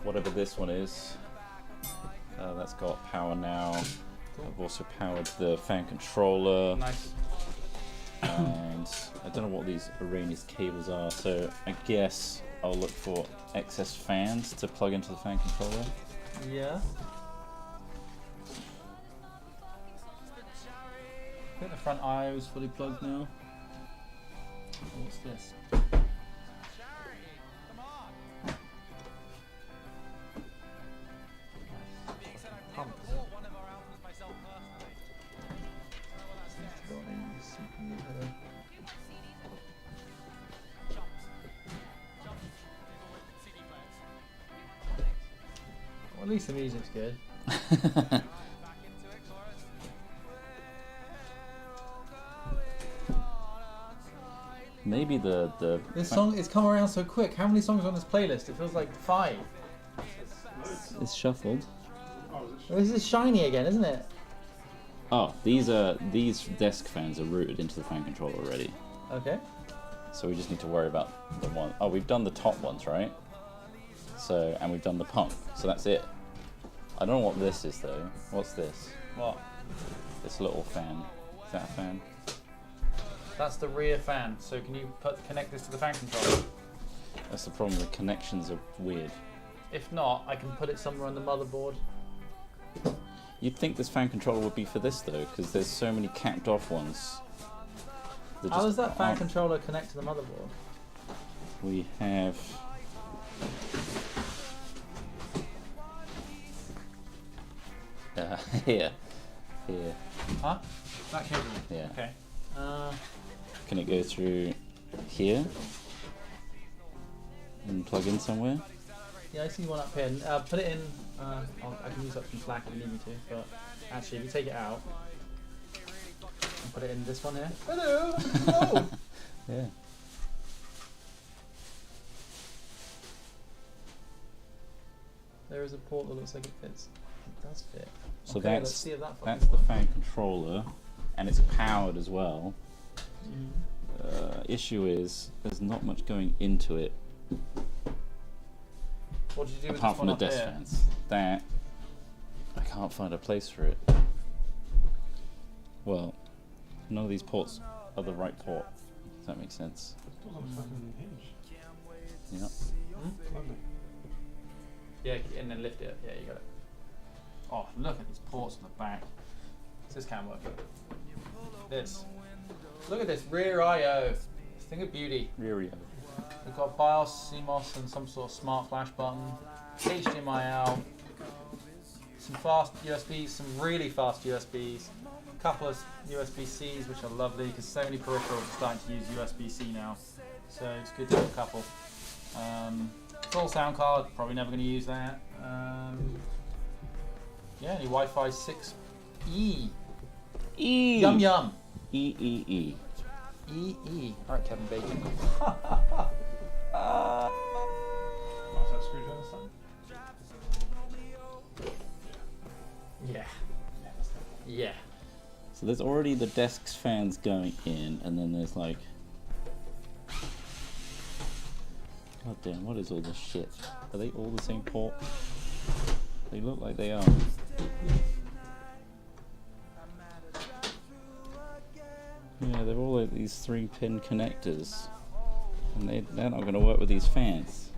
whatever this one is. That's got power now. I've also powered the fan controller. Nice. And I don't know what these Arrhenius cables are, so I guess I'll look for excess fans to plug into the fan controller. Yeah. I think the front IO is fully plugged now. What's this? Pump, is it? Seems to go on in the CPU header. Well, at least the music's good. Maybe the This song is come around so quick. How many songs are on this playlist? It feels like 5. it's shuffled. Well, this is shiny again, isn't it? Oh, these desk fans are routed into the fan controller already. Okay. So we just need to worry about the one. Oh, we've done the top ones, right? So, and we've done the pump. So that's it. I don't know what this is though. What's this? What? This little fan. Is that a fan? That's the rear fan. So can you connect this to the fan controller? That's the problem. The connections are weird. If not, I can put it somewhere on the motherboard. You'd think this fan controller would be for this though, because there's so many capped off ones. How does that fan controller connect to the motherboard? We have. Here. Huh? That cable. Yeah. Okay. Can it go through here and plug in somewhere? Yeah, I see one up here. Put it in. I can use up some slack if you need me to, but actually, if you take it out and put it in this one here. Hello. Oh. Yeah. There is a port that looks like it fits. It does fit. So Okay, let's see if that fucking that's the works. fan controller, and it's powered as well. Issue is there's not much going into it What did you do with apart this from one the up desk here? fans. That I can't find a place for it. Well, none of these ports are the right port. Does that make sense? Still on a fucking hinge. Yeah. Lovely. Yeah, and then lift it. Yeah, you got it. Oh, look at these ports on the back. This can work. This. Look at this rear I/O. This thing of beauty. Rear. We've got BIOS, CMOS, and some sort of smart flash button. HDMI out. Some fast USBs, some really fast USBs. A couple of USB-Cs, which are lovely because so many peripherals are starting to use USB-C now. So it's good to have a couple. Full sound card, probably never going to use that. Yeah, any Wi-Fi 6E. E. Yum yum. E. E. Alright, Kevin Bacon. What's that screwdriver sign? Yeah. Yeah. So there's already the desk fans going in, and then there's like. God damn, what is all this shit? Are they all the same port? They look like they are. Yeah, they're all like these 3-pin connectors. And they're not going to work with these fans.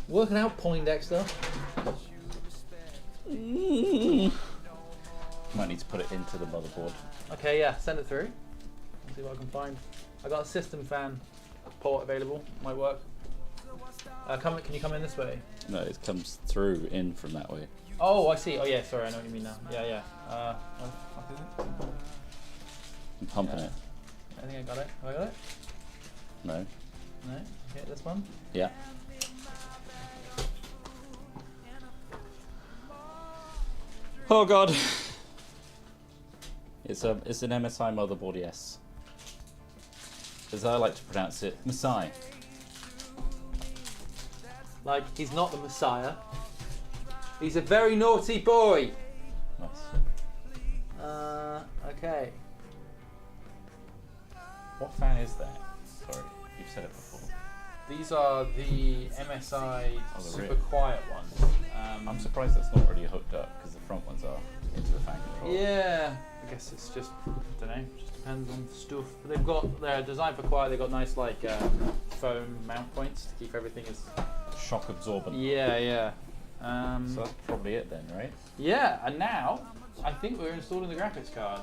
Working out, Poindexter. Might need to put it into the motherboard. Okay, yeah, send it through. Let's see what I can find. I got a system fan port available. Might work. Can you come in this way? No, it comes through in from that way. Oh, I see. Oh, yeah. Sorry, I know what you mean now. Yeah. What the fuck is it? I'm pumping Yeah. it. I think I got it. Have I got it? No? No. Okay, this one. Yeah. Oh god. It's an MSI motherboard, yes. As I like to pronounce it, MSI. Like, he's not the Messiah. He's a very naughty boy. Nice. Okay. What fan is that? Sorry, you've said it before. These are the MSI Oh, they're super real. quiet ones. I'm surprised that's not already hooked up because the front ones are into the fan control. Yeah, I guess it's just, I don't know, just depends on the stuff. But they're designed for quiet. They've got nice like foam mount points to keep everything as. Shock absorbent. Yeah. So that's probably it then, right? Yeah, and now I think we're installing the graphics card.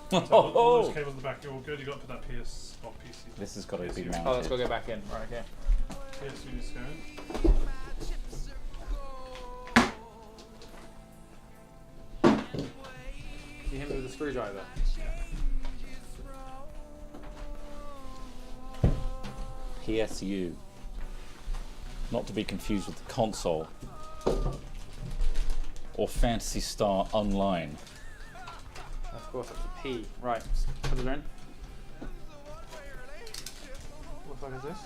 So all those cables in the back are all good. You got to put that PS or PC. This has got to be mounted. Oh, let's go back in. Right, okay. PS units going. You hit me with a screwdriver. PSU. Not to be confused with the console. Or Fantasy Star Online. Of course, that's a P. Right, put it in. What the fuck is this?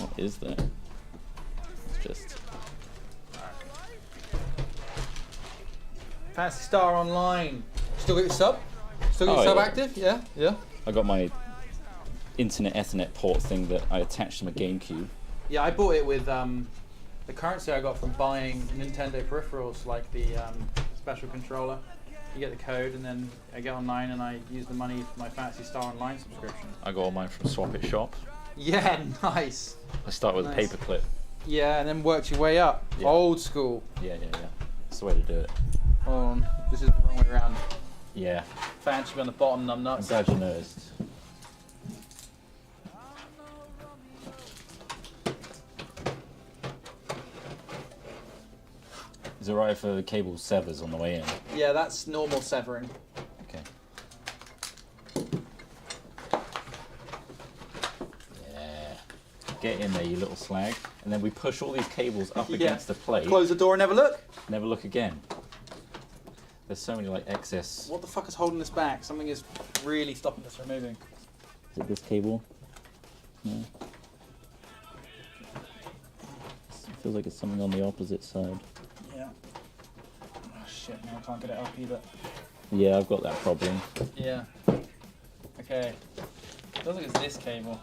What is that? It's just. Fantasy Star Online. Still got your sub? Still got your Oh, sub yeah. active? Yeah? Yeah. I got my Internet Ethernet port thing that I attached to my GameCube. Yeah, I bought it with the currency I got from buying Nintendo peripherals, like the special controller. You get the code, and then I get online and I use the money for my Fantasy Star Online subscription. I got all mine from Swap It Shop. Yeah, nice. I start with Nice. a paperclip. Yeah, and then worked your way up. Yeah. Old school. Yeah. That's the way to do it. Hold on, this is the wrong way around. Yeah. Fan should be on the bottom, I'm numbnuts. glad you noticed. Is it right if the cable severs on the way in? Yeah, that's normal severing. Okay. Yeah. Get in there, you little slag. And then we push all these cables up Yeah. against the plate. Close the door and have a look. Never look again. There's so many like excess. What the fuck is holding this back? Something is really stopping this from moving. Is it this cable? No. It feels like it's something on the opposite side. Yeah. Oh shit, now I can't get it up either. Yeah, I've got that problem. Yeah. Okay. Looks like it's this cable.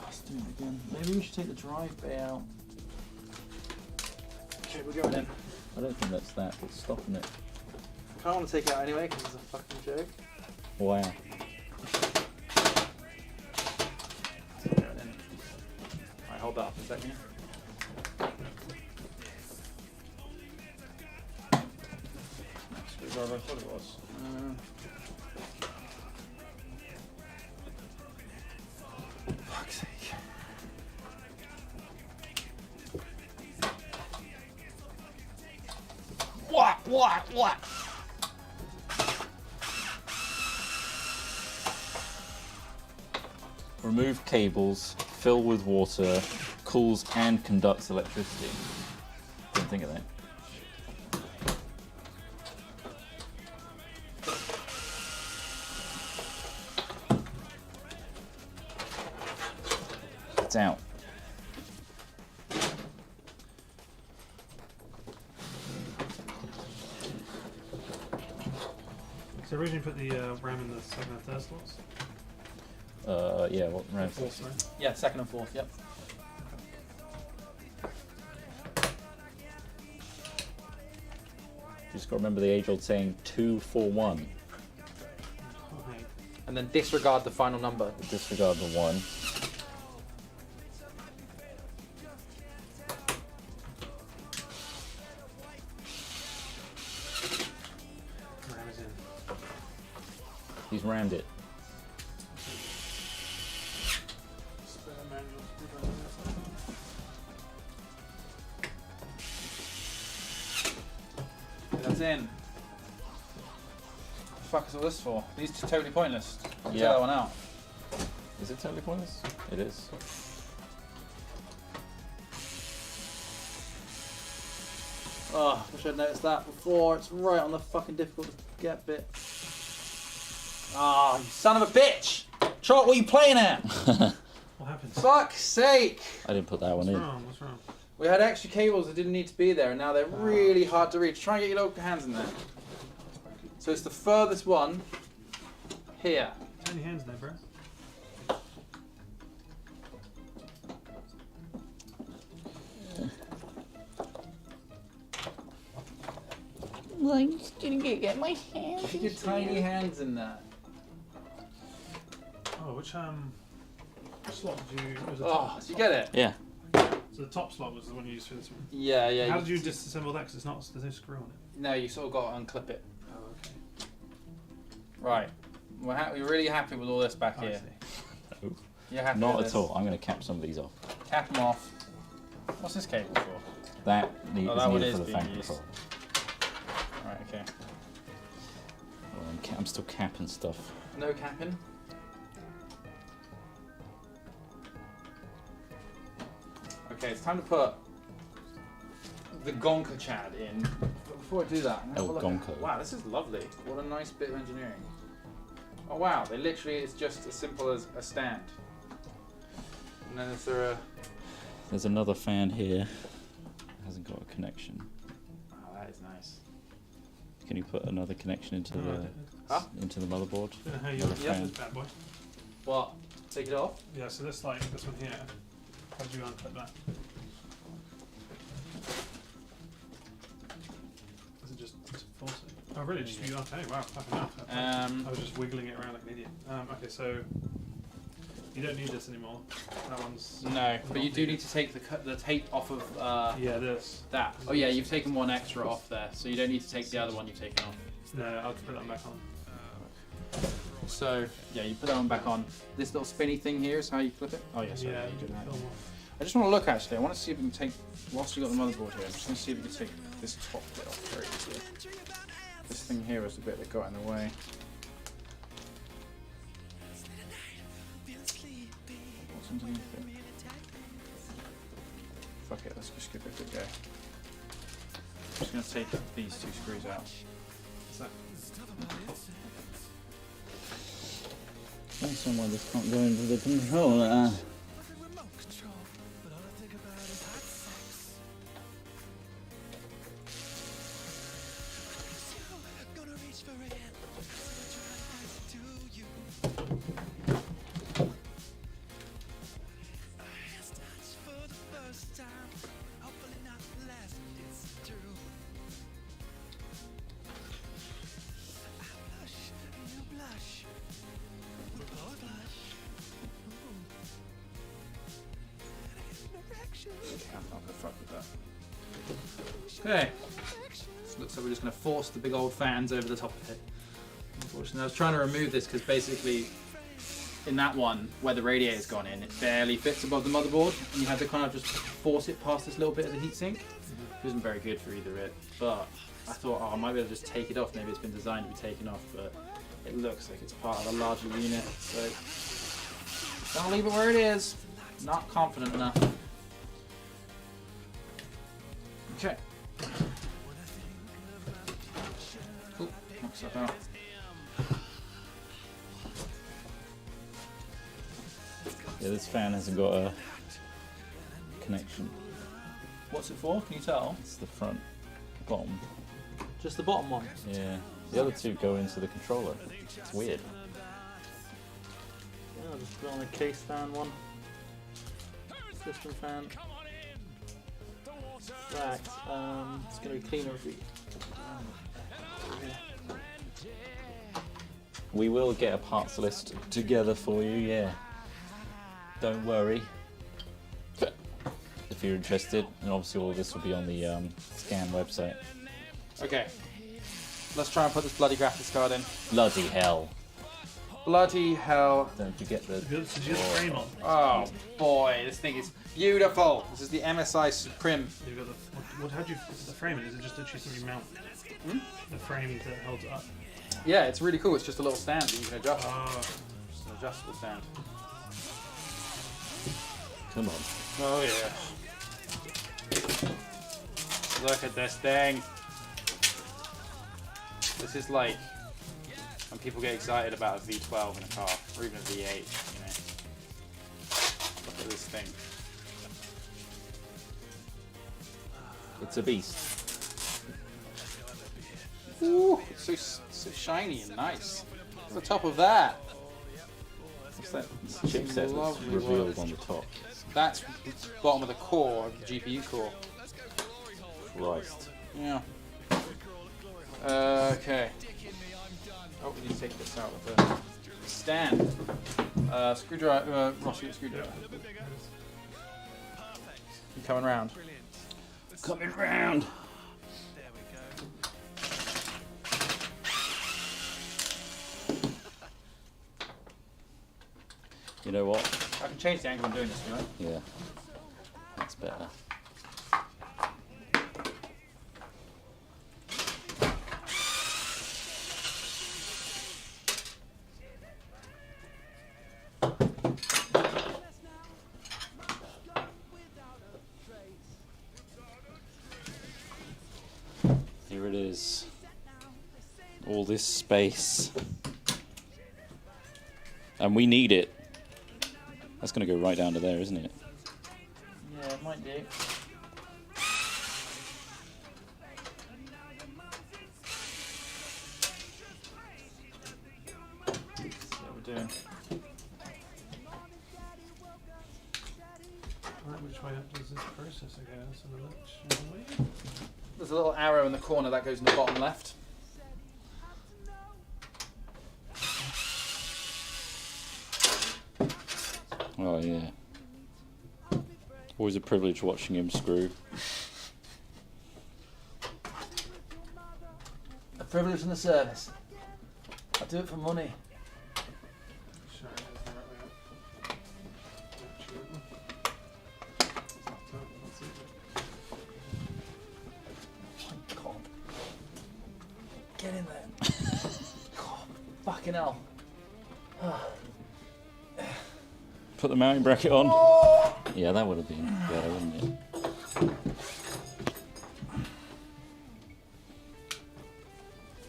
Let's do it again. Maybe we should take the drive bay out. Okay, we're going in. I don't think that's that that's stopping it. I kind of want to take it out anyway because it's a fucking joke. Wow. Going in. Alright, hold that up a second. Screwdriver, I thought it was. Fuck's sake. What? Remove cables, fill with water, cools and conducts electricity. Didn't think of that. It's out. So originally put the RAM in the second and third slots. Yeah, what RAM? Fourth, sorry. Yeah, second and fourth, yep. Just got to remember the age-old saying 2 4 1. Okay. And then disregard the final number. Disregard the 1. RAM is in. He's rammed it. Spare manual screwdriver. That's in. What the fuck is all this for? These are totally pointless. Take Yeah. that one out. Is it totally pointless? It is. Oh, wish I'd noticed that before. It's right on the fucking difficult to get bit. Ah, you son of a bitch! Trot, what are you playing at? What happened? Fuck's sake! I didn't put that one in. What's wrong? We had extra cables that didn't need to be there, and now they're really hard to reach. Try and get your little hands in there. So it's the furthest one here. Turn your hands there, bro. I'm just gonna get my hands. Get your tiny hands in there. Oh, which slot did you? Was it Oh, top? did you get it? Yeah. So the top slot was the one you used for this one. Yeah, yeah. How did you disassemble that? Because it's not. There's no screw on it. No, you sort of got to unclip it. Oh, okay. Right. We're really happy with all this back here. I see. You're happy Not with at this? all. I'm gonna cap some of these off. Cap them off. What's this cable for? That Oh, is that one needed is for the being fan used. control. Right, okay. Oh, I'm still capping stuff. No capping? Okay, it's time to put the Gonka Chad in. But before I do that, I'm gonna have a look at- Gonka. Wow, this is lovely. What a nice bit of engineering. Oh wow, they literally, it's just as simple as a stand. And then is there a... There's another fan here. Hasn't got a connection. Oh, that is nice. Can you put another connection into Huh? the motherboard? Don't know how you Another yeah, fan. this bad boy. What? Take it off? Yeah, so this one here. How do you unclip that? Is it just force it? Oh, really? Just you okay? Wow, fair enough. I was just wiggling it around like an idiot. Okay, so you don't need this anymore. That one's No, but not you do needed. need to take the tape off of Yeah, this. that. Oh yeah, you've taken one extra off there, so you don't need to take the other one you've taken off. No, I'll put that back on. So yeah, you put that one back on. This little spinny thing here is how you clip it. Oh yes, Yeah, yeah, you you do can that. film off. I just want to look actually. I want to see if we can take, whilst you got the motherboard here, I'm just going to see if we can take this top bit off very easily. This thing here is the bit that got in the way. What's underneath it? Fuck it, let's just give it a good go. I'm just going to take these two screws out. Someone just can't go into the controller. Okay, so looks like we're just going to force the big old fans over the top of it. Unfortunately, I was trying to remove this because basically in that one where the radiator's gone in, it barely fits above the motherboard, and you had to kind of just force it past this little bit of the heatsink. It wasn't very good for either of it, but I thought, oh, I might be able to just take it off. Maybe it's been designed to be taken off, but it looks like it's part of a larger unit, so I'll leave it where it is. Not confident enough. Okay. Cool. Knock stuff out. Yeah, this fan hasn't got a connection. What's it for? Can you tell? It's the front bottom. Just the bottom one. Yeah. The other two go into the controller. It's weird. Yeah, I'll just put on a case fan one. System fan. Right, it's going to be cleaner if we... We will get a parts list together for you, yeah. Don't worry. If you're interested, and obviously all of this will be on the Scan website. Okay. Let's try and put this bloody graphics card in. Bloody hell. Bloody hell. Don't forget the... Did you have the frame on? Oh boy, this thing is beautiful. This is the MSI Supreme. You've got the, how do you put the frame in? Is it just literally something you mount? The frame that holds it up? Yeah, it's really cool. It's just a little stand that you can adjust. Oh. Just an adjustable stand. Come on. Oh yeah. Look at this thing. This is like And people get excited about a V12 in a car, or even a V8, you know. Look at this thing. It's a beast. Ooh, it's so shiny and nice. What's the top of that? What's that chipset that's Lovely revealed work. on the top? That's the bottom of the core, of the GPU core. Christ. Yeah. Okay. Oh, we need to take this out with the stand. Screwdriver, Rossi, screwdriver. You coming round? Coming round. You know what? I can change the angle I'm doing this, right? Yeah. That's better. Here it is. All this space. And we need it. That's going to go right down to there, isn't it? Yeah, it might do. That's what we're doing. Right, which way up does this processor go? So which way? There's a little arrow in the corner that goes in the bottom left. Oh, yeah. Always a privilege watching him screw. A privilege and a service. I do it for money. Sure, it is the right way up. Absolutely. That's it. God. Get in there. God, fucking hell. Put the mounting bracket on. Yeah, that would have been better, wouldn't it?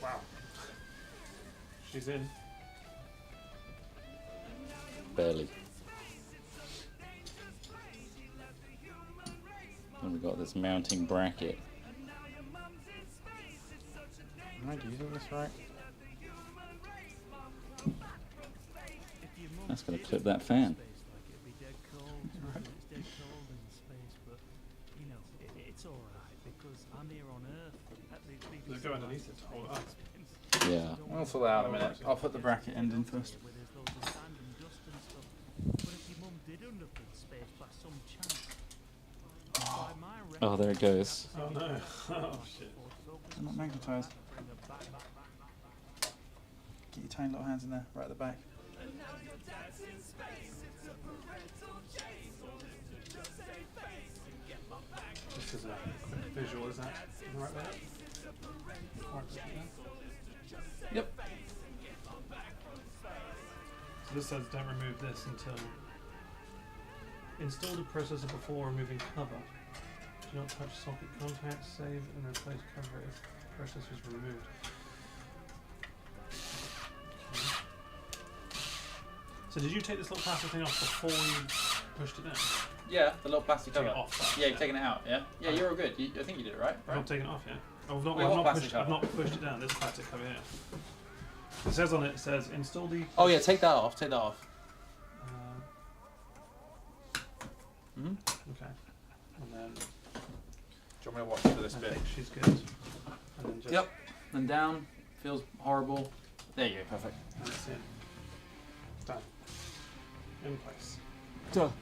Wow. She's in. Barely. And we've got this mounting bracket. Am I using this right? That's going to clip that fan. Let's go underneath it to hold it up. Yeah. I'll sort that out in a minute. I'll put the bracket end in first. Oh, there it goes. Oh no. Oh shit. I'm not magnetized. Get your tiny little hands in there, right at the back. Just as a quick visual, is that the right way up? Or is it there? Yep. So this says don't remove this until install the processor before removing cover. Do not touch socket contacts, save and replace cover if the processor is removed. Okay. So did you take this little plastic thing off before you pushed it in? Yeah, the little plastic Take cover. it off. Yeah, you've taken it out, yeah? Yeah, you're all good. I think you did it right? I've not taken it off yet. I've not, Wait, I've what not plastic pushed, cover? I've not pushed it down. This plastic cover here. It says on it, it says install the. Oh yeah, take that off. Take that off. Okay. And then Do you want me to watch for this I bit? think she's good. And then just Yep. Then down. Feels horrible. There you go. Perfect. and that's it. Done. In place. Done.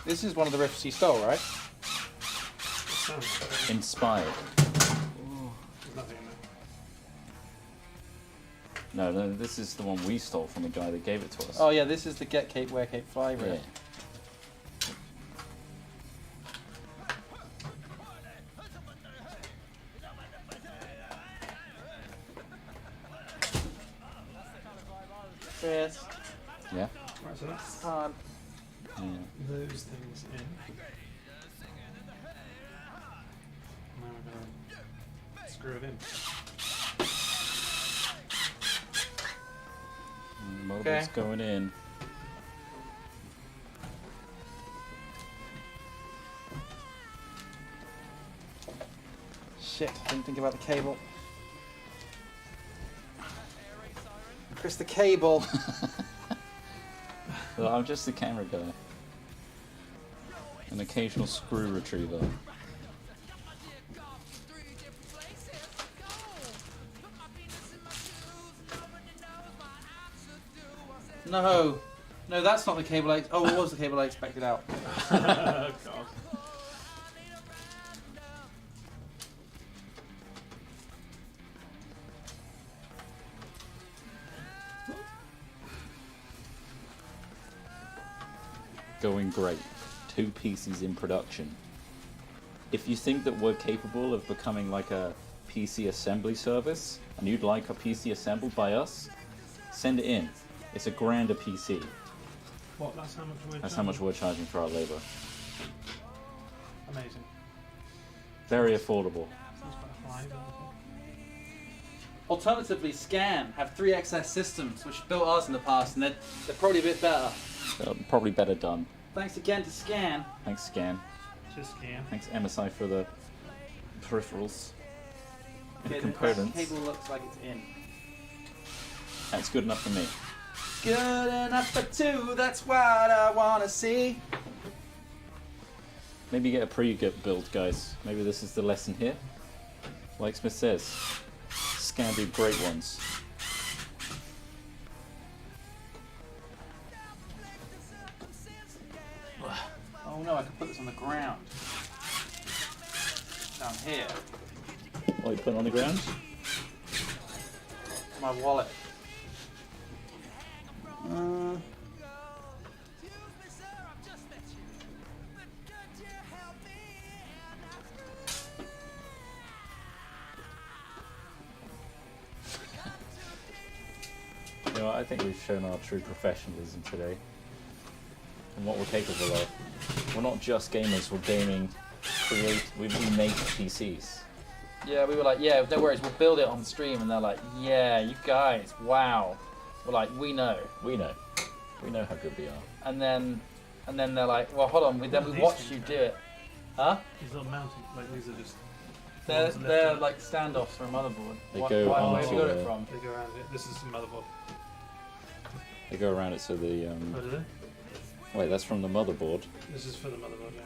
This is one of the riffs he stole, right? Sounds better. Inspired. There's nothing in there. No, this is the one we stole from the guy that gave it to us. Oh yeah, this is the Get Cape, Wear Cape, Fly riff. Yeah. Chris, Yeah. Right, so that's come on. those things in. Now we're gonna screw it in. Motherboard's going in. Shit, I didn't think about the cable. Chris, the cable. Well, I'm just the camera guy. An occasional screw retriever. No, no, that's not the cable I. Oh, it was the cable I expected out. God. Going great. 2 PCs in production. If you think that we're capable of becoming like a PC assembly service, and you'd like a PC assembled by us, send it in. It's a grand a PC. What? That's how much we're That's how much we're charging for our labor. Amazing. Very affordable. Sounds quite high, but Alternatively, Scan have 3XS systems, which built ours in the past, and they're probably a bit better. Probably better done. Thanks again to Scan. Thanks, Scan. just scan. Thanks, MSI, for the peripherals. Okay, components. the cable looks like it's in. That's good enough for me. Good enough for 2, that's what I wanna see. Maybe get a pre-build, guys. Maybe this is the lesson here. Like Smith says, Scan do great ones. Oh no, I can put this on the ground. Down here. What you put on the ground? My wallet. You know, I think we've shown our true professionalism today and what we're capable of. We're not just gamers, we're gaming, we make PCs. Yeah, we were like, yeah, no worries, we'll build it on stream, and they're like, yeah, you guys, wow. We're like, we know. We know. We know how good we are. And then they're like, well, hold on, then we watched you do it. Huh? These are mounted, like these are just. They're like standoffs for a motherboard. They Where go have you got onto it from? They go around it. This is the motherboard. They go around it so the Oh, do they? wait, that's from the motherboard. This is for the motherboard, yeah.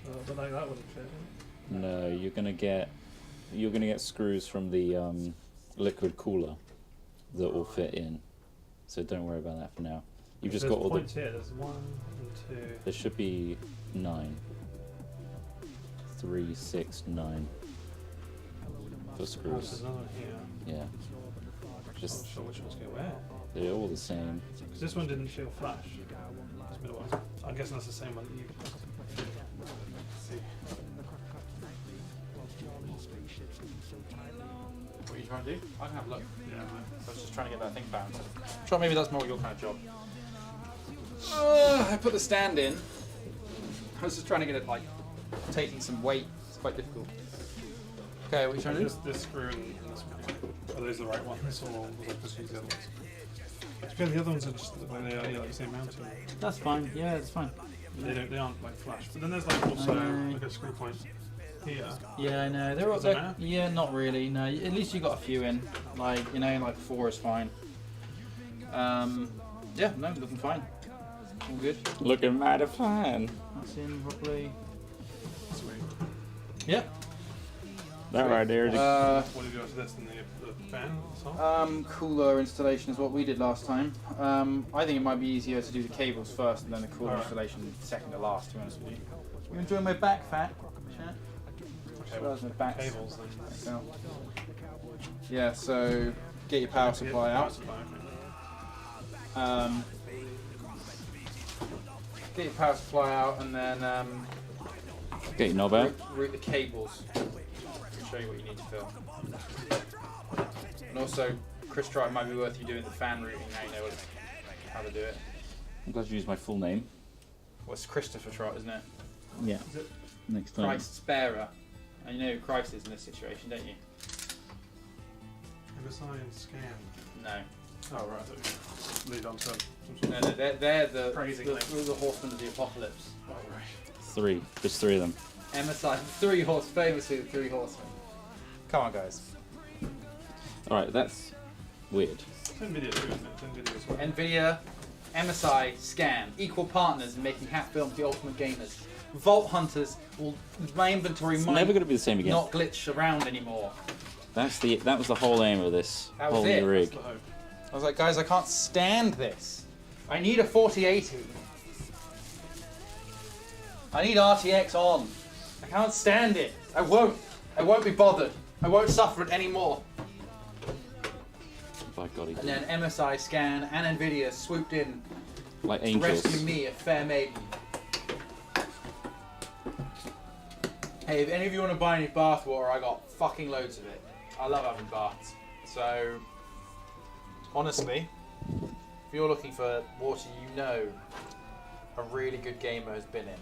So, but like that wouldn't fit. No, you're gonna get screws from the liquid cooler that will fit in. So don't worry about that for now. You've just got all the. points here. There's 1 and 2. There should be 9. 3, 6, 9 for Oh, screws. there's another one here. Yeah, I'm not just sure which ones go where. they're all the same. Because this one didn't feel flash. It's been a while. I guess that's the same one that you. Let's see. What are you trying to do? I can have a look. Yeah. I was just trying to get that thing balanced. Sure, maybe that's more your kind of job. I put the stand in. I was just trying to get it like taking some weight. It's quite difficult. Okay, what are you trying to do? This screw and this one. Are those the right ones, or was I supposed to use the other ones? Because the other ones are just like they are, like the same mounting. That's fine. Yeah, it's fine. They aren't like flash. But then there's like also like a screw point here. Yeah, I know. They're all. Does it matter? Yeah, not really. No, at least you got a few in. Like like 4 is fine. Yeah, no, looking fine. All good. Looking mighty fine. That's in properly. Sweet. Yeah. That right there. What do you do after this? Then the fan? Cooler installation is what we did last time. I think it might be easier to do the cables first and then the cooler Alright. installation second to last, to be honest with you. You enjoying my back fat? Chat? Where's my back? Cables then. So, yeah, so get your power supply Power out. supply, okay. Get your power supply out and then Get your knob out. route the cables. I'll show you what you need to fill. And also, Chris Tribe might be worth you doing the fan routing now you know how to do it. I'm glad you used my full name. Well, it's Christopher Trott, isn't it? Yeah. Next time. Christ's bearer. And you know who Christ is in this situation, don't you? MSI and Scan. No. Oh right, I thought you lead on to some No, no, they're the Praising the, them. the horsemen of the apocalypse. Oh right. 3. Just 3 of them. MSI, famously the 3 horsemen. Come on, guys. Alright, that's weird. It's Nvidia too, isn't it? It's Nvidia as well. Nvidia, MSI, Scan, equal partners in making hat films for the ultimate gamers. Vault Hunters, my inventory It's might never going to be the same again. not glitch around anymore. That was the whole aim of this That was whole it. new rig. That's the hope. I was like, guys, I can't stand this. I need a 4080. I need RTX on. I can't stand it. I won't. I won't be bothered. I won't suffer it anymore. By God, he And did. then MSI, Scan, and Nvidia swooped in Like to angels. rescue me, a fair maiden. Hey, if any of you want to buy any bath water, I got fucking loads of it. I love having baths. So, honestly, if you're looking for water you know a really good gamer has been in.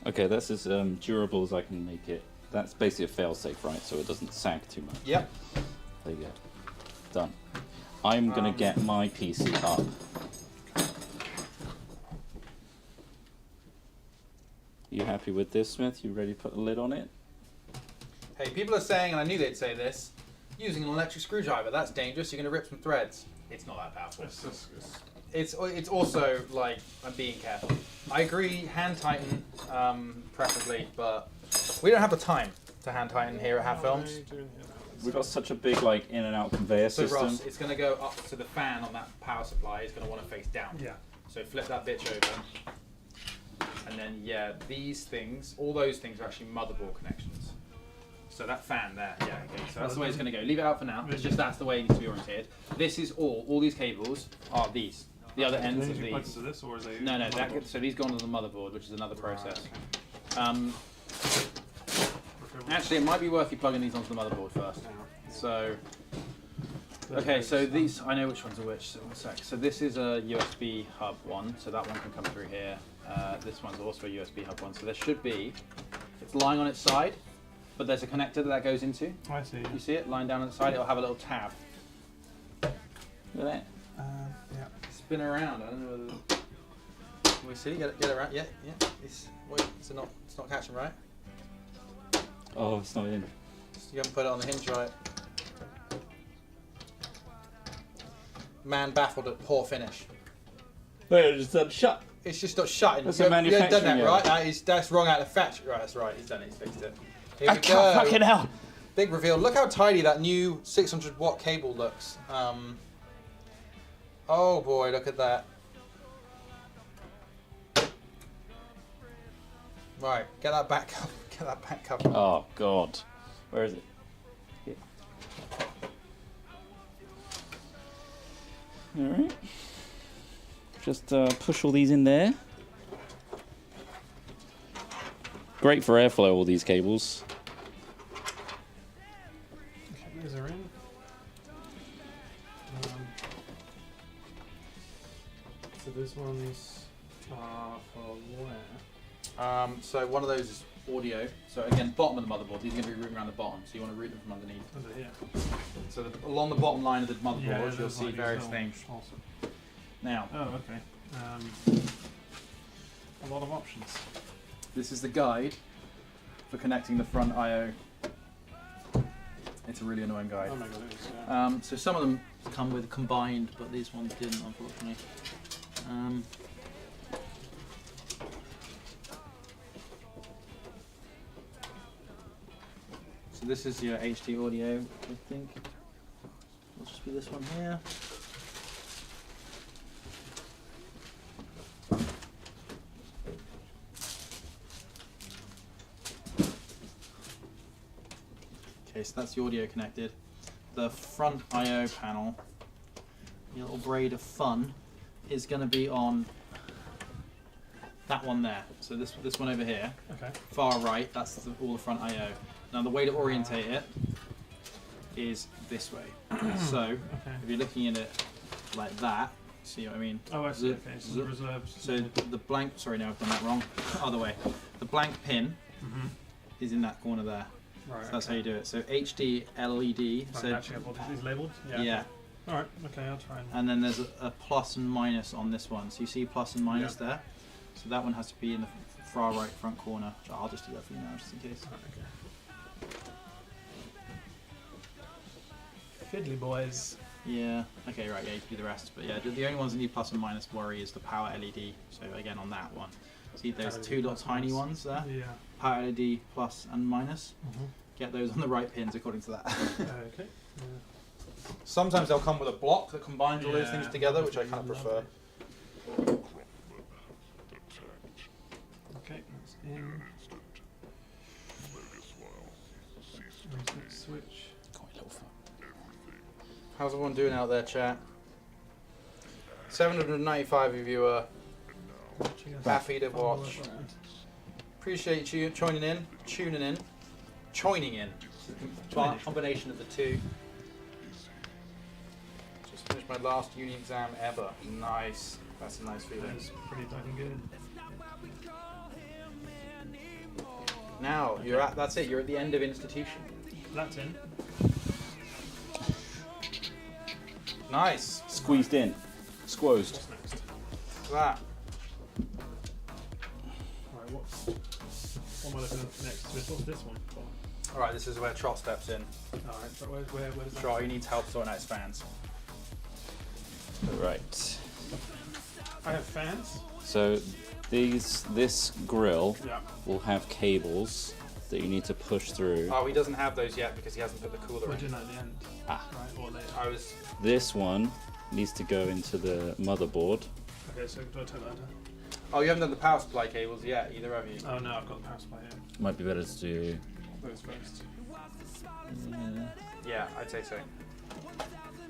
Okay, that's as durable as I can make it. That's basically a fail-safe, right? So it doesn't sag too much. Yep. There you go. Done. I'm gonna get my PC up. You happy with this, Smith? You ready to put a lid on it? Hey, people are saying, and I knew they'd say this, using an electric screwdriver, that's dangerous, you're going to rip some threads. It's not that powerful. It's just, It's also, like, I'm being careful. I agree, hand tighten, preferably, but we don't have the time to hand tighten here at Hat Films. We've got such a big, like, in and out conveyor So system. Ross, it's going to go up to the fan on that power supply, it's going to want to face down. Yeah. So flip that bitch over. And then, yeah, these things, all those things are actually motherboard connections. So that fan there, yeah, okay, so that's the way it's going to go. Leave it out for now, it's just that's the way it needs to be oriented. This is all these cables are these. The other ends of Plugged these. to this, or is they No, motherboard? so these go onto the motherboard, which is another process. Okay. Actually, it might be worth you plugging these onto the motherboard first. So, okay, so these, I know which ones are which, so one sec. So this is a USB hub one, so that one can come through here. This one's also a USB hub one, so there should be, it's lying on its side, but there's a connector that goes into. I see. You see it lying down on the side? It'll have a little tab. Look at that. Yeah. Spin around. I don't know whether. Can we see? Get it around. Yeah, yeah. Wait, it's not catching right. Oh, it's not in. You haven't put it on the hinge right. Man baffled at poor finish. Wait, it just shut. It's just not shutting. That's you a haven't done manufacturing that error. right. That's wrong out of the factory. Right, that's right. He's done it. He's fixed it. Here I we can't go. fucking hell. Big reveal. Look how tidy that new 600 watt cable looks. Oh boy, look at that. Right, get that back up. Get that back up. Oh God, where is it? Here. All right. Just push all these in there. Great for airflow, all these cables. Okay, these are in. So these ones are for where? So one of those is audio. So again, bottom of the motherboard. These are going to be routing around the bottom. So you want to route them from underneath. Under here. So along the bottom line of the motherboard, you'll there's see like these various little things. awesome. Now, Oh, okay. A lot of options. this is the guide for connecting the front I/O. It's a really annoying guide. Oh my god, it is. Yeah. So some of them come with combined, but these ones didn't, unfortunately. So this is your HD audio, I think. It'll just be this one here. Okay, so that's the audio connected. The front I/O panel, the little braid of fun, is going to be on that one there. So this one over here, Okay. far right. That's all the front I/O. Now the way to orientate it is this way. So Okay. if you're looking at it like that, See what I mean? Oh, I see. Okay, so the reserves. So the blank. Sorry, no, I've done that wrong. Other way. The blank pin is in that corner there. Right. So that's how you do it. So HD LED. So So actually, have all these labelled. Yeah. yeah. Okay. All right. Okay, I'll try and. And then there's a plus and minus on this one. So you see plus and minus there. So that one has to be in the far right front corner. So I'll just do that for you now, just in case. Right, okay. Fiddly boys. Yeah. Okay. Right. Yeah. You can do the rest. But yeah, the only ones that need plus and minus worry is the power LED. So again, on that one, see those LED two little plus tiny minus. ones there. Yeah. Power LED plus and minus. Get those on the right pins according to that. Okay. Yeah. Sometimes they'll come with a block that combines all those Yeah, things together, which I lovely, kind of prefer. Okay, that's in. Reset switch. How's everyone doing out there, chat? 795 of you are Watching us. happy to Follow watch. us around. Appreciate you joining in. Combination of the two. Just finished my last uni exam ever. Nice. That's a nice feeling. That's pretty fucking good. Now you're at. That's it. You're at the end of institution. That's in. Nice. Squeezed in. Squozed. What's next? That. Alright, what am I looking at next? What's this one for? All right. This is where Trot steps in. Alright, so where's that? Trot, he needs help sorting out his fans. Right. I have fans. So this grill Yeah. will have cables that you need to push through. Oh, he doesn't have those yet because he hasn't put the cooler We're in. doing that at the end. Ah. Right, or later. I was. This one needs to go into the motherboard. Okay, so do I take that down? Oh, you haven't done the power supply cables yet, either of you. Oh no, I've got the power supply here. Might be better to do. Those first. Yeah, I'd say so.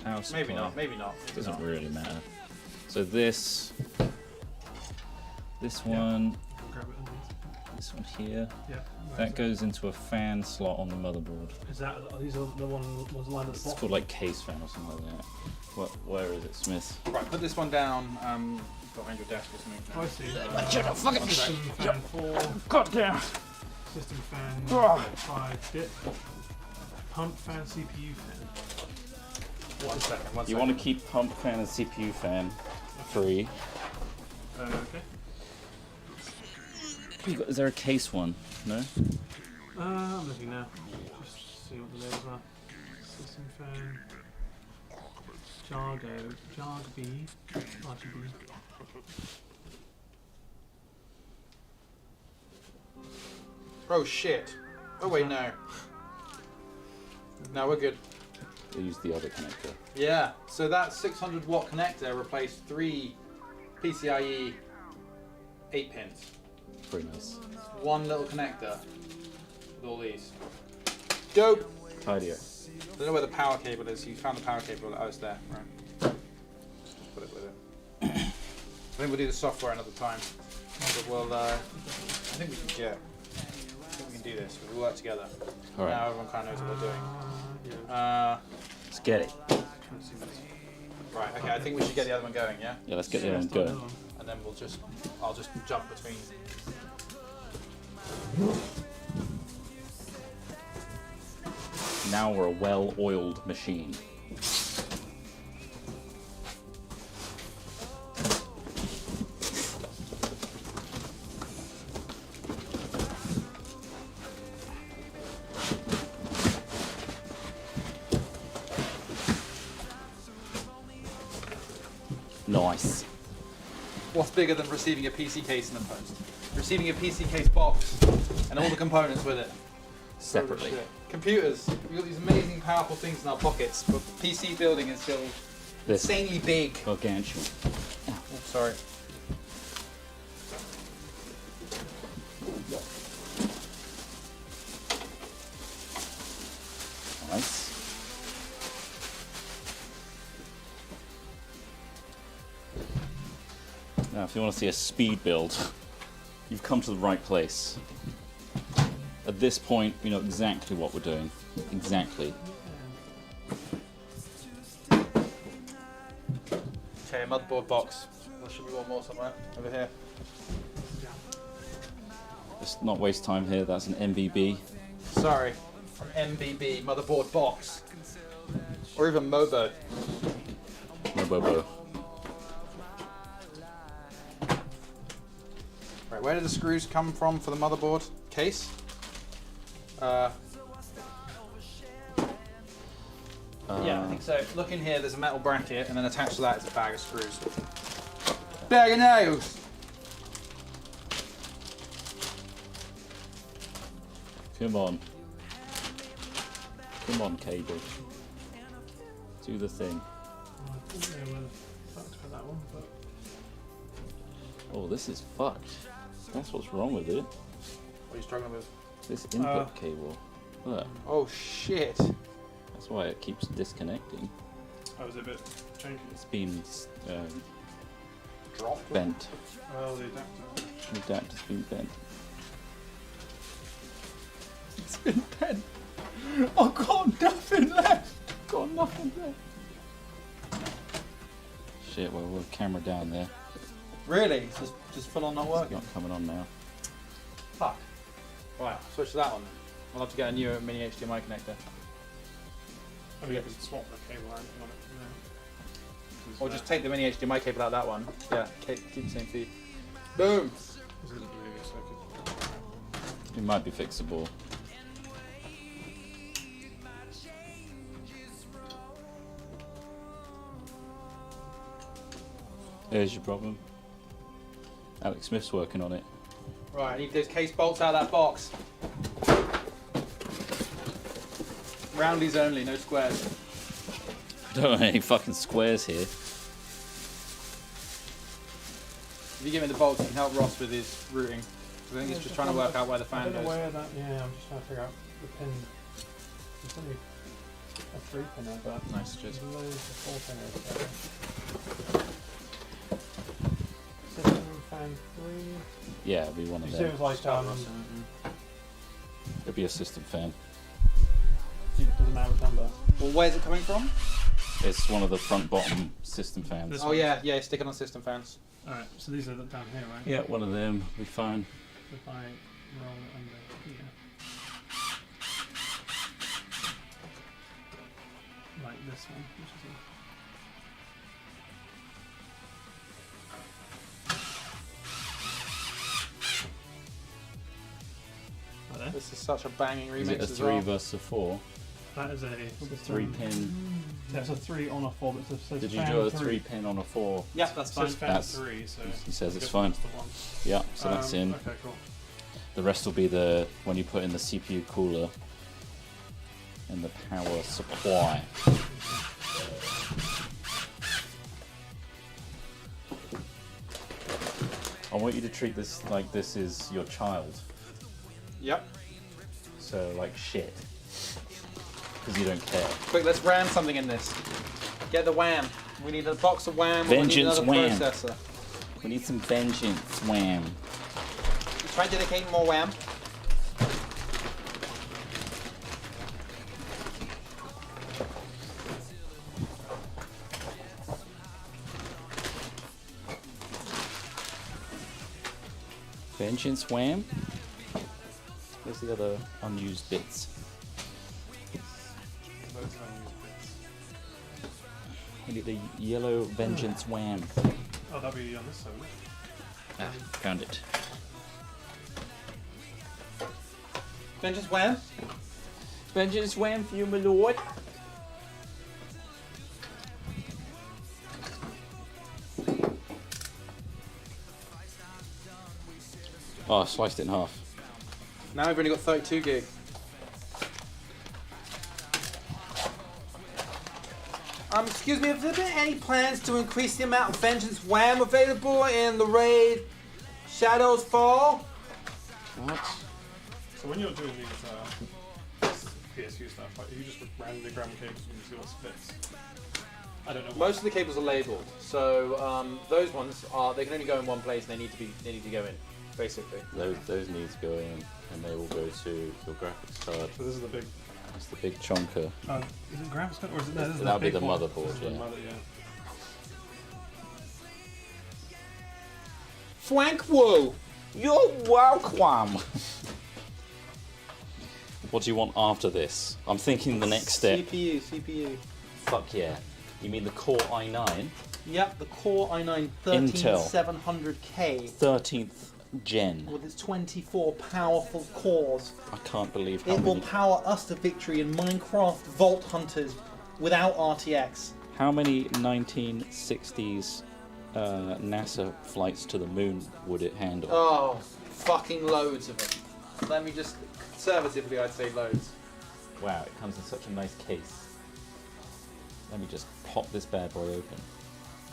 Power supply. Maybe not. Maybe not. Maybe Doesn't not. really matter. So this one, I'll grab it underneath. this one here, Yeah. that goes into a fan slot on the motherboard. Is that? Are these are the ones lined at the It's bottom? called like case fan or something like that. Where is it, Smith? Right, put this one down behind your desk or something. Oh, I see. Fucking System fan 4. God damn! System fan 5 bit. Pump fan CPU fan. 1 second. 1 second. You want to keep pump fan and CPU fan free. Okay. Is there a case one? No? I'm looking now. Just see what the labels are. System fan. Jargo. Jargb. RGB. Oh shit. Oh wait, no. No, we're good. They use the other connector. Yeah. So that 600 watt connector replaced 3 PCIe 8 pins. Pretty nice. One little connector with all these. Dope. Tidier. I don't know where the power cable is. You found the power cable. Oh, it's there. Right. Put it with it. I think we'll do the software another time. But we'll. I think we can get. I think we can do this. We'll work together. All right. Now everyone kind of knows what we're doing. Yeah. Let's get it. Trying to see what's Right. Okay. I think we should get the other one going. Yeah. Yeah, let's get the other one start going. another one. And then we'll just. I'll just jump between. Now we're a well-oiled machine. Nice. What's bigger than receiving a PC case in the post? Receiving a PC case box and all the components with it. Separately. Shit. Computers. We've got these amazing, powerful things in our pockets, but PC building is still This insanely big. gargantuan. Oh, sorry. Nice. Now, if you want to see a speed build, you've come to the right place. At this point, we know exactly what we're doing. Exactly. Okay, Okay, motherboard box. There should be one more somewhere over here. Let's not waste time here. That's an MBB. Sorry, an MBB motherboard box, or even Mobo. Mobo. Right, where do the screws come from for the motherboard case? Yeah, I think so. Look in here, there's a metal bracket, and then attached to that is a bag of screws. Bag of nails! Come on. Come on, cable. Do the thing. I think they were fucked for that one, but Oh, this is fucked. That's what's wrong with it. What are you struggling with? This input cable. Look, Oh shit! that's why it keeps disconnecting. I was a bit janky. It's been Drop. bent. Well, the adapter. The adapter's been bent. It's been bent. I've got nothing left. Got nothing left. Shit, well, we'll camera down there. Really? It's just full on not It's working? not coming on now. Fuck. Right, switch to that one. I'll have to get a new mini HDMI connector. I mean, you can swap the cable out if you want it. You know. Or just take the mini HDMI cable out of that one. Yeah, keep the same feed. Boom! This isn't moving, so I could. It might be fixable. There's your problem. Alex Smith's working on it. Right, I need those case bolts out of that box. Roundies only, no squares. Don't want any fucking squares here. If you give me the bolts, you can help Ross with his routing. 'Cause I think he's just trying to work out where the I fan don't know goes. where that. Yeah, I'm just trying to figure out the pin. There's only a 3-pinner, but Nice, cheers. there's loads of 4-pinners. System fan 3. Yeah, it'll be one of You say it them. was like It'll be a system fan. it doesn't matter what number. Well, where's it coming from? It's one of the front bottom system fans. This Oh one. yeah, stick it on system fans. Alright, so these are down here, right? Yeah, one of them will be fine. If I roll it under here. Like this one, which is right there. This is such a banging Is it remix a as 3 well. versus a 4? That is a 3-pin. Yeah, it's a 3 on a 4, but it says Did you fan do a 3. 3-pin on a 4? Yeah, that's It fine. says fan That's- 3, so He says I it's guess fine. that's the one. Yeah, so that's in. Okay, cool. The rest will be the when you put in the CPU cooler and the power supply. I want you to treat this like this is your child. Yep. So like shit. Because you don't care. Quick, let's ram something in this. Get the wham. We need a box of wham. Vengeance we need another wham. processor. We need some vengeance, wham. Try dedicating more wham. Vengeance, wham. Where's the other unused bits? Those are unused bits. We need the yellow vengeance wham. Oh, that'll be on this side, won't it? Ah, found it. Vengeance wham. Vengeance wham for you, my lord. Oh, I sliced it in half. Now we've only got 32 gig. Excuse me, have there been any plans to increase the amount of Vengeance Wham available in the raid Shadows Fall? What? So when you're doing these PSU stuff, like you just randomly grab cables and see what fits. I don't know. Most of the cables are labeled, so those ones are they can only go in one place and they need to go in, basically. Those needs go in, and they will go to your graphics card. So this is the big. It's the big chonker. Is it graphics card or is it? No, this is That'll the be big the one. motherboard, This is the yeah. mother, Frank Wu. You're welcome. What do you want after this? I'm thinking the next step. CPU. Fuck yeah. You mean the Core i9? Yep, the Core i9 Intel. 13700K 13th gen. with its 24 powerful cores. I can't believe how It will many, power us to victory in Minecraft Vault Hunters without RTX. how many 1960s NASA flights to the moon would it handle? Oh, fucking loads of them. Let me just, conservatively I'd say loads. Wow, it comes in such a nice case. Let me just pop this bad boy open.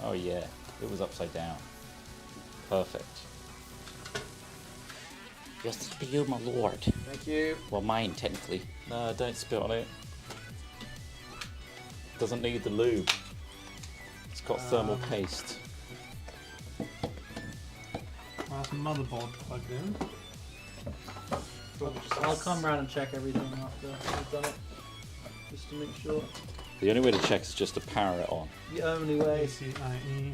Oh yeah, it was upside down. Perfect. Yes, to you, my lord. Thank you. Well, mine, technically. No, don't spit on it. Doesn't need the lube. It's got thermal paste. That's motherboard plugged in. I'll come round and check everything after we've done it, just to make sure. The only way to check is just to power it on. The only way. PCIe.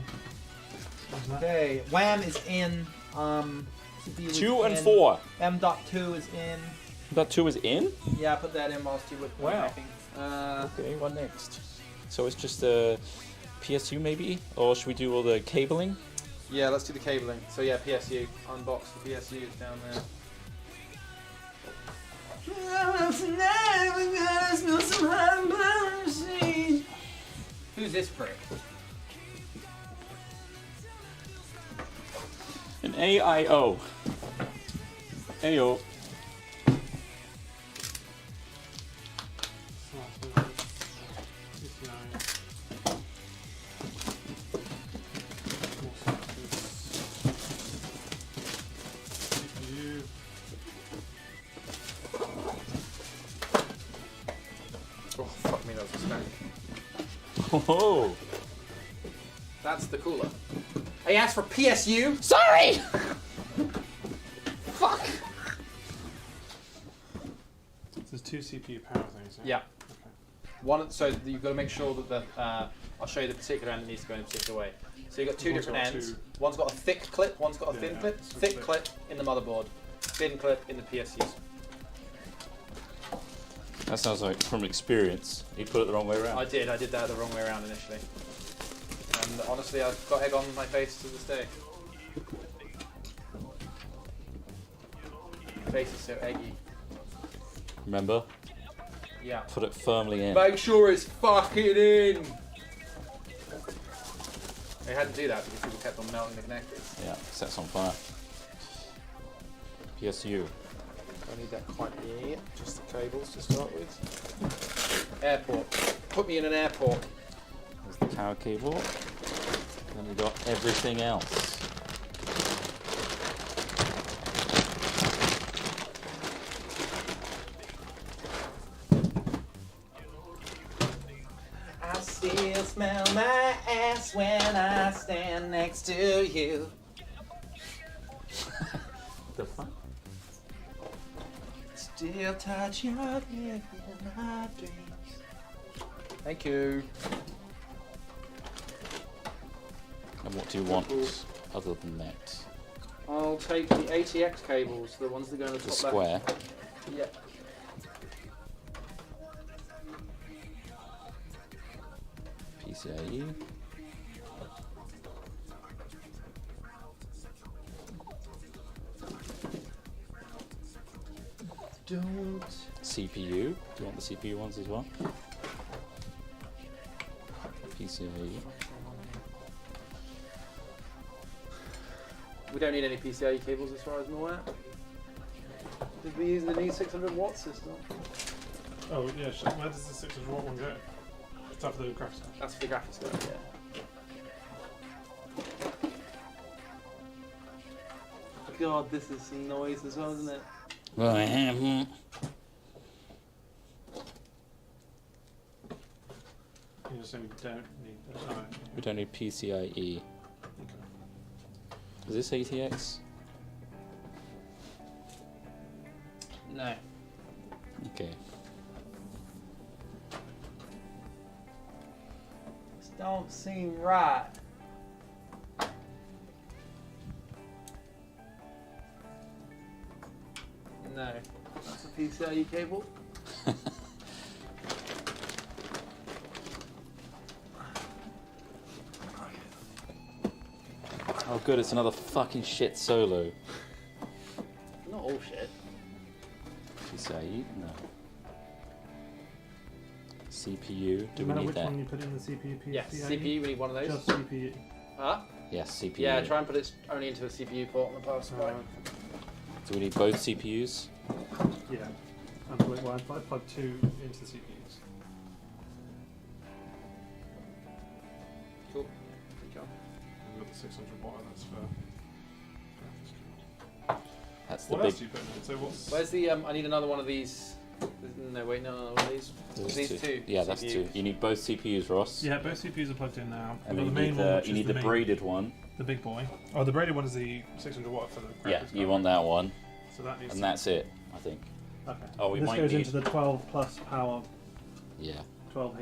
What's that? Okay, WAM is in. CPU is 2 and in, 4. M.2 is in. That 2 is in? Yeah, I put that in whilst you were Wow. packing. Okay, what next? So it's just a PSU maybe? Or should we do all the cabling? Yeah, let's do the cabling. So yeah, PSU. Unbox the PSU is down there. Who's this prick? An AIO. AO. Oh, fuck me, that's a snack. Oh. That's the cooler. I asked for PSU. Sorry! Fuck. There's 2 CPU power things. Yeah. One. So you've got to make sure that the. I'll show you the particular end that needs to go in a particular way. So you've got two One's different got ends. two. One's got a thick clip. One's got a thin Yeah, clip. it's a Thick bit- clip in the motherboard. Thin clip in the PSUs. That sounds like from experience. You put it the wrong way around. I did that the wrong way around initially. And honestly, I've got egg on my face to this day. My face is so eggy. Remember? Yeah. Put it firmly in. Make sure it's fucking in! I had to do that because people kept on melting the connectors. Yeah, sets on fire. PSU. I need that quite yet. Just the cables to start with. Airport. Put me in an airport. There's the power cable. And then we've got everything else. I still smell my ass when I stand next to you. The fuck? Still touch your lip in my dreams. Thank you. And what do you want other than that? I'll take the ATX cables, the ones that go in the The top square. left. Yeah. PCIe. Don't. CPU. Do you want the CPU ones as well? PCIe. We don't need any PCIe cables as far as I'm aware. Did we use the new 600 watt system? Oh yeah, where does the 600 watt one go? It's after the graphics card. That's for the graphics card, yeah. God, this is some noise as well, isn't it? Well, You just saying we don't need that. Oh, we don't need PCIe. Is this ATX? No. Okay. This don't seem right. No, that's a PCIe cable. Oh, good, it's another fucking shit solo. Not all shit. PCIe? No. CPU, do No we matter need which that? one you put in the CPU, Yeah, CPU, we need one of those. Just CPU. Huh? Yes, CPU. Yeah, try and put it only into a CPU port on the power supply. Do we need both CPUs? Yeah. I plugged 2 into the CPUs. Cool. We've got the 600 watt, that's for graphics card. That's the What big. else do you put in? So what's... Where's the? I need another one of these. No, wait, no, one of these. Those These two. Yeah, that's CPU. 2. You need both CPUs, Ross. Yeah, both CPUs are plugged in now. And We've got then the main one, which you is need the main- braided one. The big boy. Oh, the braided one is the 600 watt for the graphics Yeah, card. you want that one. So that needs And to... that's it, I think. Okay. Oh, we this might goes need- into the 12 plus power, Yeah. 12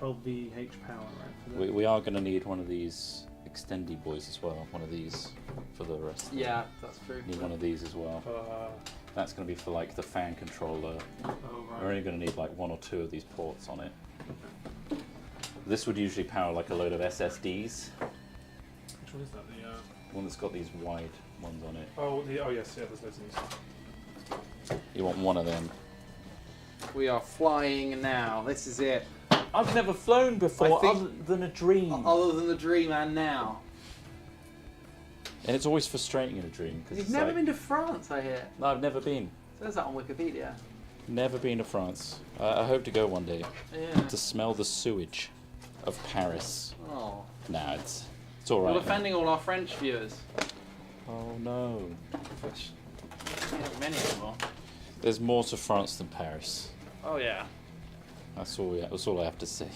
VH power, right? For the... We are going to need one of these extendy boys as well. One of these for the rest. Yeah, that's true. Need one of these as well. That's going to be for like the fan controller. Oh, We're right. only going to need like 1 or 2 of these ports on it. This would usually power like a load of SSDs. Which one is that? The One that's got these wide ones on it. oh yes, yeah. There's loads of these. You want one of them. We are flying now. This is it. I've never flown before, I think- other than a dream. Other than the dream and now. And it's always frustrating in a dream because You've it's never like, been to France, I hear. No, I've never been. Says that on Wikipedia. Never been to France. I hope to go one day Yeah. to smell the sewage of Paris. Oh. Nah, it's all We're right. offending all our French viewers. Oh no. Not many anymore. There's more to France than Paris. Oh yeah. That's all I have to say.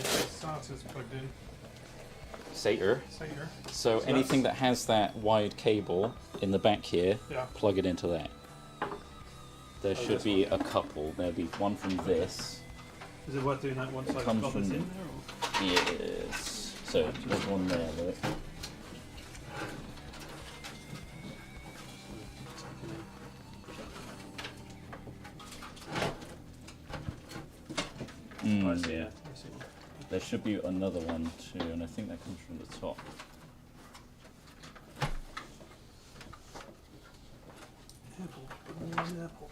SATA's plugged in. Sater. Sater. So So anything that's- that has that wide cable in the back here, Yeah. plug it into that. There should this be a couple. There'll be one from this. Is it worth doing that once I've Comes got this from- in there? Or? Yes. So there's one there. Look. Oh, I see, yeah. I see. There should be another one too, and I think that comes from the top. Airport.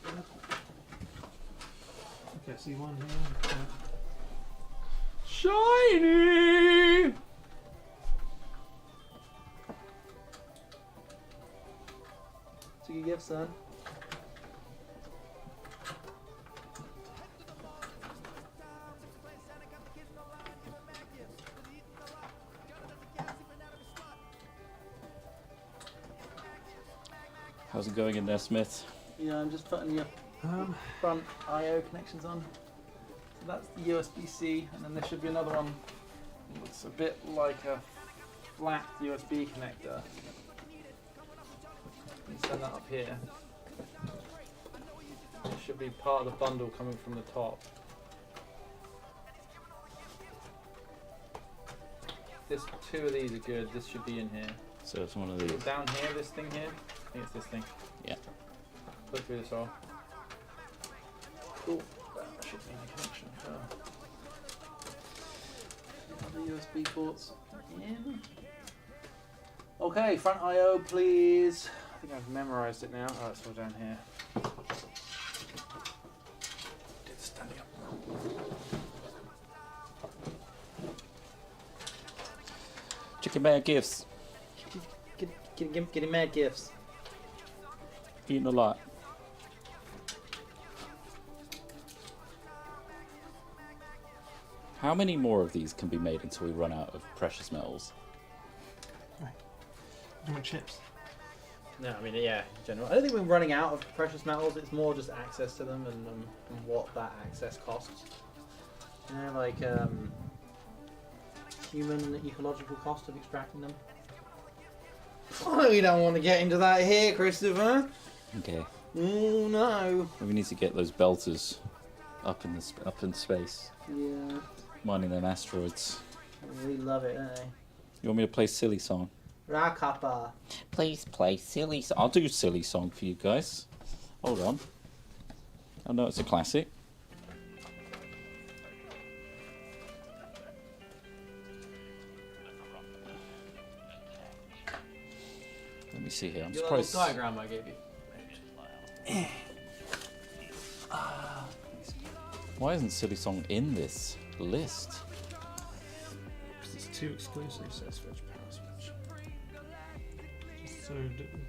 Okay, I see one here. Shiny! What's your gift, son? How's it going in there, Smith? Yeah, I'm just putting your front I/O connections on. So that's the USB-C, and then there should be another one. Looks a bit like a flat USB connector. You send that up here. It should be part of the bundle coming from the top. This 2 of these are good. This should be in here. So it's one of these. Down here, this thing here. I think it's this thing. Yeah. Put through this hole. Cool. That should be a connection for the USB ports in. Okay, front I/O, please. I think I've memorized it now. Oh, it's all down here. Did standing up. Chicken bag gifts. Getting mad gifts. Eating a lot. How many more of these can be made until we run out of precious metals? How many chips? No, I mean, yeah, in general. I don't think we're running out of precious metals. It's more just access to them and what that access costs. You know, like human ecological cost of extracting them. Oh, we don't want to get into that here, Christopher. Okay. Oh no. We need to get those belters up in space, Yeah, mining them asteroids. we love it, don't they? You want me to play silly song? Rakapa. Please play silly song. I'll do silly song for you guys. Hold on. I know it's a classic. Let me see here. I'm Your little surprised. diagram I gave you. Why isn't silly song in this list? It's too exclusive, says Switch Power Switch. Just so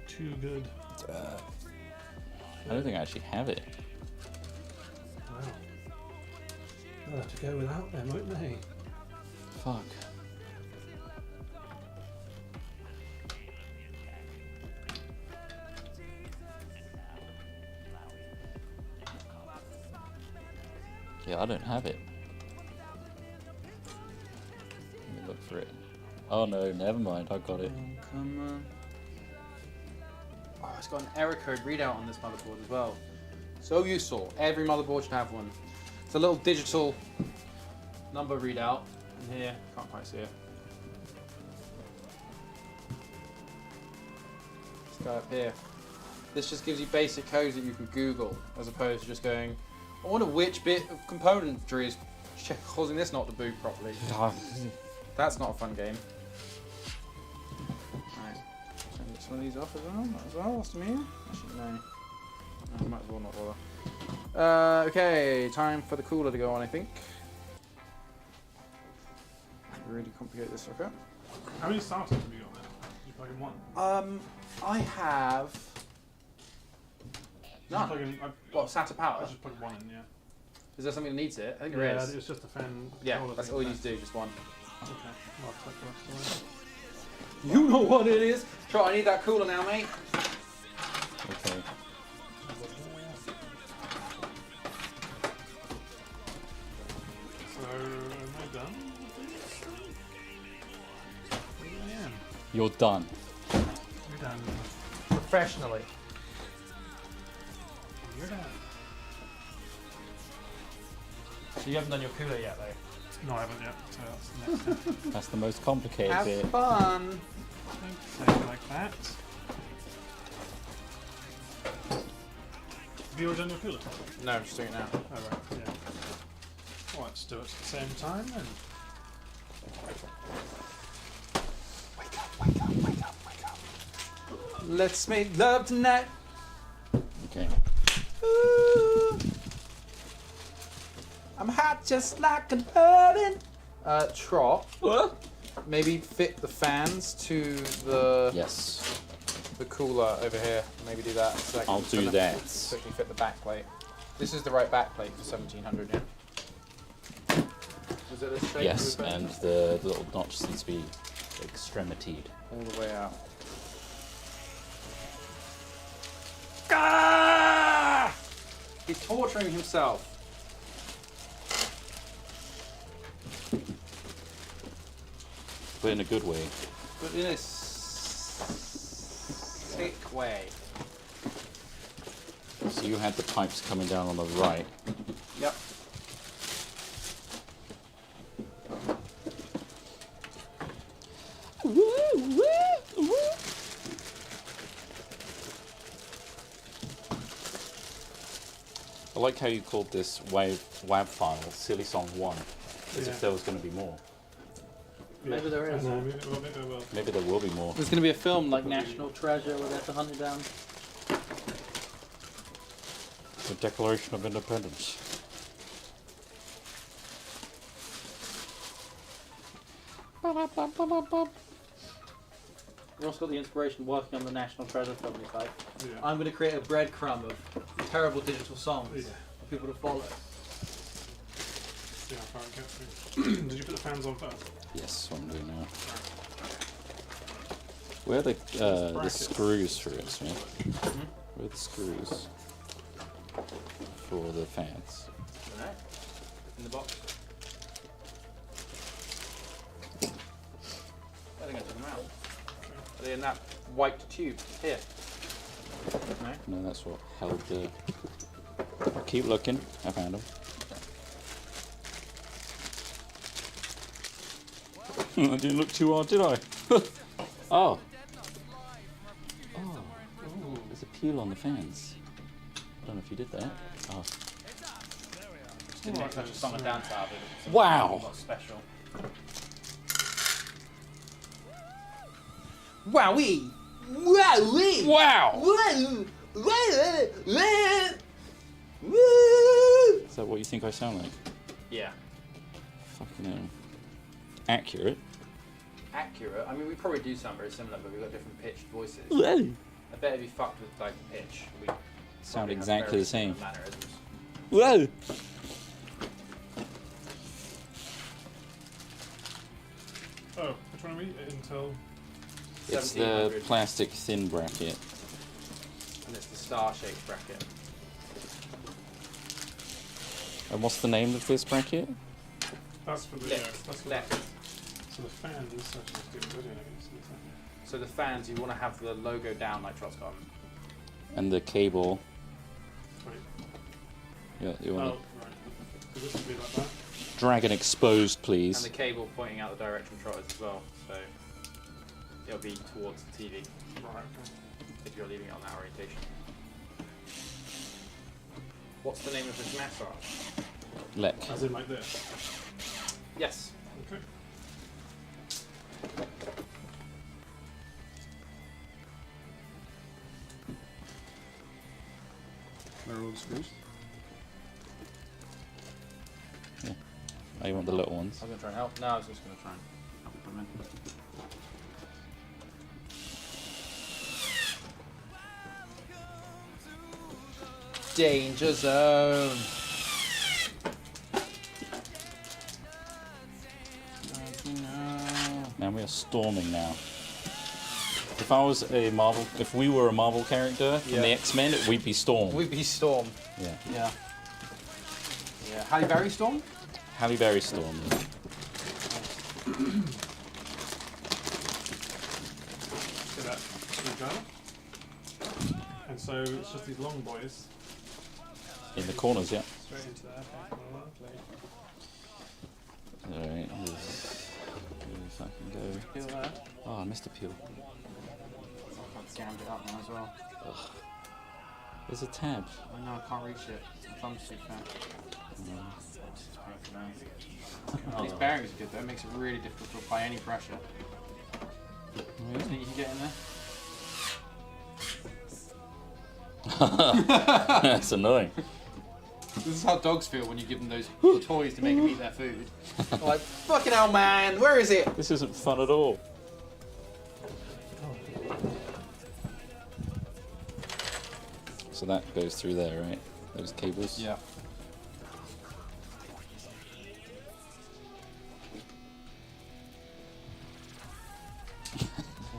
too good. I don't think I actually have it. Wow. They'll have to go without them, won't they? Fuck. Yeah, I don't have it. Let me look for it. Oh no, never mind, I got it. Come on. Oh, it's got an error code readout on this motherboard as well. So useful. Every motherboard should have one. It's a little digital number readout in here. Can't quite see it. This guy up here. This just gives you basic codes that you can Google, as opposed to just going, I wonder which bit of componentry is causing this not to boot properly. That's not a fun game. Right. So get some of these off as well. What's the mean? Actually, no. I might as well not bother. Okay, time for the cooler to go on, I think. Really complicate this sucker. How many starters have you got now? You plug in one? I have none. Plug in, What, SATA I power? just plug one in, yeah. Is there something that needs it? I think there Yeah, is. it's just a fan. Yeah, controller that's thing all you there. need to do, just one. Okay, well, I'll take the rest away. You know what it is. Try, I need that cooler now, mate. Okay. So, am I done with this? I am. You're done. You're done. Professionally. You're done. So you haven't done your cooler yet, though. No, I haven't yet. So that's the next step. That's the most complicated Have bit. fun. Take it like that. Have you already done your cooler? No, I'm just doing it now. Oh, right, yeah. Well, let's do it at the same time then. Let's make love tonight. Okay. Ooh. I'm hot just like an oven. Trot. Maybe fit the fans to the Yes. cooler over here. Maybe do that. So I'll do that. So you can fit the back plate. This is the right back plate for 1700. Yeah. Was it this shape? Yes, and the little notch needs to be extremitied. all the way out. Ah! He's torturing himself. But in a good way. But in a sick way. So you had the pipes coming down on the right. Yep. I like how you called this WAV file Silly Song 1, as Yeah. if there was going to be more. Maybe there is. No, maybe there will. Maybe there will be more. There's going to be a film like National Treasure where they have to hunt it down. The Declaration of Independence. We also got the inspiration working on the National Treasure film. It's like, Yeah. I'm going to create a breadcrumb of terrible digital songs Yeah. for people to follow. See how far it gets me. Did you put the fans on first? Yes, what I'm doing now. Where are the screws for it, man? Where are the screws for the fans? Alright. In the box. I think I took them out. Are they in that white tube? Here. No? No, that's what held the... Keep looking, I found them. I didn't look too hard, did I? Oh, peel on the fans. I don't know if you did that. Oh. Didn't make such a song and dance out of it. It was Wow. something special. Wowee! Wowee! Wow! Woo! Is that what you think I sound like? Yeah. Fucking hell. Accurate. Accurate. I mean, we probably do sound very similar, but we've got different pitched voices. Well. I bet if you fucked with like pitch, we Sound probably have exactly very the same. similar mannerisms. Whoa! Oh, which one are we? Intel. It's the 1700. plastic thin bracket. And it's the star-shaped bracket. And what's the name of this bracket? That's for the. Left. That's for Left. So the fans is such a good video, I guess. So the fans, you want to have the logo down like Trot's got 'em. And the cable. Wait. You Oh, want right. So this would be like that. to drag it exposed, And please. the cable pointing out the direction Trot is as well. So it'll be towards the TV Right. Okay. if you're leaving it on that orientation. What's the name of this massage? Lek. As in like this. Yes. Okay. Where are all the screws? Oh, you want the little ones? I was going to try and help. No, I was just going to try and help you put them in. Danger zone. Man, we are storming now. If we were a Marvel character from the X-Men, we'd be Storm. We'd be Storm. Yeah. Yeah. Yeah. Halle Berry Storm? Halle Berry Storm. See that screwdriver? And so it's just these long boys In the corners, yeah. straight into there. Okay, Alright. If I can go. Feel that? Oh, I missed a peel. I've jammed it up now as well. There's a tab. I know, I can't reach it. My thumb's too fat. These bearings are good though, it makes it really difficult to apply any pressure. Do you think you can get in there? That's annoying. This is how dogs feel when you give them those toys to make them eat their food. They're like, fucking hell man, where is it? This isn't fun at all. So that goes through there, right? Those cables? Yeah.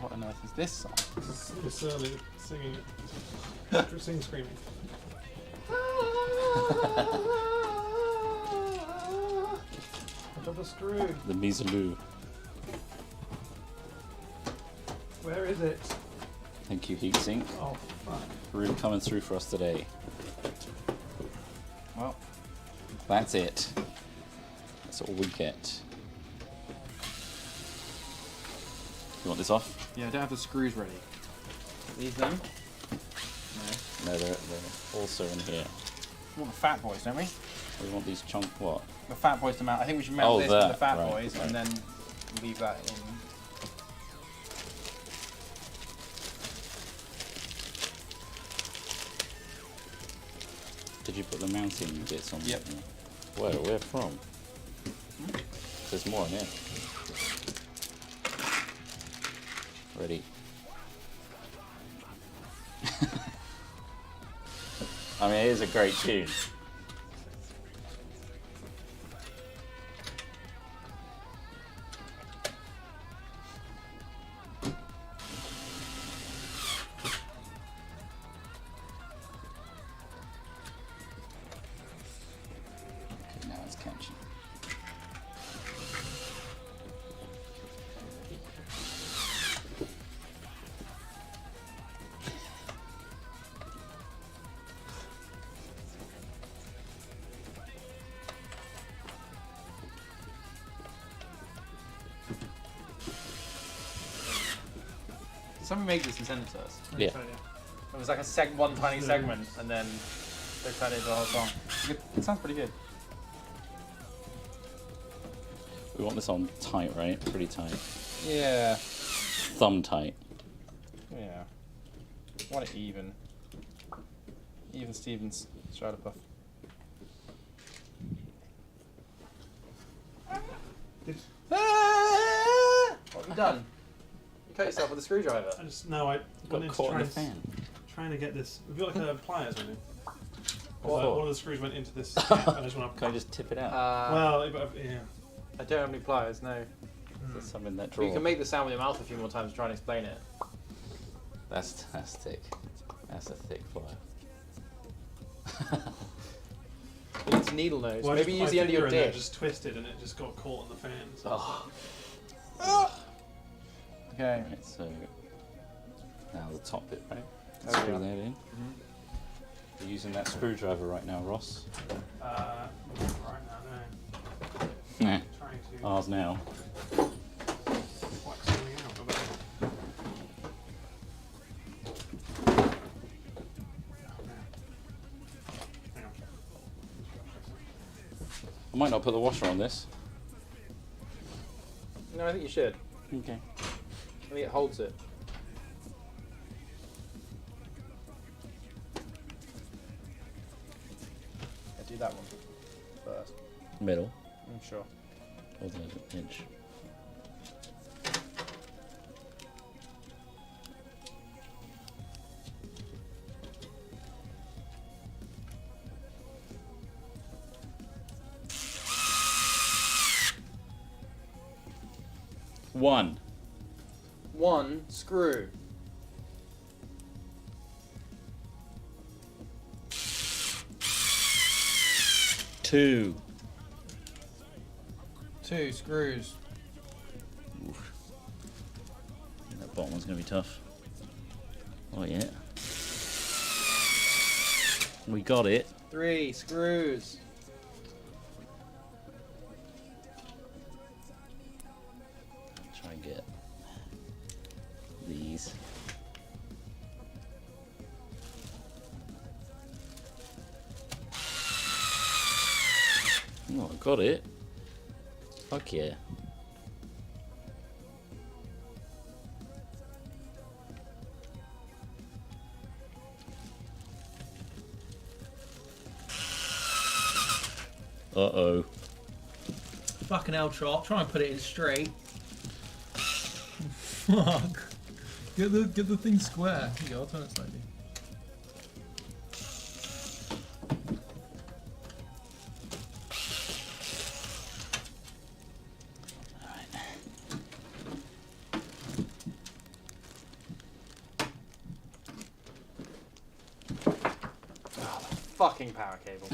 What on earth is this song? It's early singing it. Sing screaming. I dropped a screw. The Misaloo. Where is it? Thank you, Heatsink. Oh, fuck. Really coming through for us today. Well, That's it. That's all we get. You want this off? yeah, I don't have the screws ready. These them? No. No, they're also in here. We want the fat boys, don't we? We want these chunk what? The fat boys to mount. I think we should mount Oh, this to the that, fat right, boys right. and then leave that in. Did you put the mounting bits on? Yep. Where from? There's more in here. Ready. I mean, it is a great tune. Okay, now it's catchy. Somebody make this and send it to us. Yeah. So, It was like one tiny segment, and then they turned it into a whole song. It sounds pretty good. We want this on tight, right? Pretty tight. Yeah. Thumb tight. Yeah. I want it even. Even Stevens, Stratopuff. What have you done? You cut yourself with a screwdriver. I just no, I Got wanted to caught in the fan. trying to get this. Have you got like pliers or anything? What? One of the screws went into this. Gap, I just want to. Can I just tip it out? Yeah. I don't have any pliers, no. There's some in that But drawer. you can make the sound with your mouth a few more times to try and explain it. That's thick. That's a thick plier. It's needle nose. Well, Maybe use the end of your dick. Just twisted and it just got caught on the fan. So. Okay. Right, so now the top bit, right? There we Screw go. that in. You're using that screwdriver right now, Ross. Right now, no. Nah. Trying to Ours now. wax something out. Hang on. I might not put the washer on this. No, I think you should. Okay. I think it holds it. Yeah, do that one first. Middle. I'm sure. Or the edge. One. One screw. Two. Two screws. That bottom one's gonna be tough. Oh yeah. We got it. Three screws. Try and get these. Oh, I got it. Fuck yeah. Uh-oh. Fucking hell, Trot. Try and put it in straight. Fuck. Get the thing square. Here you go, I'll turn it slightly. Fucking power cable.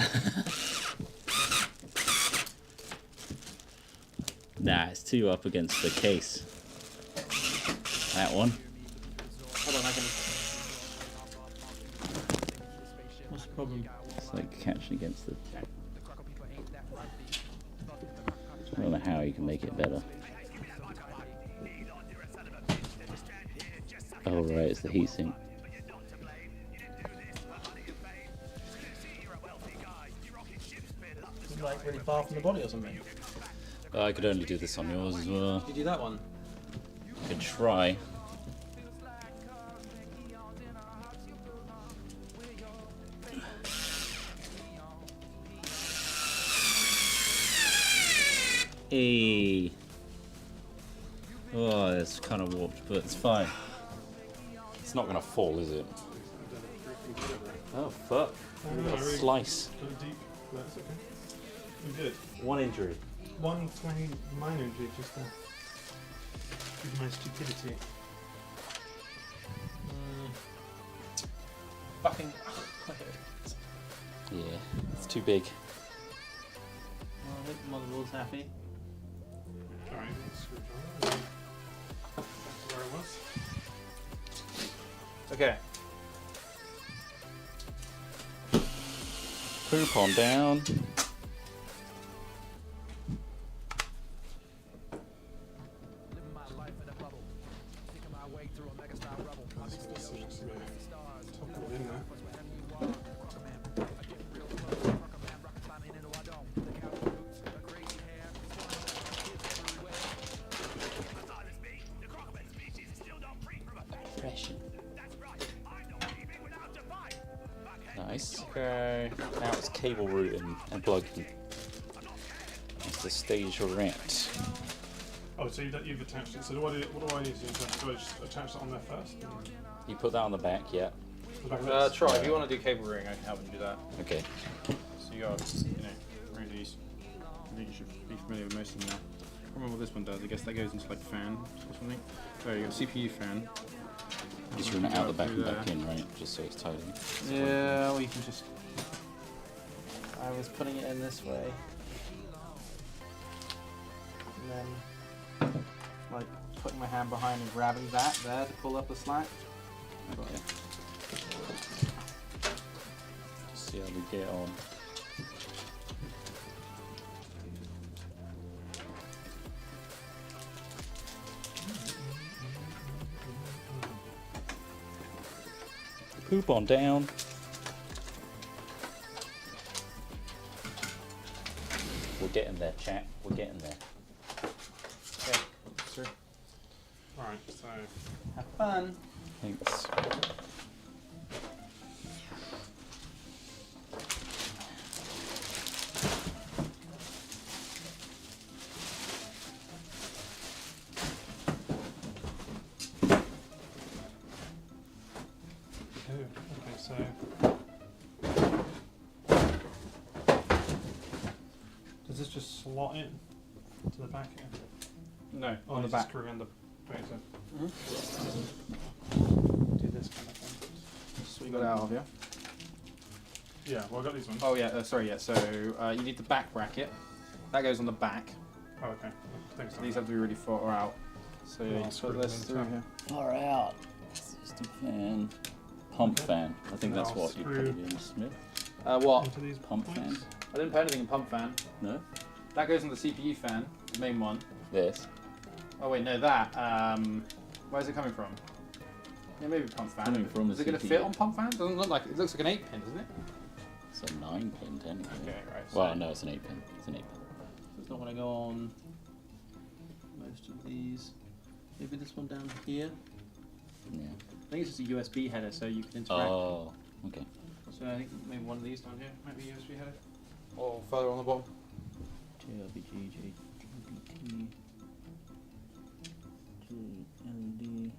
Nah, it's too up against the case. That one. Hold on, I can. What's the problem? It's like catching against the... I don't know how you can make it better. Oh right, it's the heatsink. Is it like really far from the body or something? I could only do this on yours as well. Did you do that one? Could try. Hey. Oh, it's kind of warped, but it's fine. It's not gonna fall, is it? Oh fuck! No, A really slice. got a deep. That's okay. We're good. One injury. One tiny minor injury just there. With my stupidity. Fucking. Yeah, it's too big. Well, I think the motherboard's happy. Alright, screwdriver. Back to where it was. Okay. Poop on down. Top of Nice. Okay. Now it's cable routing and plugging. That's the stage we're at. Oh, so you've attached it. So what do I need to do? Do I just attach it on there first? You put that on the back, yeah. The back of this? Try. If you want to do cable routing, I can help you do that. Okay. So you got, read these. I think you should be familiar with most of them now. I can't remember what this one does. I guess that goes into like fan or something. So you got CPU fan. Just run it out the back and back in, right? Just so it's tidy. Yeah, or you can just. I was putting it in this way. And then, like, putting my hand behind and grabbing that there to pull up the slack. Okay. Just see how we get on. Poop on down. We're getting there, chat. We're getting there. Okay, sure. Alright, so Have fun. Thanks. okay, so does this just slot in to the back here? No, Oh, on the you just back. screw in the base. Do this kind of thing. So you got it out of here. Yeah, well I got these ones. Oh yeah, sorry, yeah. So you need the back bracket. That goes on the back. Oh, okay. Thanks. So these have to be really far out. So Yeah, you I'll just screw put them this in through top. here. Far out. System fan. Pump fan. I think And that's I'll what you put it screw- in, Smith. What? Into these Pump points. fan. I didn't put anything in pump fan. No? That goes in the CPU fan, the main one. This. Oh wait, no, that. Where's it coming from? Yeah, maybe pump fan. Coming from Is the it going to CPU. fit on pump fan? Doesn't look like it. Looks like an 8-pin, doesn't it? It's a 9-pin, technically. Okay, right. So Well, no, it's an 8-pin. It's an 8-pin. it's not going to go on most of these. Maybe this one down here. Yeah. I think it's just a USB header, so you can interact. Oh, okay. So I think maybe one of these down here might be USB header. Or further on the bottom. JRBG, JBT, JLD.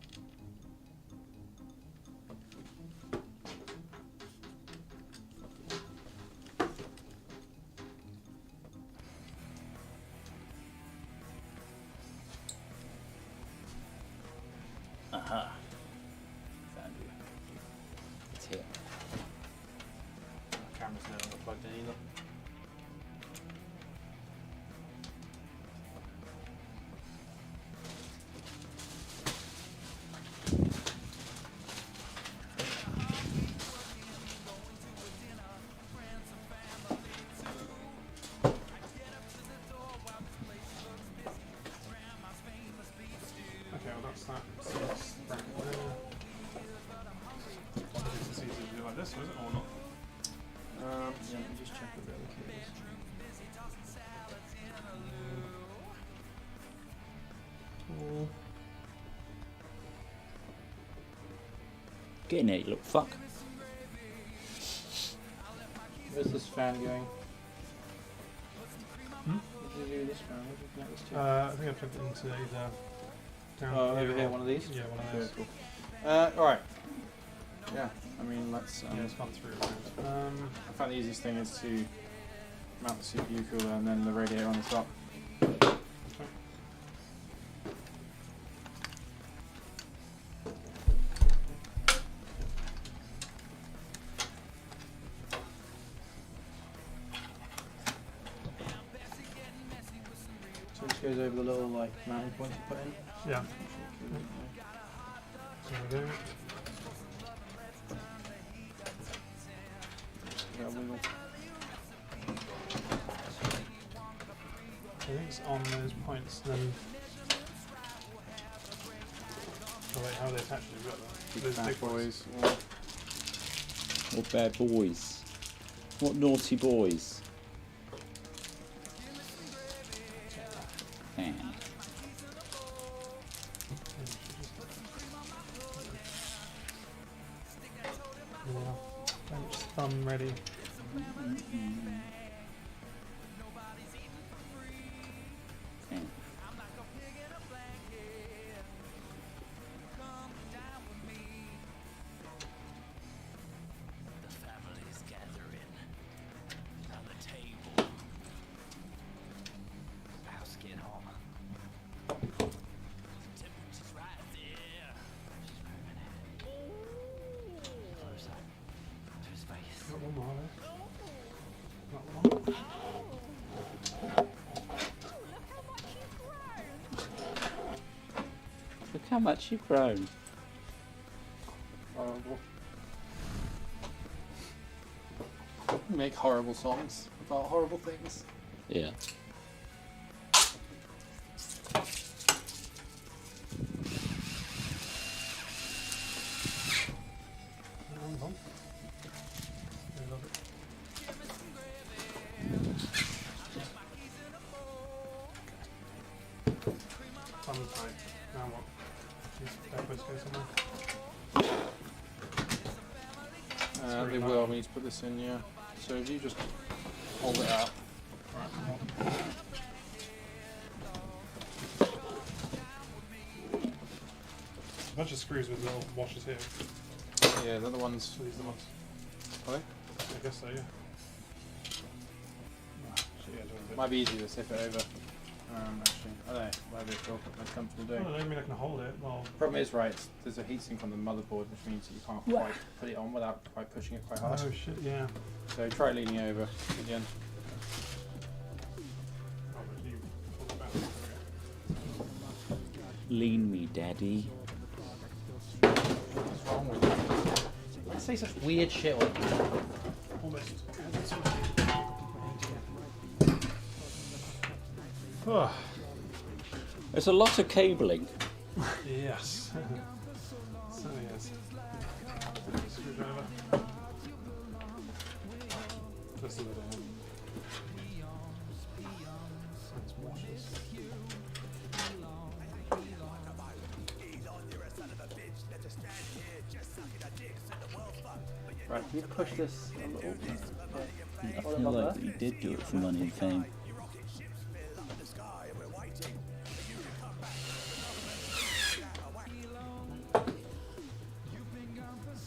Aha. Found you. It's here. Camera's no longer plugged in either. Okay, well that's that. So that's the bracket there. It's easy to do like this, is it, or not? Yeah, let me just check the other cables. Get in there, you little fuck. Where's this fan going? Hmm? What did you do with this fan? What did you connect this to? I think I plugged it into either down Oh, over or- here, one of these? Yeah, one of Okay, those. cool. Alright. Yeah, I mean, let's. Yeah, it's gone through. I found the easiest thing is to mount the CPU cooler and then the radiator on the top. So this goes over the little like mounting point you put in. Yeah. There we go. Got a wiggle. I think it's on those points, then. Oh wait, how are they attached? You've got that. Those Bad big boys. Yeah. What bad boys? What naughty boys? Man. Yeah. Bench thumb I'm ready. Got one more there. Not one. Look how much you've grown. Horrible. Make horrible songs about horrible things. Yeah. Now what? These depots go somewhere. They will. We need to put this in, yeah. So if you just hold it out. A bunch of screws with little washers here. Yeah, they're the ones. So these are the ones. Are they? I guess so, yeah. Actually, yeah, doing a bit. Might be easier to zip it over. Actually, I don't know. Whatever you feel most comfortable doing. Well, I mean, I can hold it. Well, Problem is, right, there's a heatsink on the motherboard, which means that you can't quite put it on without quite pushing it quite hard. oh shit, yeah. So try leaning over again. Oh, but you pull it back. Lean me, daddy. What's wrong with you? I say such weird shit. Like, Almost. Oh, There's a lot of cabling. yes. Certainly is. Screwdriver. Just a little bit. That's washers. right, can you push this a little bit? I feel like you did do it for money and fame.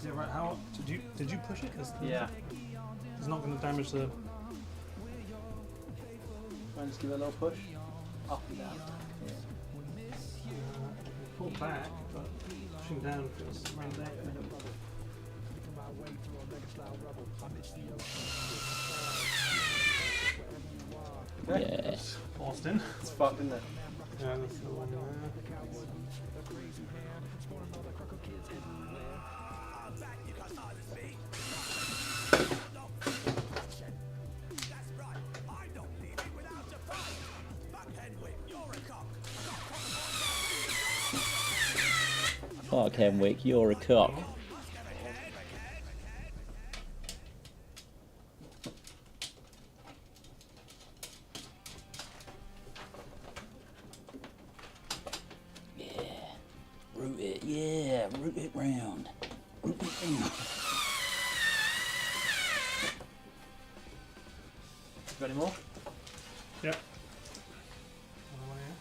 Yeah, right. How did you push it? Yeah. It's not going to damage the. Just give it a little push. Up and down. Pull back, but pushing down feels around there. Yeah. Austin. It's fucked, isn't it? Yeah, that's the one there. Fuck Henwick, you're a cock. Yeah. Root it, yeah, root it round. Root it round. Got any more? Yep. Another one here.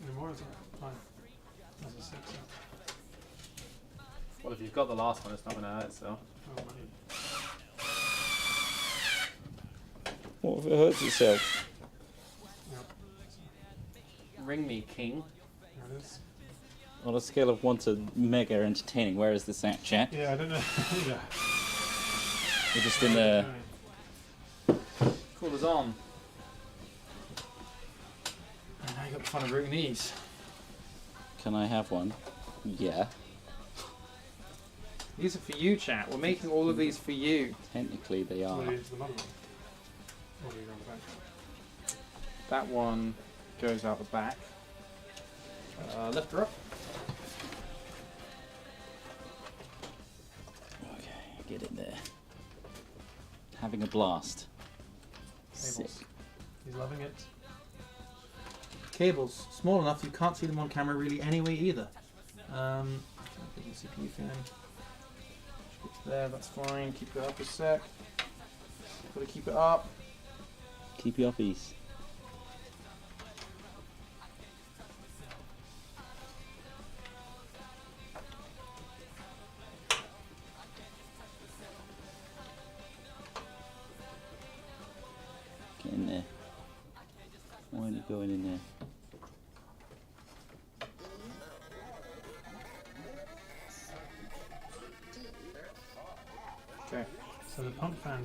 Any more? Is it? Fine. That's a 6. Well, if you've got the last one, it's not going to hurt, so. Oh, money. What if it hurts itself? Yep. Ring me, king. There it is. On a scale of 1 to mega entertaining, where is this at, chat? Yeah, I don't know. Yeah. We're just in the... Cool as on. And now you got the fun of routing these. Can I have one? Yeah. These are for you, chat. We're making all of these for you. Technically they are. Into the motherboard. Or do you go back? That one goes out the back. Lift her up. Okay, get it there. Having a blast. Cables. He's loving it. cables small enough you can't see them on camera really anyway either. CPU fan. There, that's fine. Keep it up a sec. Gotta keep it up. Keep your uppies. Get in there. Why aren't you going in there? Okay. So the pump fan,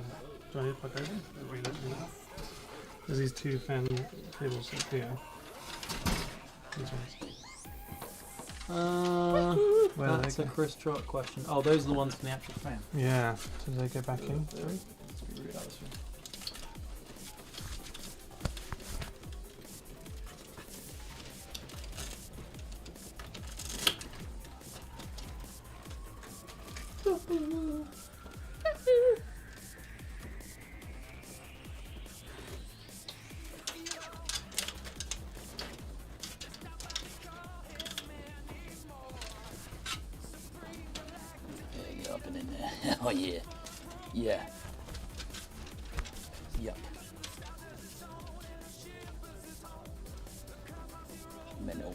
do I need to plug over? Or we don't do that? There's these two fan cables up here. These ones. Where do That's they a go? Chris Trott question. Oh, those are the ones from the actual fan. Yeah. So do they go back in? Yeah, get up and in there. Oh yeah. Yeah. Yup. Mental.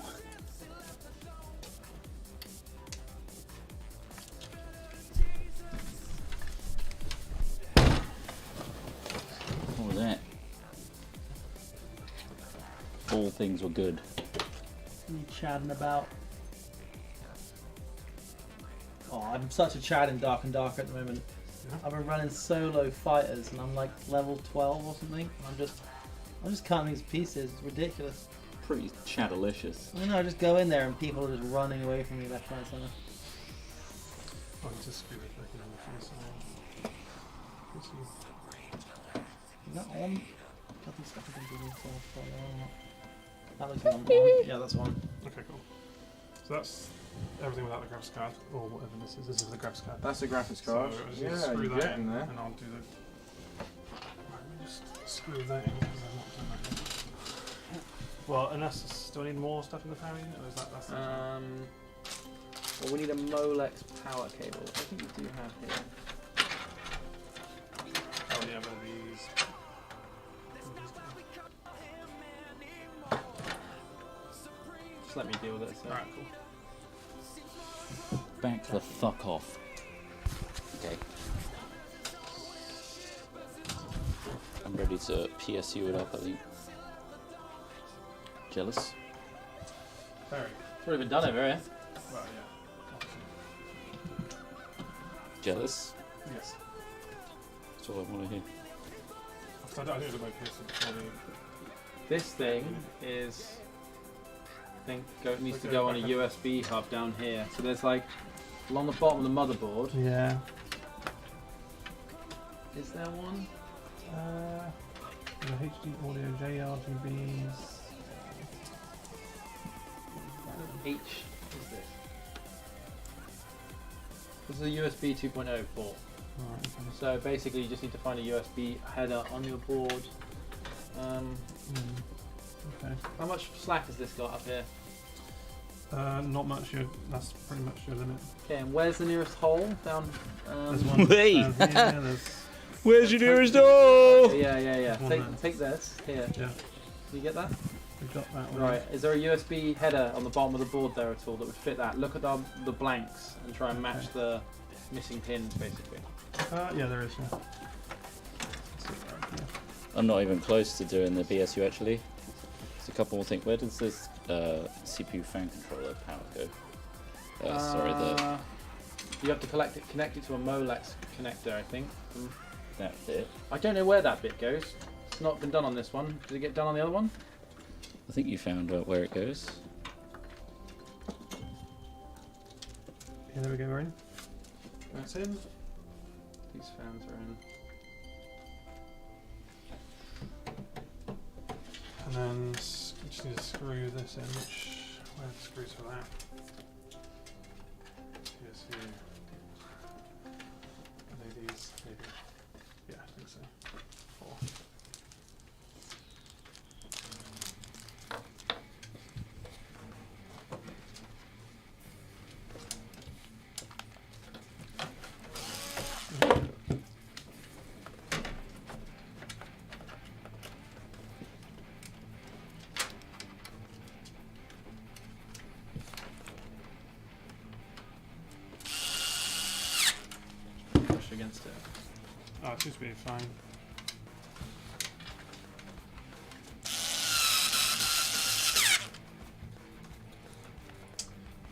What was that? All things were good. What are you chatting about? Oh, I'm such a Chad in Dark and Dark at the moment. Yeah. I've been running solo fighters and I'm like level 12 or something. And I'm just cutting these pieces. It's ridiculous. Pretty chatterlicious. I know, I just go in there and people are just running away from me left, right, center. Oh, just screw it back in on the front side. Is that on? I think stuff I can do that looks on. Yeah, that's on. Okay, cool. So that's everything without the graphics card, or whatever this is. This is the graphics card. That's the graphics So card. I just Yeah, screw you that get in there. and I'll do the. Right, let me just screw that in because I've not done that yet. Well, unless do I need more stuff in the power unit, or is that's Well, we need a Molex power cable. I think we do have here. oh yeah, but these. Just let me deal with it. So. Alright, cool. Back the fuck off. Okay. I'm ready to PSU it up, I think. Jealous? Very. It's already been done over here. Well, yeah. Jealous? Yes. That's all I want to hear. So I think it was about piercing before the. This thing is, I think, needs to go on a USB hub down here. So there's like, along the bottom of the motherboard, Yeah. is there one? The HD audio JRGBs. H is this? This is a USB 2.0 port. Alright, okay. So basically you just need to find a USB header on your board. Okay. How much slack has this got up here? Not much. That's pretty much your limit. Okay, and where's the nearest hole? Down. There's one Wait. down here, there's, Where's your nearest door? Yeah. There's one there. Take this here. yeah, Can you get that? we've got that one. Right. Is there a USB header on the bottom of the board there at all that would fit that? Look at the blanks and try and match the missing pins, basically. Yeah, there is. Yeah. Let's see right here. I'm not even close to doing the BSU actually. There's a couple more things. Where does this CPU fan controller power go? Sorry, You have to connect it to a Molex connector, I think. that bit. I don't know where that bit goes. It's not been done on this one. Did it get done on the other one? I think you found out where it goes. Yeah, there we go. We're in. That's in. These fans are in. And then we just need to screw this in. Where are the screws for that? PSU. Are they these? Maybe. Yeah, I think so. 4. against it. Oh, it seems to be fine.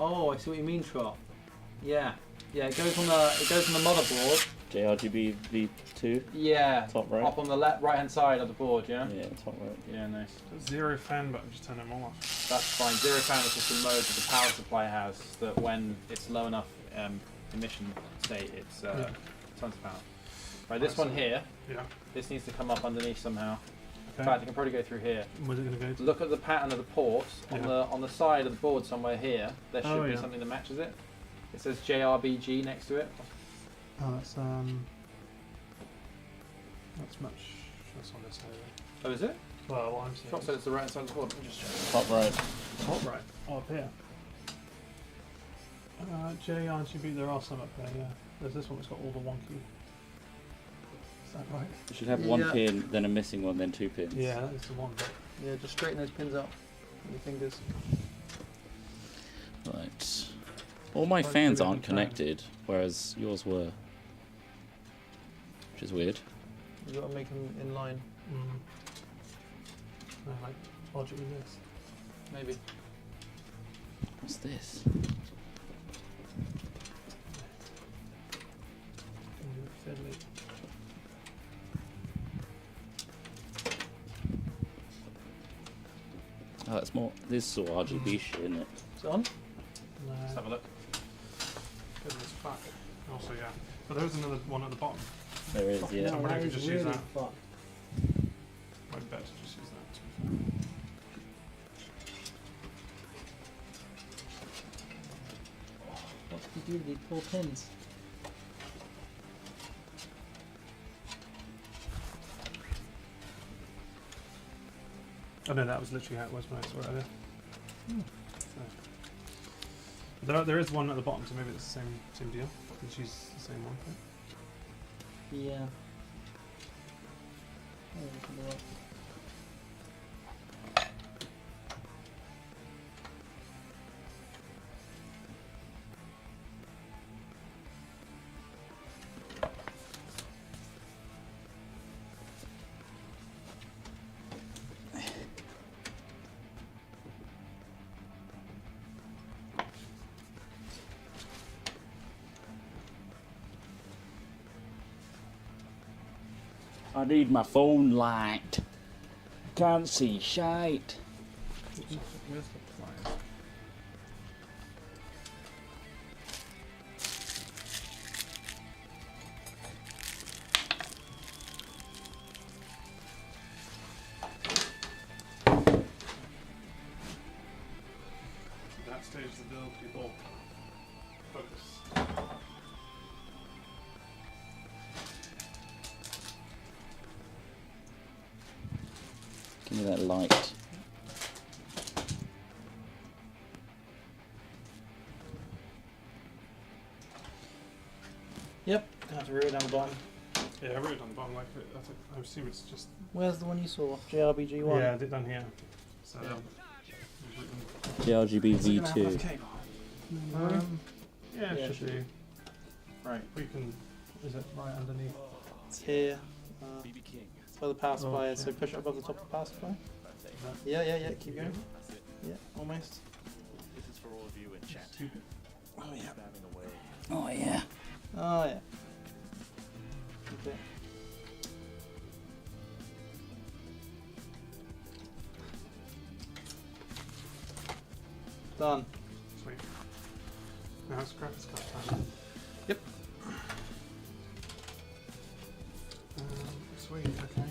Oh, I see what you mean, Trot. Yeah, yeah. It goes on the motherboard. JRGB V2. Yeah. Top right. Up on the right hand side of the board. Yeah. Yeah, top right. Yeah, nice. Zero fan button, just turn them all off. That's fine. Zero fan is just a mode that the power supply has that when it's low enough emission state, it's tons of power. Right, this one here, Yeah. this needs to come up underneath somehow. In Okay. fact, you can probably go through here. Where's it going to go to? Look at the pattern of the ports on the side of the board somewhere here. There should Oh, be yeah. something that matches it. It says JRBG next to it. Oh, that's much. That's on this side. Oh, is it? Well, what I'm saying. Drop said it's the right side of the board. Let me just check. Top right. Top right. Oh, up here. JRGB, there are some up there, yeah. There's this one that's got all the wonky. Is that right? You should have one pin, then a missing one, then 2 pins. Yeah, that is the one. But Yeah, just straighten those pins up with your fingers. Right. All my Like fans the aren't fan. connected, whereas yours were. Which is weird. You got to make them in line. I like logic with this. Maybe. What's this? Fiddly. Oh, that's more. This is all RGB shit, isn't it? Is it on? Let's have a look. Goodness fuck. Also, yeah. But there is another one at the bottom. There is, yeah. I wonder if we just use that. fucked. Might be better to just use that, to be fair. What did you do with these poor pins? Oh no, that was literally how it was when I saw it earlier. So. There is one at the bottom, so maybe it's the same deal. Let's use the same one. Yeah. Oh, look at the right. I need my phone light. Can't see shite. Where's the pliers? That stage of the build, people focus. Give me that light. Yep. Have to root it down the bottom. Yeah, I wrote it on the bottom like it. I assume it's just. Where's the one you saw? JRBG one. Yeah, I did down here. So. JRGB Is it gonna have enough V2. cable? Yeah, Yeah, it it should should do. Right. We can. Is it right underneath? It's here. It's where the power supply is. So push it above the top of the power supply. Yeah, yeah, yeah. Keep going. Yeah, almost. Stupid. Oh yeah. Oh yeah. Oh yeah. Keep it. Done. Sweet. Now it's graphics card time. Yep. Sweet, okay.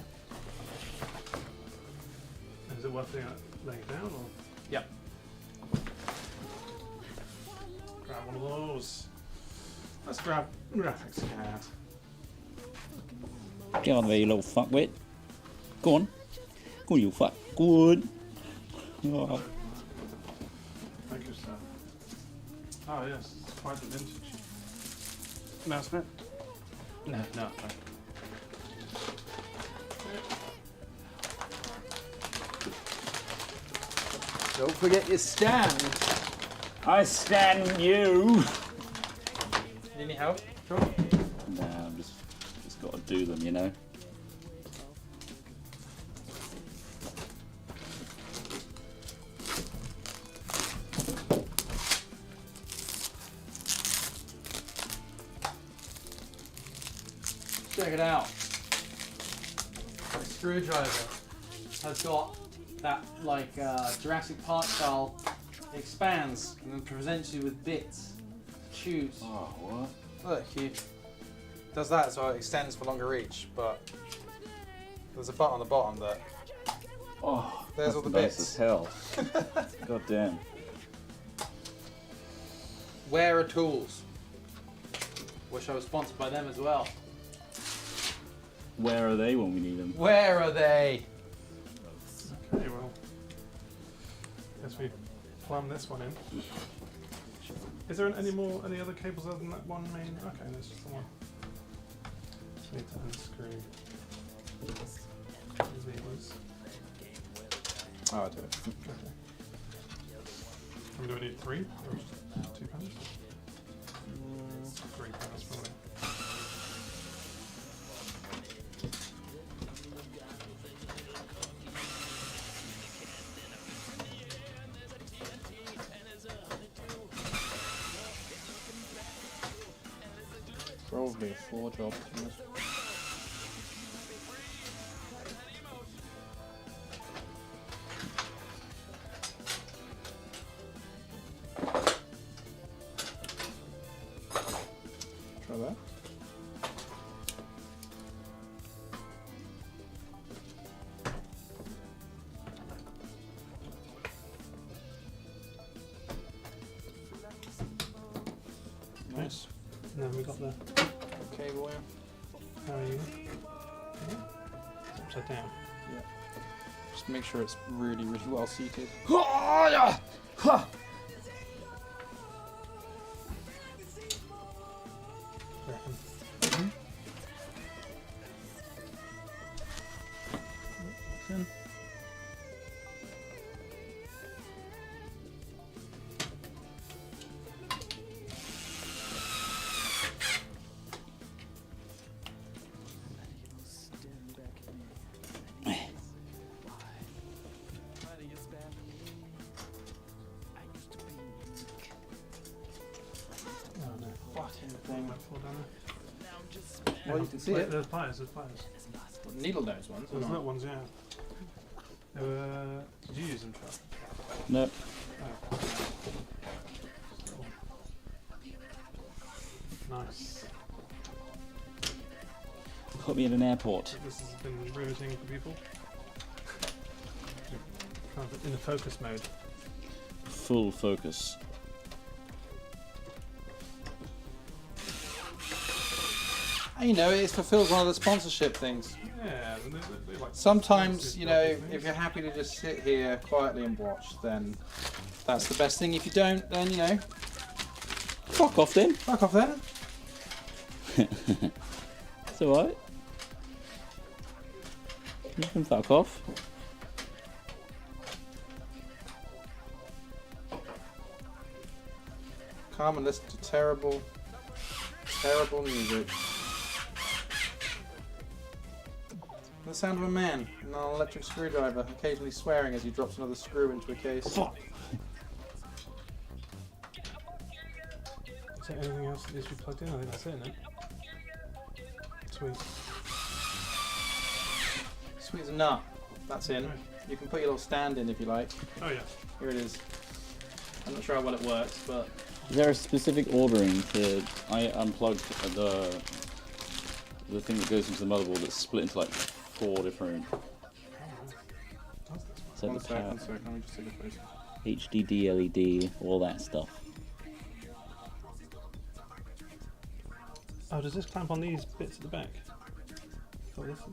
Is it worth laying it down or? Yep. Grab one of those. Let's grab graphics card. Get on there, you little fuckwit. Go on. Go on, you fuck. Good. Oh. Thank you, sir. Oh yes, it's quite the vintage. No, it's not. No. Don't forget your stand. I stand you. Need any help? Nah, I'm just do them, you know? Check it out. The screwdriver has got that like Jurassic Park style, expands and then presents you with bits to choose. Oh, what? Look, he does that so it extends for longer reach, but there's a button on the bottom that. Oh, There's that's all the nice bits. as hell. God damn. Where are tools? Wish I was sponsored by them as well. Where are they when we need them? Where are they? Okay, well, guess we plumb this one in. Is there any other cables other than that one main? Okay, there's just the one. Just need to unscrew these levers. Oh, I do it. Okay. And do we need 3 or just 2 panels? 3 panels probably. Probably a 4 job. Try that. Nice. And then we got the Cable here. how are you? Yeah. It's upside down. Just make sure it's really, really well seated. Reckon. In. Oh no. What in the Thing thing? might fall down there. Well, you can see it. There's pliers, there's pliers. Needle nose ones. There's or little not? ones, yeah. Did you use them, Chuck? Nope. Oh. Nice. Put me in an airport. This has been riveting for people. Kind of in the focus mode. Full focus. You know, it fulfills one of the sponsorship things. Yeah, they like Sometimes, you know, things. if you're happy to just sit here quietly and watch, then that's the best thing. If you don't, then, you know, Fuck off then. fuck off then. It's alright. You can fuck off. Come and listen to terrible, terrible music. The sound of a man and an electric screwdriver, occasionally swearing as he drops another screw into a case. Is there anything else that needs to be plugged in? I think that's it, isn't it? Sweet. Sweet as a nut. That's in. Right. You can put your little stand in if you like. Oh yeah. Here it is. I'm not sure how well it works, but Is there a specific ordering to? I unplugged the thing that goes into the motherboard that's split into like 4 different. So one the sec, power, one sec. Let me just take a photo. HDD, LED, all that stuff. Oh, does this clamp on these bits at the back? Oh, this is.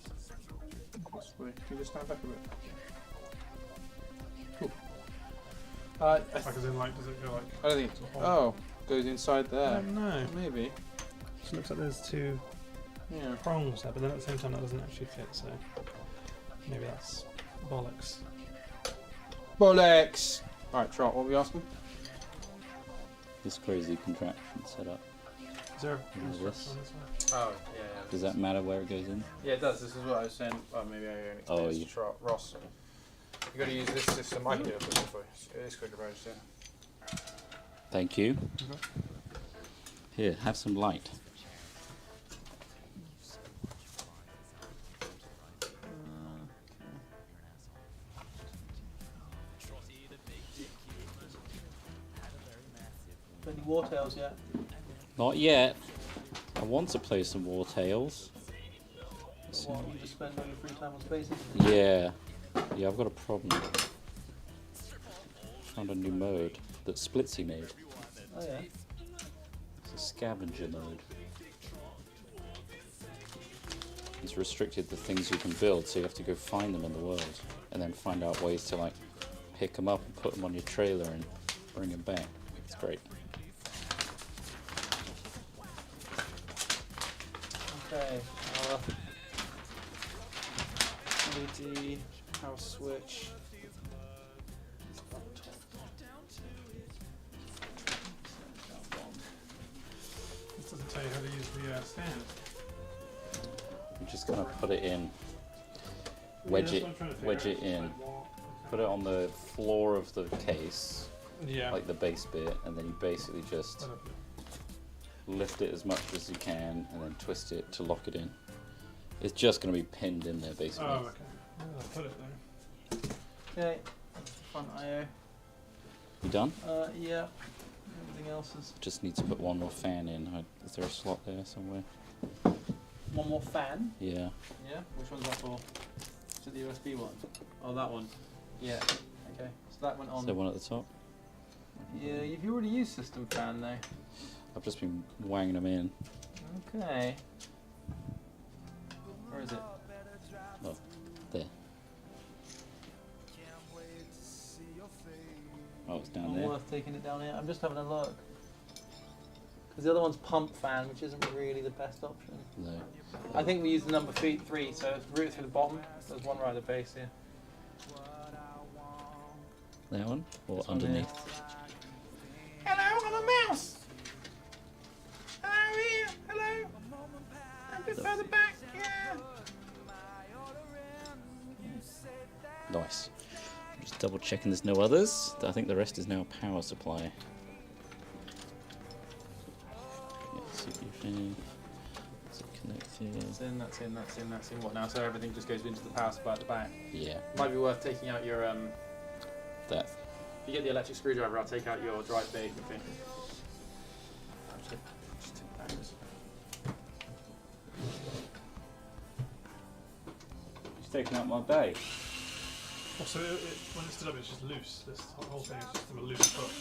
Possibly. Can you just stand back a bit? Cool. I Like as in, like, does it go like? don't think. Oh, goes inside I there. don't know. Maybe. Just looks like there's 2 Yeah. prongs there, but then at the same time that doesn't actually fit. So maybe that's bollocks. Bollocks! Alright, Trot, what were we asking? This crazy contraption setup. Is there What is a this? on this one? Oh, yeah. Does that matter where it goes in? Yeah, it does. This is what I was saying. Oh, maybe I only Oh, explained this to Ross. You got to use this system. I can do it for you. It is quicker, Rose, yeah. Thank you. Here, have some light. Any War Tales yet? Not yet. I want to play some War Tales. What, you just spend all your free time on spaces? Yeah. Yeah, I've got a problem. Found a new mode that Splitsy made. Oh yeah. It's a scavenger mode. It's restricted the things you can build, so you have to go find them in the world and then find out ways to like pick them up and put them on your trailer and bring them back. It's great. Okay. LED power switch. This doesn't tell you how to use the stand. I'm just gonna put it in, wedge Yeah, it, that's what I'm trying to figure wedge out. it in, Like what- put it on the floor of the case, Yeah. like the base bit, and then you basically just lift it as much as you can and then twist it to lock it in. It's just going to be pinned in there basically. Oh, okay. Yeah, I'll put it there. Okay. Front IO. You done? Yeah. Everything else is Just need to put one more fan in. Is there a slot there somewhere? one more fan. Yeah. Yeah. Which one's that for? Is it the USB one? Oh, that one. Yeah. Okay. So that went Is on. there one at the top? Yeah. You've already used system fan though. I've just been wanging them in. Okay. Where is it? Oh, there. Oh, it's down Not there. worth taking it down here. I'm just having a look. Because the other one's pump fan, which isn't really the best option. No. I think we use the number 3, so it's route through the bottom. There's one right at the base here. That one? Or This one here. underneath? Hello, I'm a mouse. Hello here. Hello. A bit further back. Yeah. Nice. I'm just double checking there's no others. I think the rest is now a power supply. Yeah, CPU fan. Is it connected? That's in, that's in, that's in, that's in. What now? So everything just goes into the power supply at the back. Yeah, Might be worth taking out your that. If you get the electric screwdriver, I'll take out your drive bay thing. Just take that. He's taking out my bay. Also, when it's stood up, it's just loose. This whole thing is just a loose hook.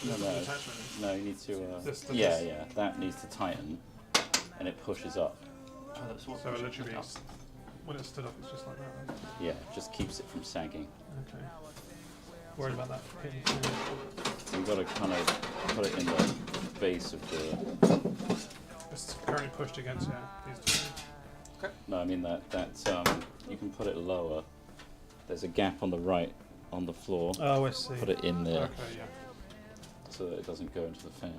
No, There's no. an attachment. No, you need to. This- Yeah, this- yeah. That needs to tighten, and it pushes up. Oh, that's what. So it literally means when it's stood up, it's just like that. Right? Yeah, just keeps it from sagging. Okay. Worried about that pin. So you've got to kind of put it in the base of the. It's currently pushed against these two. No, I mean that you can put it lower. There's a gap on the right on the floor. Oh, I see. Put it in there Okay, yeah. so that it doesn't go into the fan.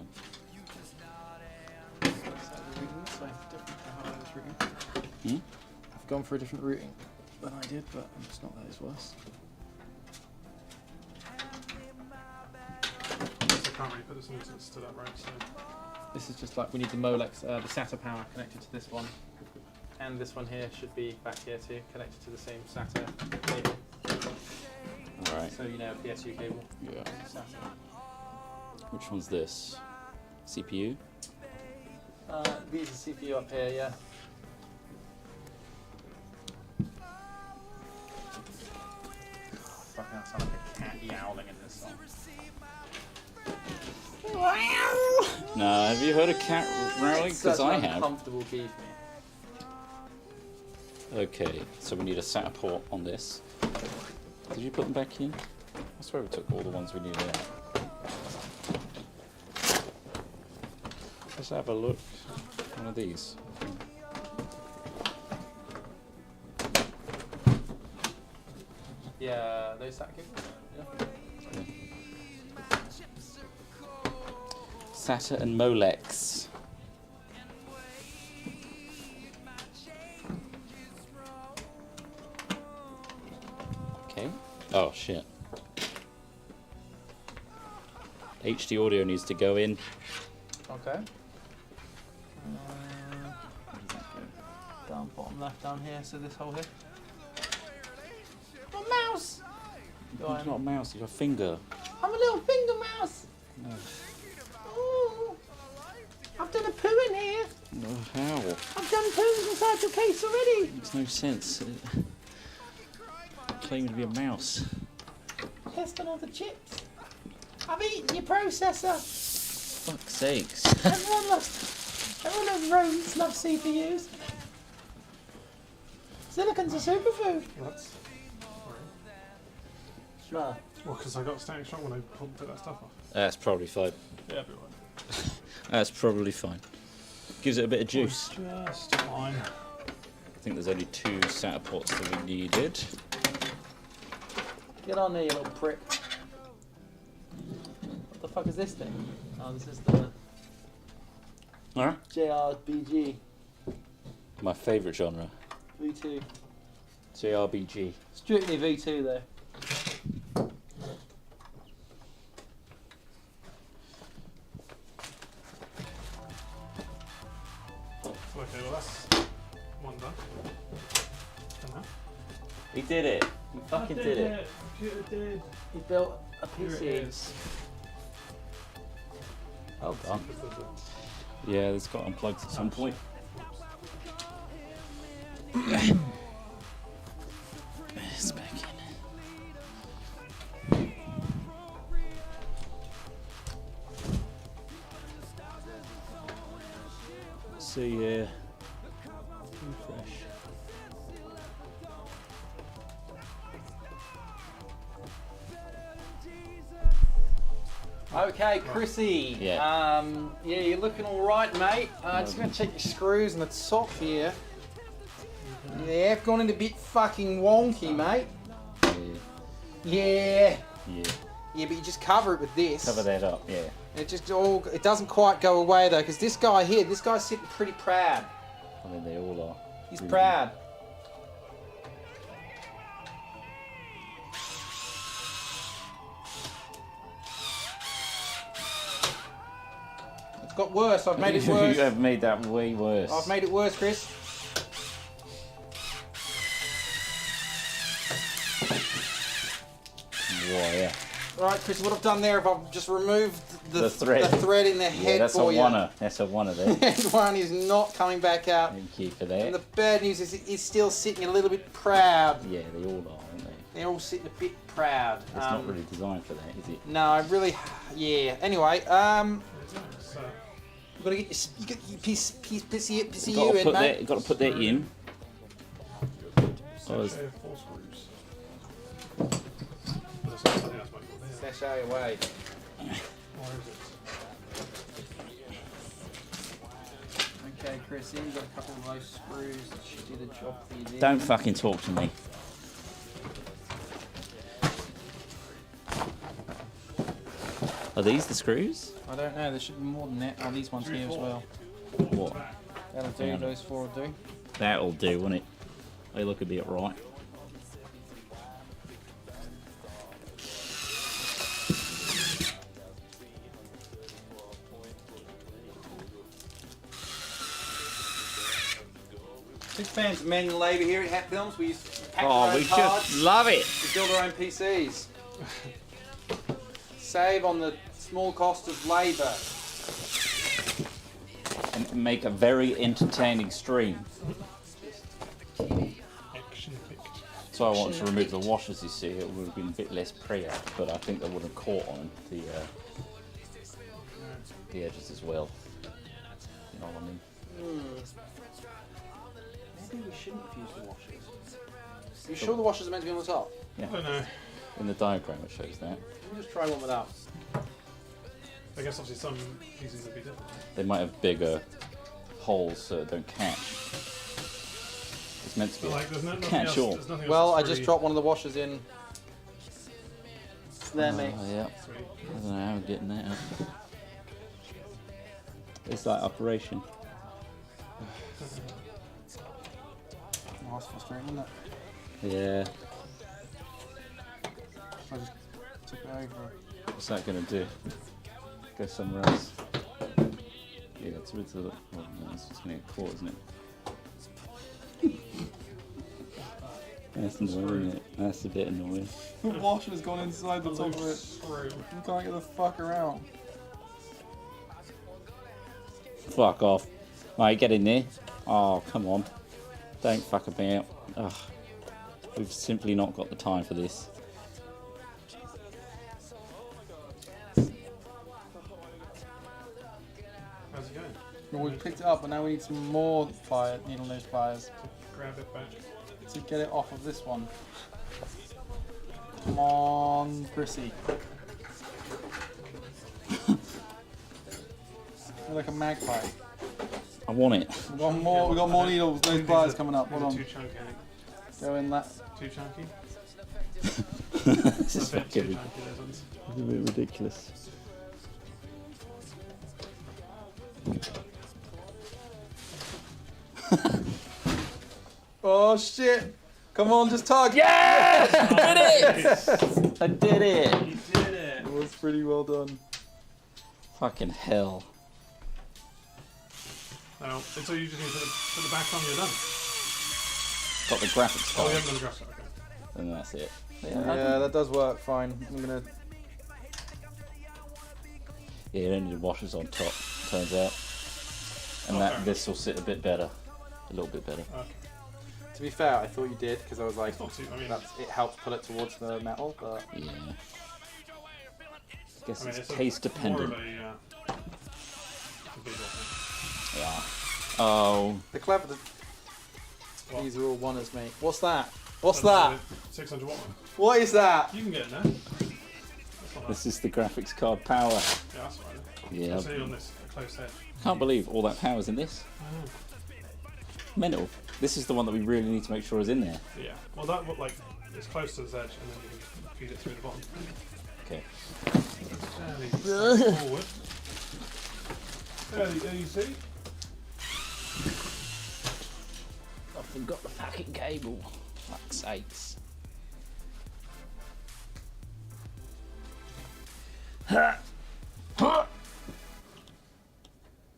Hmm? I've gone for a different routing than I did, but it's not that it's worse. I can't really put this on until it's stood up, right? So This is just like we need the Molex, the SATA power connected to this one, and this one here should be back here too, connected to the same SATA cable. All right. So you know PSU cable. Yeah. SATA. Which one's this? CPU? These are CPU up here, yeah. Fucking hell, sound like a cat yowling in this song. No, have you heard a cat growling? It's Because such I an have. uncomfortable key for me. Okay, so we need a SATA port on this. Did you put them back in? I swear we took all the ones we needed out. Let's have a look. One of these. Yeah, those SATA cables. Yeah. SATA and Molex. Oh shit. HD audio needs to go in. Okay. Down bottom left down here, so this hole here. My mouse! It's not a mouse, it's your finger. I'm a little finger mouse! No. Ooh. I've done a poo in here! No, how? I've done poos inside your case already! Makes no sense. Claiming to be a mouse. Pissed on all the chips. I've eaten your processor! Fuck's sakes. Everyone knows rodents love CPUs. Silicon's a superfood. That's No. well, because I got static shock when I pulled that stuff off. That's probably fine. Yeah, it'll be right. That's probably fine. Gives it a bit of juice. Just fine. I think there's only 2 SATA ports that we needed. Get on there, you little prick. What the fuck is this thing? Oh, this is the Alright. JRBG My favourite genre. V2. JRBG. Strictly V2 though. Okay, well that's one done. Come on. He did it. He fucking did it. Computer did. He built a Here it PC. is. Well done. Yeah, it's got unplugged at some point. It's back in. So yeah, refresh. Okay, Chrissy. Yeah. Yeah, you're looking all right, mate. Just gonna check your screws in the top here. Yeah, I've gone in a bit fucking wonky, mate. Yeah. Yeah. Yeah, but you just cover it with this. Cover that up, yeah. It just all. It doesn't quite go away though, because this guy here, this guy's sitting pretty proud. I mean, they all are. He's Really. proud. It's got worse. I've made it worse. You have made that way worse. I've made it worse, Chris. Whoa, yeah. Right, Chris, what I've done there, if I've just removed The thread. in the head That's a for you. oneer. That's a oneer there. Head one is not coming back out. Thank you for And that. the bad news is it's still sitting a little bit proud. Yeah, they all are, aren't they? They're all sitting a bit proud. It's not really designed for that, is it? No, I really. Yeah. Anyway, So, you've got to get your pissy you Got to in, put mate. that. Got to put that in. so Oh, show 4 screws. There's something else might go there. Sashay away. Or is it? Okay, Chris, you've got a couple of those screws that should do the job for you there. Don't fucking talk to me. Are these the screws? I don't know, there should be more than that. Oh, these ones here as well. What? That'll do, Yeah. those 4 will do. That'll do, won't it? They look a bit right. Big fans of manual labour here at Hat Films. We used to pack our Oh, own we parts. just love it. We build our own PCs. Save on the small cost of labour. And make a very entertaining stream. Action picked. So I wanted to remove the washers, you see. It would have been a bit less pre-app, but I think they would have caught on the edges as well. You know what I mean? Maybe we shouldn't have used the washers. You sure the washers are meant to be on the top? I don't know. In the diagram it shows that. We'll just try one without. I guess obviously some PCs would be different. They might have bigger holes so it don't catch. It's meant to be. But like, there's nothing Catch else. all. There's nothing Well, else I that's just really dropped one of the washers in. There, mate. Oh, yeah. sweet. I don't know how I'm getting that out. It's like operation. Oh, that's frustrating, isn't it? Yeah. I just took it over. What's that going to do? Go somewhere else. Yeah, it's rid of the. Oh, no, it's just going to get caught, isn't it? That's annoying, isn't it? That's a bit annoying. The washer's gone inside the top of it. Screw. You can't get the fuck around. Fuck off. Right, get in there. Oh, come on. Don't fuck about. Ugh. We've simply not got the time for this. How's it going? Well, we picked it up, but now we need some more needle nose pliers Grab it back. to get it off of this one. Come on, Chrissy. You're like a magpie. I want it. We got more. We got more needles nose pliers coming up. Hold These are on. too chunky, I think. Go in that. Too chunky? This is A bit too fucking chunky, those ones. a bit ridiculous. Oh shit! Come on, just tug. Yeah! I did it! I did it! You did it! It was pretty well done. Fucking hell. No, so you just need to put the back on, you're done. Got the graphics Oh, card. we haven't got the graphics, okay. And that's it. Yeah, that does work fine. I'm gonna. Yeah, you don't need the washers on top, turns out. And that this will sit a bit better. A little bit better. Okay. To be fair, I thought you did because I was like, It's not too, I mean, it helps pull it towards the metal, but Yeah. I guess it's a- taste dependent. More of a visual thing. Yeah. Oh. the clever. What? These are all oneers, mate. What's that? What's That's that? the 600 watt one. What is that? You can get in there. That's not This bad. is the graphics card power. Yeah, that's all right. Yeah. I'll see you on this close edge. Can't believe all that power's in this. Mental. This is the one that we really need to make sure is in there. Yeah. Well, that would like it's close to this edge, and then you can feed it through the bottom. Okay. Fairly forward. Fairly easy. I forgot the fucking cable. Fuck's sakes.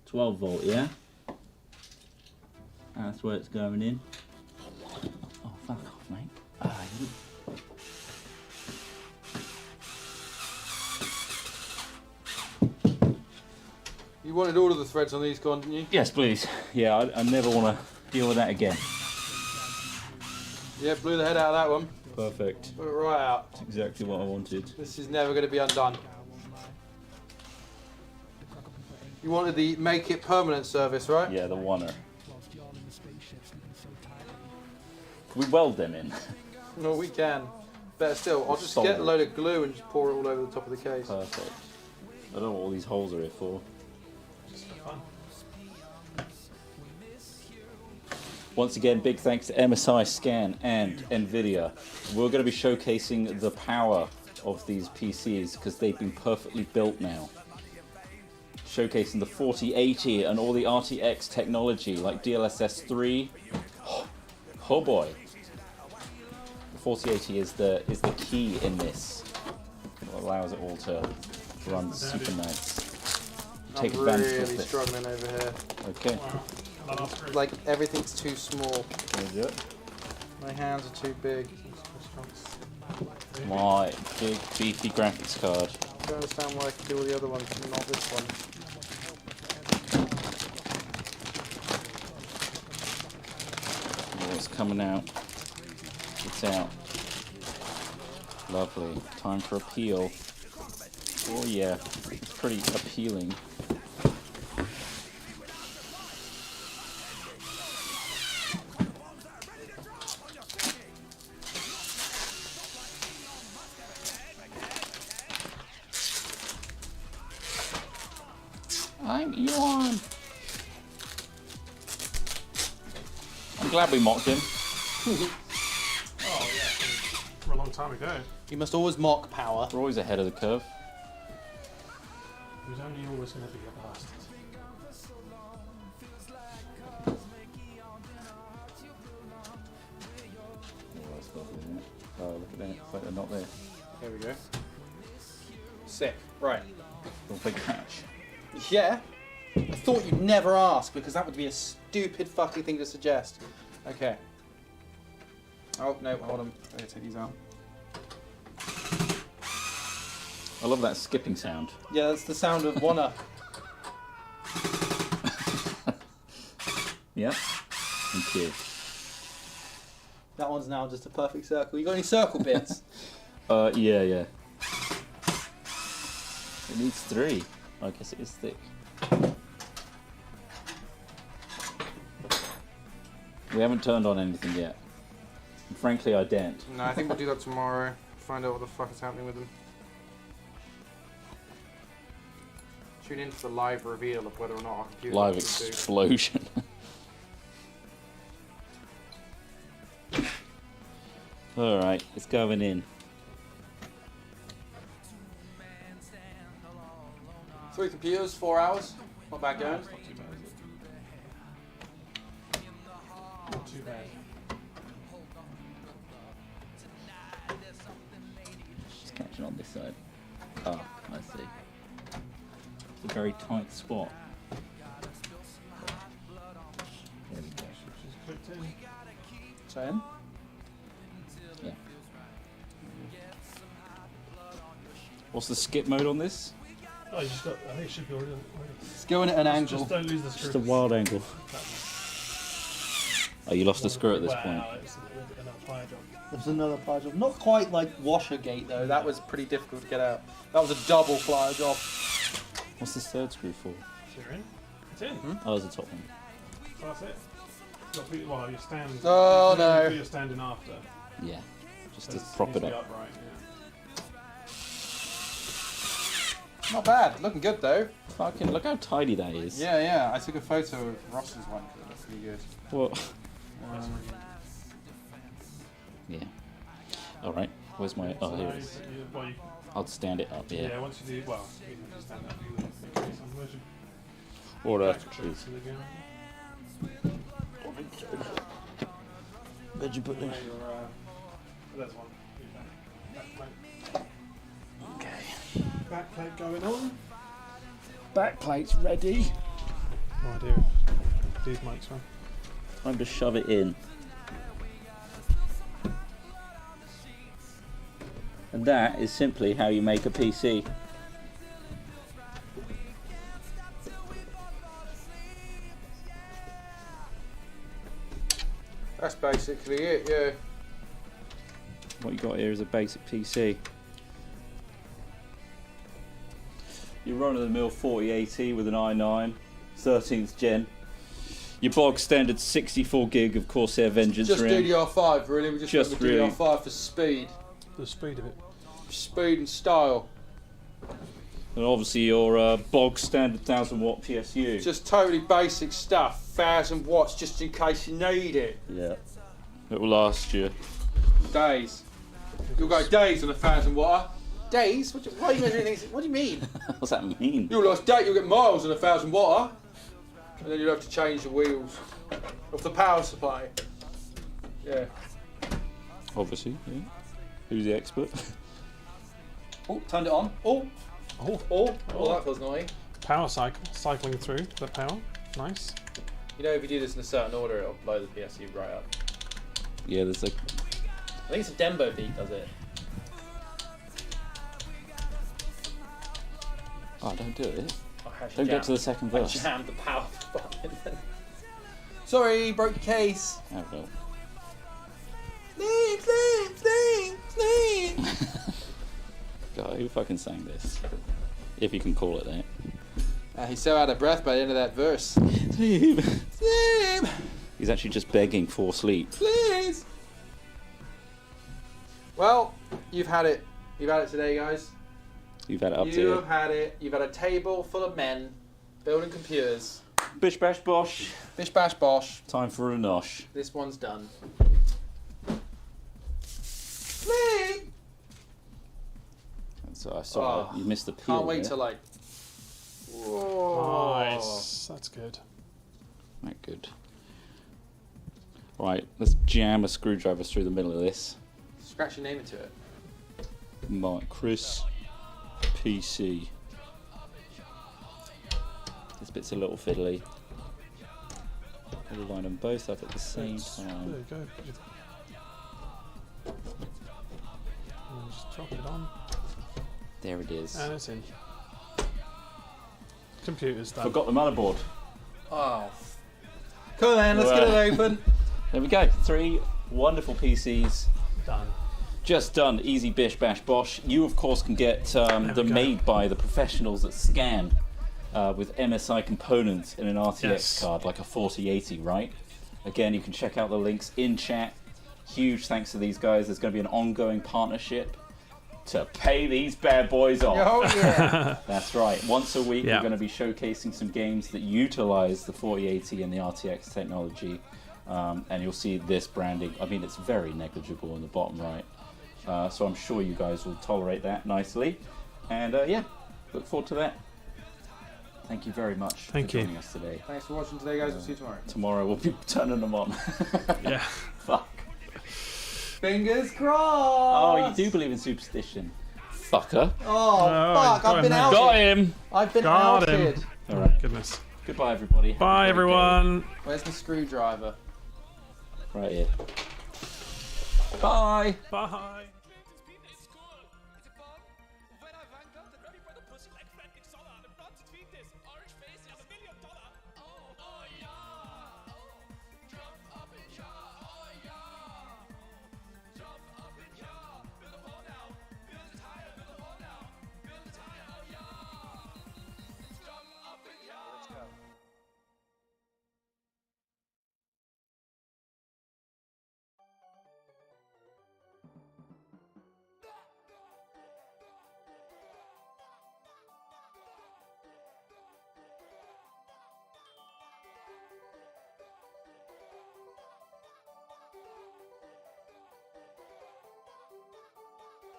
12 volt, yeah? That's where it's going in. Oh, fuck off, mate. You... You wanted all of the threads on these gone, didn't you? Yes, please. Yeah, I never want to deal with that again. Yeah, blew the head out of that one. Perfect. Put it right out. That's exactly what I wanted. This is never going to be undone. You wanted the make it permanent service, right? Yeah, the oneer. Can we weld them in? No, we can. Better still, I'll just get a load of glue and just pour it all over the top of the case. Perfect. I don't know what all these holes are here for. Just for fun. Once again, big thanks to MSI Scan and Nvidia. We're going to be showcasing the power of these PCs because they've been perfectly built now. Showcasing the 4080 and all the RTX technology like DLSS 3. Oh boy. The 4080 is the key in this. It allows it all to run super nice. Take I'm advantage really of it. struggling over here. Okay. Wow. That last screw. Like everything's too small. Can we do it? My hands are too big. My big beefy graphics card. I don't understand why I can do all the other ones, but not this one. Oh, it's coming out. It's out. Lovely. Time for a peel. Oh yeah, it's pretty appealing. I'm Ewan. I'm glad we mocked him. Oh yeah. For a long time ago. You must always mock power. We're always ahead of the curve. It was only always going to be a bastard. Oh, that's lovely, isn't it? Oh, look at that. It's like they're not there. There we go. Sick. Right. Big catch. Yeah. I thought you'd never ask because that would be a stupid fucking thing to suggest. Okay. Oh no, hold on. I gotta take these out. I love that skipping sound. Yeah, that's the sound of Wanna. Yeah. Thank you. That one's now just a perfect circle. You got any circle bits? Yeah. It needs 3. I guess it is thick. We haven't turned on anything yet. And frankly, I daren't. No, I think we'll do that tomorrow. Find out what the fuck is happening with them. Tune in for the live reveal of whether or not our computer Live can do. explosion. Alright, it's going in. 3 computers, 4 hours. Not bad going. Not too bad, is it? Not too bad. Just catching on this side. Oh, I see. It's a very tight spot. There we go. She's clicked in. Saying? Yeah. What's the skip mode on this? Oh, you just got. I think it should be already. It's going at an angle. Just don't lose the screw. Just a wild angle. Oh, you lost a screw at this point. Wow, it's an apply job. There's another plier job. Not quite like Washergate though. That was pretty difficult to get out. That was a double plier job. What's this third screw for? So you're in. It's in. Oh, there's a top one. So that's it. Well, you stand. Oh, no. You're standing after. Yeah. Just to It's- prop needs it to be up. upright, yeah. Not bad. Looking good though. Fucking look how tidy that is. Yeah. I took a photo of Ross's one. It looked pretty good. What? Yeah. Alright. Where's my... Oh, here it is. Well, you, I'll stand it up, yeah. yeah. Once you do, well, even if you stand up, you can some version. Order, Back please. to the game. Where'd you put them? There's one. Okay. Backplate going on. Backplate's ready. No idea if these mics run. Time to shove it in. And that is simply how you make a PC. That's basically it. Yeah. What you got here is a basic PC. Your run-of-the-mill 4080 with an i9, 13th gen. Your bog standard 64 gig of Corsair Vengeance Just RAM. DDR5 really. We just went with really. DDR5 for speed, The speed of it. speed and style. And obviously your bog standard 1000 watt PSU. Just totally basic stuff. 1000 watts just in case you need it. Yeah. It will last you. Days. You'll go days on a 1000 watt. Days? Why are you measuring things? What do you mean? What's that mean? You'll last day. You'll get miles on a 1000 watt. And then you'll have to change the wheels of the power supply. Yeah. Obviously, yeah. Who's the expert? Oh, turned it on. Oh, that feels naughty. Power cycling through the power. Nice. You know, if you do this in a certain order, it'll blow the PSU right up. Yeah, there's a... I think it's a Dembo beat does it. Oh, don't do it. Oh, Don't get to the second I verse. jammed the power button. Sorry, broke your case. Oh, well. Sleep. God, who fucking sang this? If you can call it that. He's so out of breath by the end of that verse. Sleep. Sleep, He's actually just begging for sleep. please. Well, you've had it. You've had it today, guys. You've had it up You to have had it. You've had a table full of men building computers. Bish bash bosh. Bish bash bosh. Time for a nosh. This one's done. Sleep. So I saw Oh, you missed the peel. Can't wait there. till like. Whoa. Nice. That's good. Right, good. Right, let's jam a screwdriver through the middle of this. Scratch your name into it. Chris PC. This bit's a little fiddly. We'll line them both up at the same There time. you go. And just drop it on. There it is. And it's in. Computer's done. Forgot the motherboard. Oh. Come on then, let's get it open. There we go. 3 wonderful PCs. Done. Just done. Easy bish bash bosh. You of course can get them made by the professionals at Scan with MSI components in an RTX card, like a 4080, right? Again, you can check out the links in chat. Huge thanks to these guys. There's going to be an ongoing partnership to pay these bad boys off. Oh yeah. That's right. Once a week, we're going to be showcasing some games that utilize the 4080 and the RTX technology. And you'll see this branding. I mean, it's very negligible in the bottom right. So I'm sure you guys will tolerate that nicely. And yeah, look forward to that. Thank you very much for joining us today. Thanks for watching today, guys. We'll see you tomorrow. Tomorrow we'll be turning them on. Yeah. Fuck. Fingers crossed. Oh, you do believe in superstition. Fucker. Oh, fuck. I've been outed. Got him. I've been Got him. outed. All right. Goodness. Goodbye, everybody. Have a Bye, great everyone. day. Where's the screwdriver? Right here. Bye. Bye.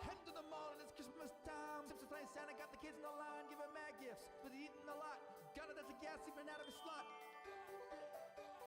Head to the mall and it's Christmas time. Simpsons playing Santa, got the kids in the line, giving mad gifts, but eating a lot. Got it as a gas, even out of his slot.